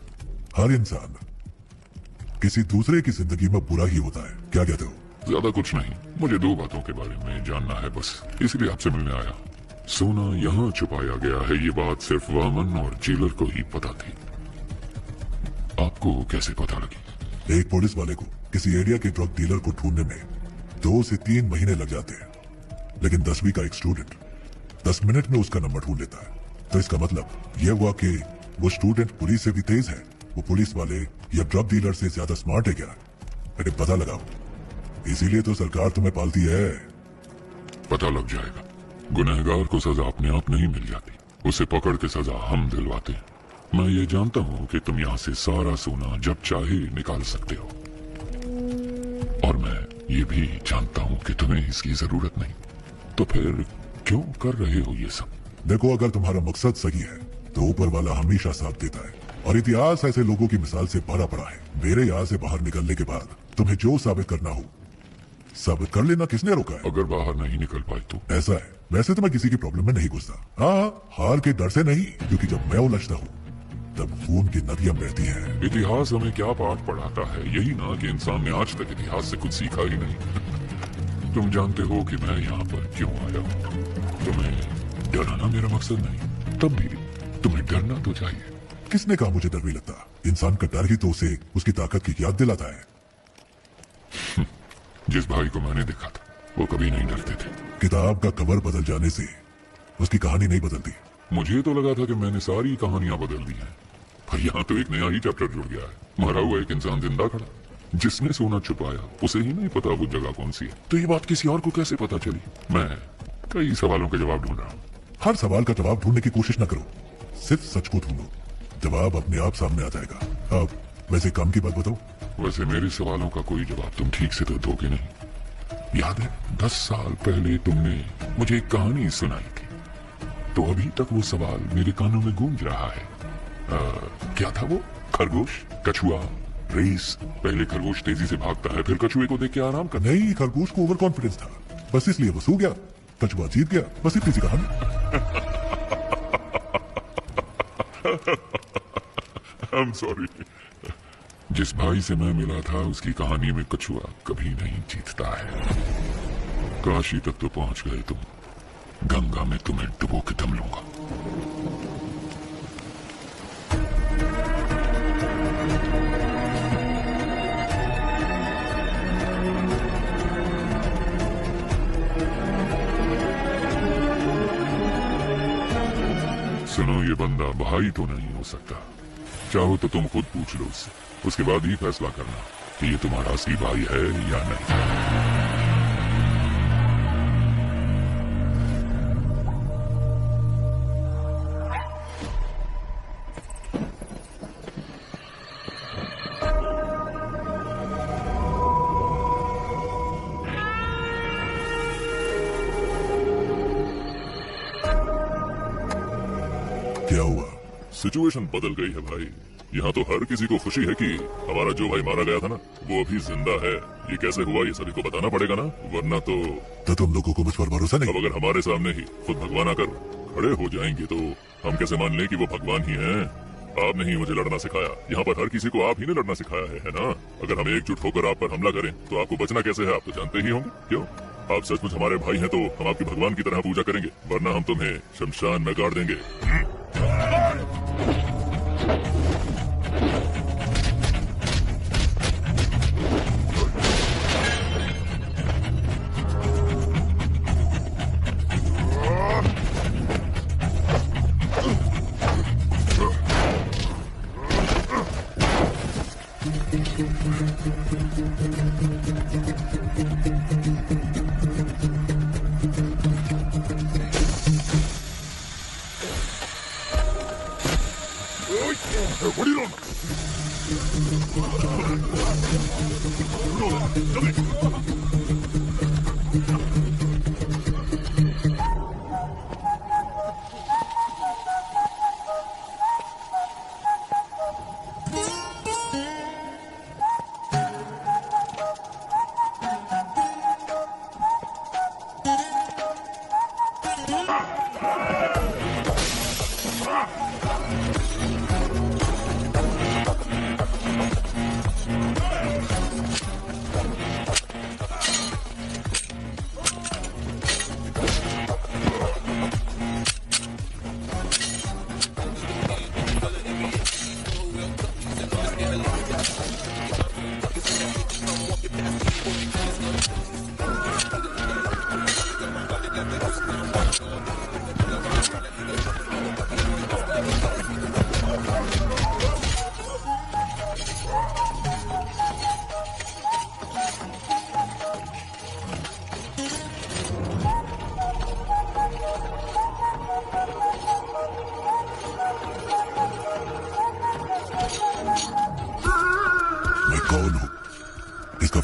Speaker 2: हर इंसान किसी दूसरे की जिंदगी में बुरा ही होता है, क्या कहते हो?
Speaker 3: ज्यादा कुछ नहीं, मुझे 2 बातों के बारे में जानना है बस, इसलिए आपसे मिलने आया। सोना यहाँ छुपाया गया है, ये बात सिर्फ वामन और जेलर को ही पता थी। आपको कैसे पता लगी?
Speaker 2: एक पुलिस वाले को किसी एरिया के ड्रग डीलर को ढूंढने में 2 से 3 महीने लग जाते हैं, लेकिन 10वीं का एक स्टूडेंट 10 मिनट में उसका नंबर ढूंढ लेता है। तो इसका मतलब यह हुआ कि वो स्टूडेंट पुलिस से भी तेज है। वो पुलिस वाले या ड्रग डीलर से ज्यादा स्मार्ट है क्या? अरे पता लगाओ, इसीलिए तो सरकार तुम्हें पालती है।
Speaker 3: पता लग जाएगा। गुनहगार को सजा अपने आप नहीं मिल जाती, उसे पकड़ के सजा हम दिलवाते हैं। मैं ये जानता हूँ कि तुम यहाँ से सारा सोना जब चाहे निकाल सकते हो, और मैं ये भी जानता हूँ कि तुम्हें इसकी जरूरत नहीं। तो फिर क्यों कर रहे हो ये सब?
Speaker 2: देखो, अगर तुम्हारा मकसद सही है तो ऊपर वाला हमेशा साथ देता है, और इतिहास ऐसे लोगों की मिसाल से भरा पड़ा है। मेरे यहाँ से बाहर निकलने के बाद तुम्हें जो साबित करना हो साबित कर लेना, किसने रोका है?
Speaker 3: अगर बाहर नहीं निकल पाए तो?
Speaker 2: ऐसा है, वैसे तो मैं किसी की प्रॉब्लम में नहीं घुसता। हाँ, हार के डर से नहीं, क्योंकि जब मैं उलझता हूँ तब खून की नदियां बहती हैं।
Speaker 3: इतिहास हमें क्या पाठ पढ़ाता है? यही ना कि इंसान ने आज तक इतिहास से कुछ सीखा ही नहीं। तुम जानते हो कि मैं यहाँ पर क्यों आया हूँ। तुम्हें डराना मेरा मकसद नहीं, तब भी तुम्हें डरना तो चाहिए।
Speaker 2: किसने कहा मुझे डर नहीं लगता? इंसान का डर ही तो उसे उसकी ताकत की याद दिलाता है।
Speaker 3: जिस भाई को मैंने देखा था वो कभी नहीं डरते थे।
Speaker 2: किताब का कवर बदल जाने से उसकी कहानी नहीं बदलती।
Speaker 3: मुझे तो लगा था कि मैंने सारी कहानियां बदल दी हैं, पर यहाँ तो एक नया ही चैप्टर जुड़ गया है। मरा हुआ एक इंसान जिंदा खड़ा, जिसने सोना छुपाया उसे ही नहीं पता वो जगह कौन सी है। तो ये बात किसी और को कैसे पता चली? मैं कई सवालों के जवाब ढूंढ रहा हूँ।
Speaker 2: हर सवाल का जवाब ढूंढने की कोशिश न करो, सिर्फ सच को ढूंढो, जवाब अपने आप सामने आ जाएगा। अब वैसे काम की बात बताओ।
Speaker 3: वैसे मेरे सवालों का कोई जवाब तुम ठीक से तो दोगे नहीं। याद है 10 साल पहले तुमने मुझे एक कहानी सुनाई थी, तो अभी तक वो सवाल मेरे कानों में गूंज रहा है। क्या था वो? खरगोश, कछुआ, रेस। पहले खरगोश तेजी से भागता है, फिर कछुए को देख के आराम करता है।
Speaker 2: नहीं, खरगोश को ओवर कॉन्फिडेंस था, बस इसलिए वो सो गया। कछुआ जीत गया, बस इतनी सी कहानी।
Speaker 3: I'm sorry। जिस भाई से मैं मिला था उसकी कहानी में कछुआ कभी नहीं जीतता है। काशी तक तो पहुंच गए तुम, गंगा में तुम्हें डुबो के दम लूंगा। सुनो, ये बंदा भाई तो नहीं हो सकता। चाहो तो तुम खुद पूछ लो उससे, उसके बाद ही फैसला करना कि ये तुम्हारा असली भाई है या नहीं।
Speaker 2: क्या हुआ?
Speaker 3: सिचुएशन बदल गई है भाई। यहाँ तो हर किसी को खुशी है कि हमारा जो भाई मारा गया था ना वो अभी जिंदा है। ये कैसे हुआ ये सभी को बताना पड़ेगा ना, वरना तो
Speaker 2: तुम लोगों को मुझ पर भरोसा नहीं?
Speaker 3: अब अगर हमारे सामने ही खुद भगवान आकर खड़े हो जाएंगे तो हम कैसे मान लें कि वो भगवान ही हैं? आपने ही मुझे लड़ना सिखाया, यहाँ पर हर किसी को आप ही ने लड़ना सिखाया है ना? अगर हम एकजुट होकर आप पर हमला करें तो आपको बचना कैसे है, आप तो जानते ही होंगे। क्यों? आप सचमुच हमारे भाई हैं तो हम आपके भगवान की तरह पूजा करेंगे, वरना हम तुम्हें शमशान में गाड़ देंगे। What are you doing?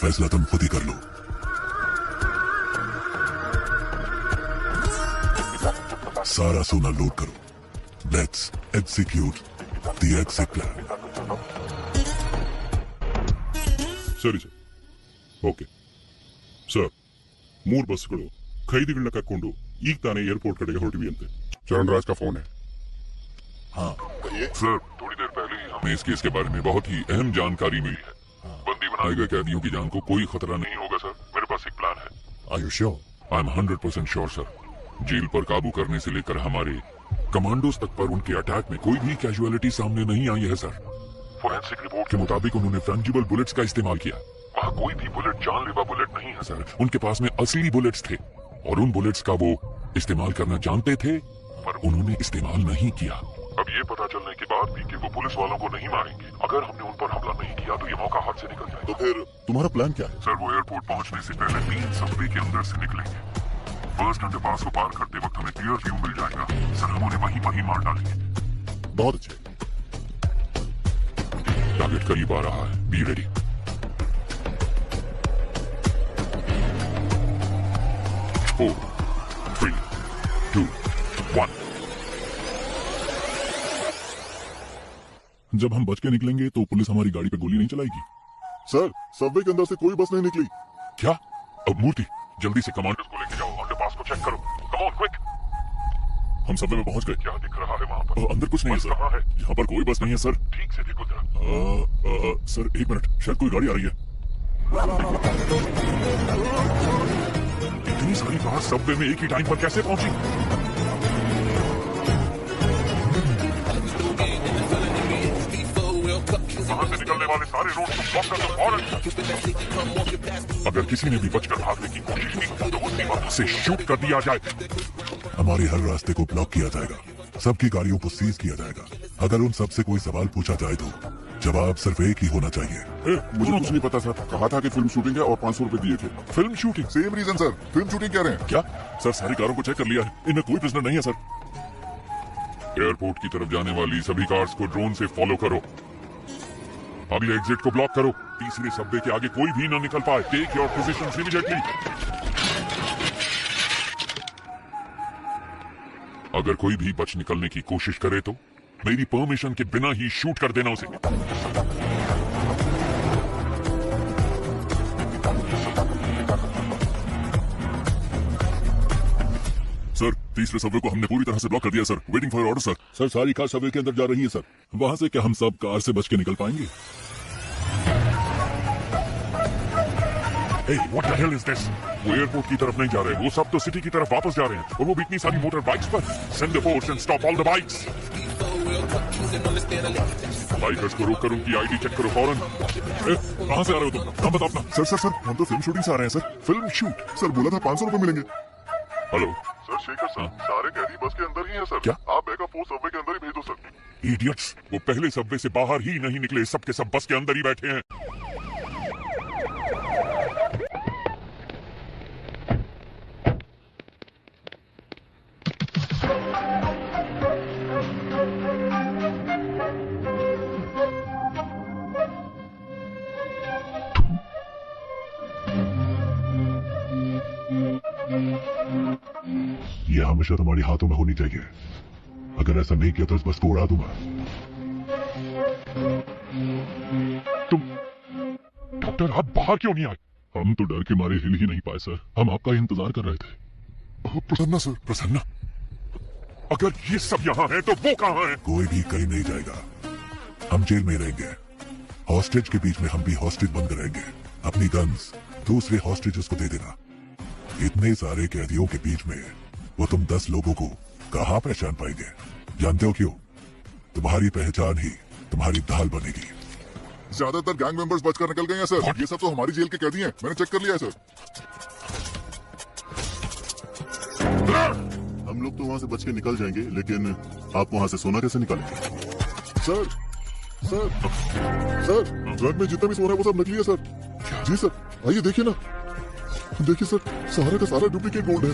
Speaker 2: फैसला तुम खुद ही कर लो। सारा सोना लोड करो। Let's execute the exit plan.
Speaker 3: ಸರಿ ಸರ್, ಓಕೆ ಸರ್. 3 ಬಸ್ಗಳು ಖೈದಿಗಳನ್ನ ಕರ್ಕೊಂಡು ಈಗ ತಾನೇ ಏರ್ಪೋರ್ಟ್ ಕಡೆಗೆ ಹೊರಟಿವಿ ಅಂತೆ. चरण राज का फोन है। हाँ सर, थोड़ी देर पहले ही हमें इस केस के बारे में बहुत ही अहम जानकारी मिली है। बंदी बनाए गए कैदियों की जान को कोई खतरा नहीं होगा सर। मेरे पास एक प्लान है। Are you sure? I'm 100% sure sir. Jail पर काबू करने से लेकर हमारे कमांडोज तक पर उनके अटैक में कोई भी कैजुअलिटी सामने नहीं आई है सर। फोरेंसिक रिपोर्ट के मुताबिक उन्होंने फ्रंजिबल बुलेट्स का इस्तेमाल किया। वहाँ कोई भी बुलेट जानलेवा बुलेट नहीं है सर। उनके पास में असली बुलेट्स थे और उन बुलेट्स का वो इस्तेमाल करना जानते थे, पर उन्होंने इस्तेमाल नहीं किया। अब ये पता चलने के बाद भी कि वो पुलिस वालों को नहीं मारेंगे। अगर हमने उन पर हमला नहीं किया तो ये मौका हाथ से निकल जाएगा।
Speaker 7: तो फिर तुम्हारा प्लान क्या है?
Speaker 3: सर, वो एयरपोर्ट पहुंचने से पहले 3 सबवे के अंदर से निकलेंगे। फर्स्ट अंडरपास को पार करते वक्त हमें क्लियर व्यू मिल जाएगा सर। हम उन्हें वहीं मार डालेंगे।
Speaker 7: बहुत अच्छे।
Speaker 3: टारगेट करीब आ रहा है, बी रेडी। Four, 3, 2, 1।
Speaker 4: जब हम बच के निकलेंगे तो पुलिस हमारी गाड़ी पे गोली नहीं चलाएगी।
Speaker 7: सर, सबवे के अंदर से कोई बस नहीं निकली।
Speaker 3: क्या? अब मूर्ति, जल्दी से कमांडर्स को लेके जाओ, अंडरपास को चेक करो। Come on quick. हम सबवे में पहुंच गए। क्या दिख रहा है वहाँ पर? अंदर कुछ नहीं है सर। है यहाँ पर कोई बस नहीं है सर। ठीक से देखो जरा। सर 1 मिनट, शायद कोई गाड़ी आ रही है। इतनी सारी कार सबवे में एक ही टाइम पर कैसे पहुंची? वहां से निकलने वाले सारे रोड को ब्लॉक कर दो फौरन। अगर किसी ने भी बचकर भागने की कोशिश की तो उसकी वहां से शूट कर दिया जाए।
Speaker 2: हमारे हर रास्ते को ब्लॉक किया जाएगा, सबकी गाड़ियों को सीज किया जाएगा। अगर उन सबसे कोई सवाल पूछा जाए तो जवाब सिर्फ एक ही होना चाहिए।
Speaker 7: मुझे कुछ नहीं पता सर। कहा था कि फिल्म शूटिंग है और 500 रुपए दिए थे।
Speaker 3: Film shooting?
Speaker 7: Same reason sir, film shooting कह रहे हैं।
Speaker 3: क्या? सर, सारी कारों को चेक कर लिया है, इनमें कोई प्रिजनर नहीं है सर। एयरपोर्ट की तरफ जाने वाली सभी कार्स को ड्रोन से फॉलो करो। अगले एग्जिट को ब्लॉक करो। तीसरे सबवे के आगे कोई भी ना निकल पाए। Take your positions immediately. अगर कोई भी बच निकलने की कोशिश करे तो मेरी परमिशन के बिना ही शूट कर देना उसे।
Speaker 4: सर, तीसरे सबवे को हमने पूरी तरह से ब्लॉक कर दिया sir. Waiting for order sir.
Speaker 3: Sir सारी कार सबवे के अंदर जा रही है सर।
Speaker 4: वहां से क्या हम सब कार से बच के निकल पाएंगे?
Speaker 3: Hey, what the hell is this? वो एयरपोर्ट की तरफ नहीं जा रहे, वो सब तो सिटी की तरफ वापस जा रहे हैं, और वो भी इतनी सारी मोटर बाइक्स पर। Send the force and stop all the bikes. Bikers को रोक कर उनकी आईडी चेक करो फौरन।
Speaker 4: कहाँ से आ रहे हो तुम? नाम बताओ अपना।
Speaker 7: सर हम तो फिल्म शूटिंग से आ रहे हैं सर। Film shoot? सर बोला था 500 रुपए मिलेंगे।
Speaker 3: हेलो
Speaker 7: सर शेखर सर, सारे कैदी बस के अंदर ही हैं सर।
Speaker 3: क्या?
Speaker 7: आप बैकअप फोर्स सबवे के अंदर ही भेज दो सर।
Speaker 3: इडियट्स, वो पहले सबवे से बाहर ही नहीं निकले, सब के सब बस के अंदर ही बैठे हैं।
Speaker 2: यह हमेशा तुम्हारे हाथों में होनी चाहिए। अगर ऐसा नहीं किया तो इस बस को उड़ा दूंगा।
Speaker 3: तुम डॉक्टर, आप बाहर क्यों नहीं आए?
Speaker 4: हम तो डर के मारे हिल ही नहीं पाए सर। हम आपका इंतजार कर रहे थे।
Speaker 3: प्रसन्ना सर, प्रसन्ना, अगर ये सब यहाँ है तो वो कहाँ है?
Speaker 2: कोई भी कहीं नहीं जाएगा। हम जेल में रहेंगे। हॉस्टेज के बीच में हम भी हॉस्टेज बनकर रहेंगे। अपनी गन्स दूसरे हॉस्टेजेस को दे देना। इतने सारे कैदियों के बीच में वो तुम 10 लोगों को कहाँ पहचान पाएंगे? जानते हो क्यों? तुम्हारी पहचान ही तुम्हारी ढाल बनेगी।
Speaker 7: ज्यादातर गैंग मेंबर्स बचकर निकल गए हैं सर। ये सब तो हमारी जेल के कैदी हैं, मैंने चेक कर लिया है सर। हम लोग तो वहाँ से बच के निकल जाएंगे, लेकिन आप वहाँ से सोना कैसे निकालेंगे? सर ट्रक में जितना भी सोना है वो सब नकली है सर। जी सर, आइए देखिए ना। देखिए सर, सारा का सारा डुप्लीकेट गोल्ड है।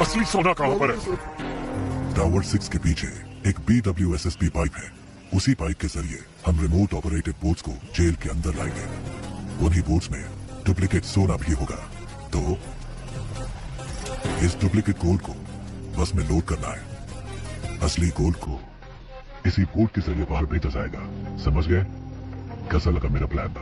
Speaker 3: असली सोना कहाँ पर है?
Speaker 2: टावर 6 के पीछे एक BWSSP पाइप है। उसी पाइप के जरिए हम रिमोट ऑपरेटेड बोट्स को जेल के अंदर लाएंगे। उन्हीं बोट्स में डुप्लीकेट सोना भी होगा। तो इस डुप्लीकेट गोल्ड को बस में लोड करना है। असली गोल्ड को इसी बोट के जरिए बाहर भेजा जाएगा। समझ गए? कैसा लगा मेरा प्लान?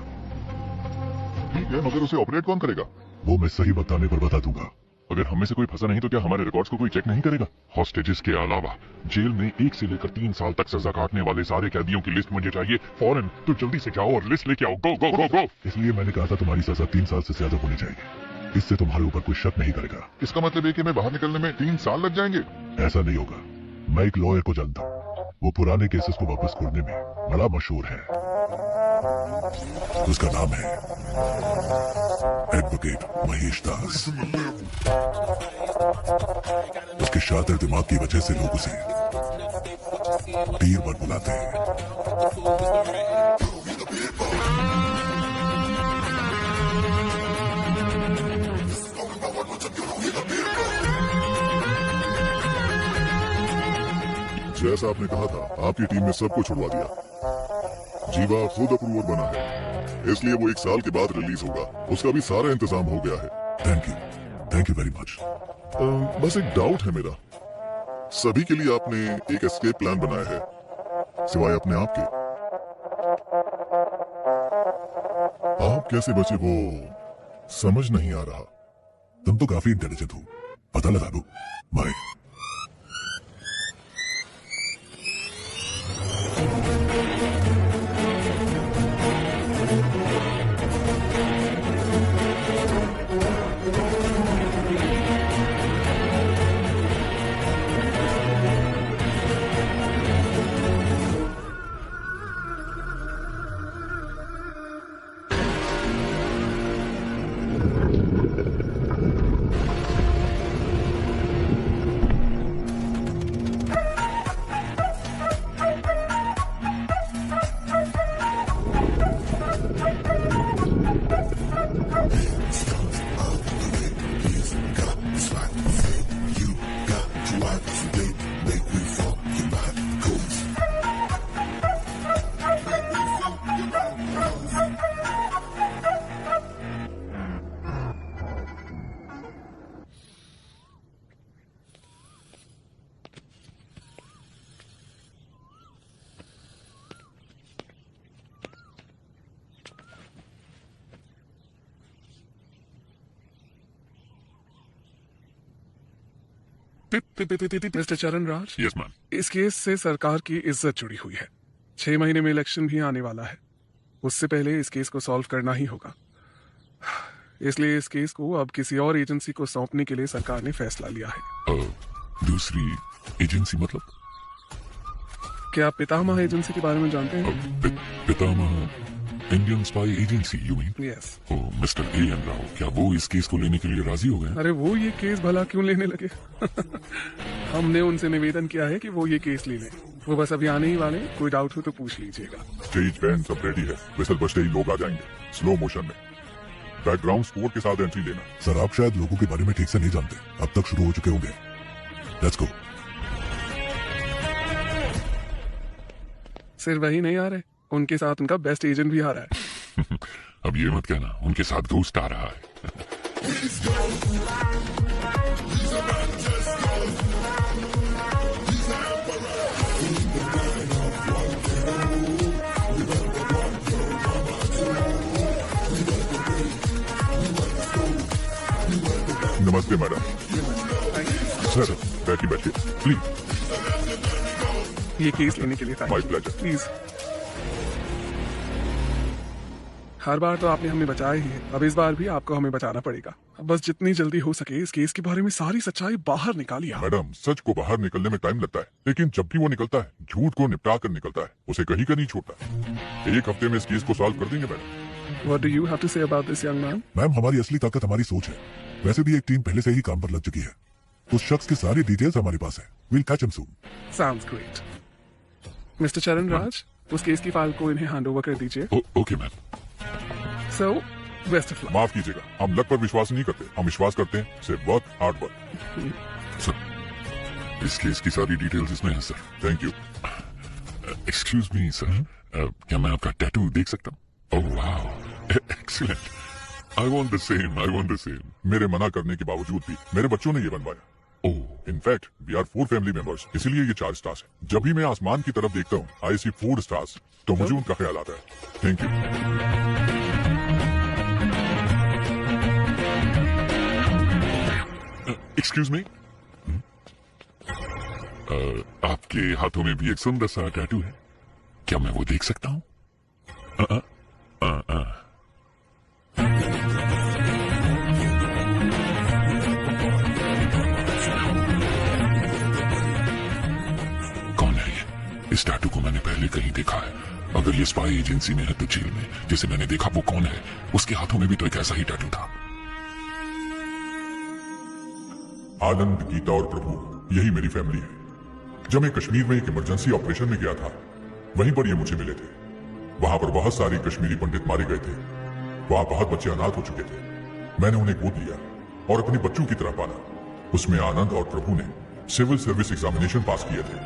Speaker 7: ठीक है, मगर उसे ऑपरेट कौन करेगा?
Speaker 2: वो मैं सही बताने पर बता दूंगा।
Speaker 3: अगर हमें से कोई फंसा नहीं तो क्या हमारे रिकॉर्ड्स को कोई चेक नहीं करेगा? हॉस्टेजेस के अलावा जेल में 1 से लेकर 3 साल तक सजा काटने वाले सारे कैदियों की लिस्ट मुझे चाहिए फौरन। तो जल्दी से जाओ और लिस्ट लेके आओ। गो गो गो गो।
Speaker 2: इसलिए मैंने कहा था तुम्हारी सजा 3 साल से ज्यादा होनी चाहिए। इससे तुम्हारे ऊपर कोई शक नहीं करेगा।
Speaker 7: इसका मतलब है कि मैं बाहर निकलने में 3 साल लग जाएंगे?
Speaker 2: ऐसा नहीं होगा। मैं एक लॉयर को जानता हूँ। वो पुराने केसेस को वापस खोलने में बड़ा मशहूर है। उसका नाम है एडवोकेट महेश दास। उसके शातिर दिमाग की वजह से लोग उसे तीर पर बुलाते हैं।
Speaker 7: जैसा आपने कहा था, आपकी टीम ने सबको छुड़वा दिया। जीवा खुद अप्रूवर बना है, इसलिए वो 1 साल के बाद रिलीज होगा। उसका भी सारा इंतजाम हो गया है।
Speaker 2: Thank you very much.
Speaker 7: बस एक डाउट है मेरा। सभी के लिए आपने एक एस्केप प्लान बनाया है, सिवाय अपने आप के। आप कैसे बचे वो समझ नहीं आ रहा।
Speaker 2: तुम तो काफी इंटेलिजेंट हो, पता लगा लो। बाय।
Speaker 11: मिस्टर चरण राज,
Speaker 3: यस मैम।
Speaker 11: इस केस से सरकार की इज्जत जुड़ी हुई है। 6 महीने में इलेक्शन भी आने वाला है। उससे पहले इस केस को सॉल्व करना ही होगा। इसलिए इस केस को अब किसी और एजेंसी को सौंपने के लिए सरकार ने फैसला लिया है।
Speaker 3: दूसरी एजेंसी मतलब?
Speaker 11: क्या आप पितामह एजेंसी के बारे में जानते हैं?
Speaker 3: पितामह Indian spy agency, you mean?
Speaker 11: Yes.
Speaker 3: Oh, mister A.N. Rao, क्या वो इस केस को लेने के लिए राजी हो गए?
Speaker 11: अरे वो ये केस भला क्यों लेने लगे? हमने उनसे निवेदन किया है कि वो ये केस ले लें। वो बस अभी आने ही वाले, कोई डाउट हो तो पूछ लीजिएगा।
Speaker 3: स्टेज बैंड सब रेडी है, विसल बजते ही लोग आ जाएंगे स्लो मोशन में। बैकग्राउंड स्कोर के साथ एंट्री लेना।
Speaker 2: सर आप शायद लोगों के बारे में ठीक से नहीं जानते, अब तक शुरू हो चुके होंगे। Let's go.
Speaker 11: सिर्फ वही नहीं आ रहे, उनके साथ उनका बेस्ट एजेंट भी आ रहा है।
Speaker 3: अब ये मत कहना उनके साथ घोस्ट आ रहा है। नमस्ते मैडम। सर बैठिए बैठिए प्लीज।
Speaker 11: ये केस लेने के लिए
Speaker 3: माय प्लेजर।
Speaker 11: प्लीज। हर बार तो आपने हमें बचाया ही है, अब इस बार भी आपको हमें बचाना पड़ेगा। बस जितनी जल्दी हो सके इस केस के बारे में सारी सच्चाई बाहर निकालिए।
Speaker 3: मैडम सच को बाहर निकलने में टाइम लगता है, लेकिन जब भी वो निकलता है झूठ को निपटा कर निकलता है, उसे कहीं का नहीं छोड़ता। 1 हफ्ते में इस केस को सॉल्व कर देंगे madam.
Speaker 11: What do you have to say about this young man?
Speaker 2: Ma'am हमारी असली ताकत हमारी सोच है। वैसे भी एक टीम पहले से ही काम पर लग चुकी है। उस शख्स की सारी डिटेल्स हमारे पास है। We'll catch him soon.
Speaker 11: Sounds great. Mister चरण राज, उस केस की फाइल को इन्हें हैंड ओवर कर दीजिए।
Speaker 3: Okay ma'am.
Speaker 11: So, best of luck.
Speaker 3: माफ कीजिएगा, हम लक पर विश्वास नहीं करते, हम विश्वास करते हैं सिर्फ वर्क, हार्ड वर्क। सर इस केस की सारी डिटेल्स इसमें है sir. Thank you. Excuse me sir, क्या मैं आपका टैटू देख सकता हूँ? Oh wow, excellent. I want the same, I want the same. मेरे मना करने के बावजूद भी मेरे बच्चों ने ये बनवाया। Oh, in fact we are 4 family members, इसीलिए ये 4 स्टार्स है। जब भी मैं आसमान की तरफ देखता हूँ आई सी 4 स्टार्स, तो मुझे उनका ख्याल आता है। Thank you. एक्सक्यूज मी, आपके हाथों में भी एक सुंदर सा टैटू है, क्या मैं वो देख सकता हूँ? कौन है ये? इस टैटू को मैंने पहले कहीं देखा है। अगर ये स्पाई एजेंसी में है तो जेल में जिसे मैंने देखा वो कौन है? उसके हाथों में भी तो एक ऐसा ही टैटू था। आनंद, गीता और प्रभु, यही मेरी फैमिली है। जब मैं कश्मीर में एक इमरजेंसी ऑपरेशन में गया था, वहीं पर ये मुझे मिले थे। वहां पर बहुत सारे कश्मीरी पंडित मारे गए थे। वहां बहुत बच्चे अनाथ हो चुके थे। मैंने उन्हें गोद लिया और अपने बच्चों की तरह पाला। उसमें आनंद और प्रभु ने सिविल सर्विस एग्जामिनेशन पास किए थे।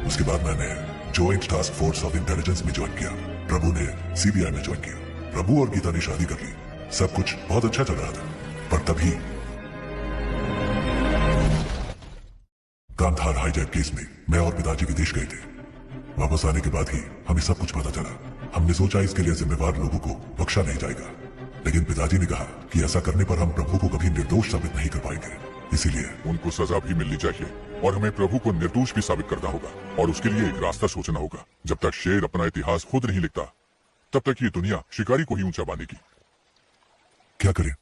Speaker 2: उसके बाद मैंने joint task force of intelligence में ज्वाइन किया। प्रभु ने CBI में ज्वाइन किया। प्रभु और गीता ने शादी कर ली। सब कुछ बहुत अच्छा चल रहा था, पर तभी कांधार हाईजैक केस में मैं और पिताजी विदेश गए थे। वापस आने के बाद ही हमें सब कुछ पता चला। हमने सोचा इसके लिए जिम्मेवार लोगों को बख्शा नहीं जाएगा, लेकिन पिताजी ने कहा कि ऐसा करने पर हम प्रभु को कभी निर्दोष साबित नहीं कर पाएंगे। इसीलिए
Speaker 3: उनको सजा भी मिलनी चाहिए और हमें प्रभु को निर्दोष भी साबित करना होगा, और उसके लिए एक रास्ता सोचना होगा। जब तक शेर अपना इतिहास खुद नहीं लिखता, तब तक ये दुनिया शिकारी को ही ऊंचा बांधेगी।
Speaker 2: क्या करें?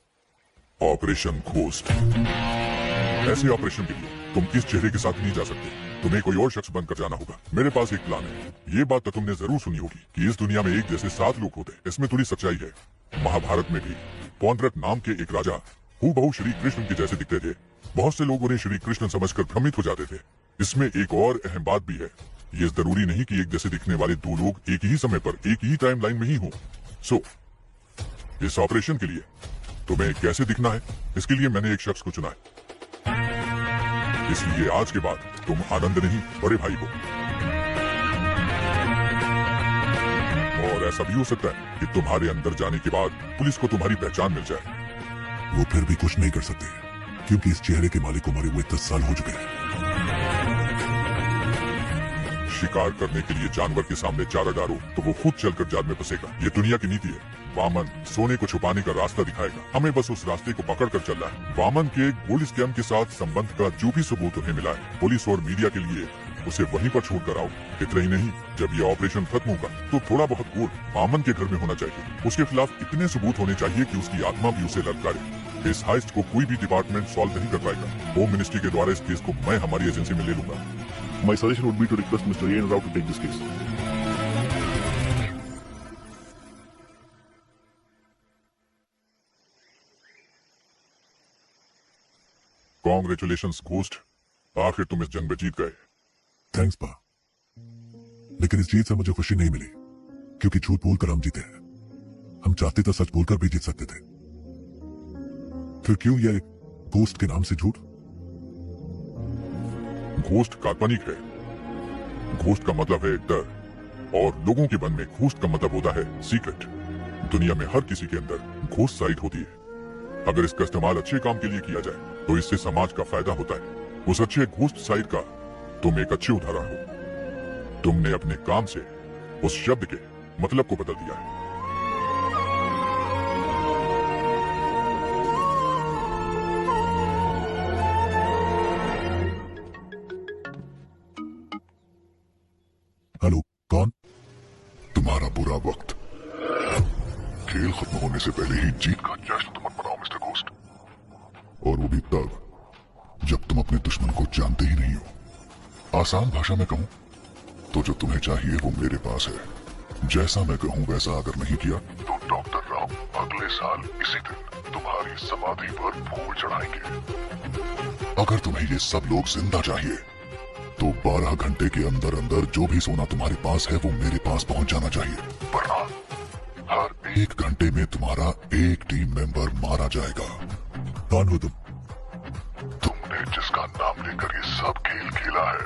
Speaker 3: Operation ghost. ऐसे ऑपरेशन के लिए तुम इस चेहरे के साथ नहीं जा सकते, तुम्हें कोई और शख्स बनकर जाना होगा। मेरे पास एक प्लान है। ये बात तो तुमने जरूर सुनी होगी कि इस दुनिया में एक जैसे 7 लोग होते। इसमें थोड़ी सच्चाई है। महाभारत में भी पौंड्रक नाम के एक राजा हूबहू श्री कृष्ण के जैसे दिखते थे। बहुत से लोग उन्हें श्री कृष्ण समझकर भ्रमित हो जाते थे। इसमें एक और अहम बात भी है, ये जरूरी नहीं कि एक जैसे दिखने वाले 2 लोग एक ही समय पर एक ही टाइमलाइन में ही हों। सो इस ऑपरेशन के लिए तुम्हें कैसे दिखना है, इसके लिए मैंने एक शख्स को चुना है। इसलिए आज के बाद तुम आनंद नहीं, बड़े भाई हो। और ऐसा भी हो सकता है कि तुम्हारे अंदर जाने के बाद पुलिस को तुम्हारी पहचान मिल जाए।
Speaker 2: वो फिर भी कुछ नहीं कर सकते, क्योंकि इस चेहरे के मालिक को मरे हुए 10 साल हो चुके हैं।
Speaker 3: शिकार करने के लिए जानवर के सामने चारा डालो तो वो खुद चलकर जाल में फंसेगा। ये दुनिया की नीति है। वामन सोने को छुपाने का रास्ता दिखाएगा, हमें बस उस रास्ते को पकड़ कर चलना है। वामन के गोल्ड स्कैम के साथ संबंध का जो भी सबूत उन्हें मिला है, पुलिस और मीडिया के लिए उसे वहीं पर छोड़ कर आओ। इतना ही नहीं, जब ये ऑपरेशन खत्म होगा तो थोड़ा बहुत गोल्ड वामन के घर में होना चाहिए। उसके खिलाफ इतने सबूत होने चाहिए कि उसकी आत्मा भी उसे ललकारे। इस हाइस्ट को कोई भी डिपार्टमेंट सॉल्व नहीं कर पाएगा। होम मिनिस्ट्री के द्वारा इस केस को मैं हमारी एजेंसी में ले लूंगा।
Speaker 2: My suggestion would be to request Mr. A. Rao to take this case.
Speaker 3: Congratulations, Ghost. आखिर तुम इस जंग में जीत गए।
Speaker 2: थैंक्स पा, लेकिन इस जीत से मुझे खुशी नहीं मिली, क्योंकि झूठ बोलकर हम जीते हैं। हम चाहते तो सच बोलकर भी जीत सकते थे। फिर क्यों यह घोस्ट के नाम से झूठ?
Speaker 3: घोस्ट काल्पनिक है। घोस्ट का मतलब है डर, और लोगों के मन में घोस्ट का मतलब होता है सीक्रेट। दुनिया में हर किसी के अंदर घोस्ट साइड होती है। अगर इसका इस्तेमाल अच्छे काम के लिए किया जाए तो इससे समाज का फायदा होता है। उस अच्छे घोस्ट साइड का तुम एक अच्छे उदाहरण हो। तुमने अपने काम से उस शब्द के मतलब को बदल दिया है।
Speaker 2: हेलो, कौन? तुम्हारा बुरा वक्त। खेल खत्म होने से पहले ही जीत का जश्न तुम मत मनाओ मिस्टर घोस्ट, और वो भी तब जब तुम अपने दुश्मन को जानते ही नहीं हो। आसान भाषा में कहूं तो जो तुम्हें चाहिए वो मेरे पास है। जैसा मैं कहूं वैसा अगर नहीं किया तो डॉक्टर राव अगले साल इसी दिन तुम्हारी समाधि पर फूल चढ़ाएंगे। अगर तुम्हें ये सब लोग जिंदा चाहिए तो 12 घंटे के अंदर अंदर जो भी सोना तुम्हारे पास है वो मेरे पास पहुंच जाना चाहिए, वरना हर 1 घंटे में तुम्हारा एक टीम मेंबर मारा जाएगा। कौन हो तुम? तुमने जिसका नाम लेकर ये सब खेल खेला है,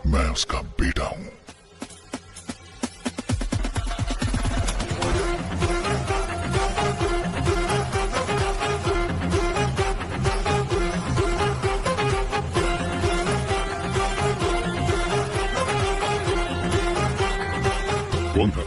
Speaker 2: मैं उसका बेटा हूं।
Speaker 3: कौन था?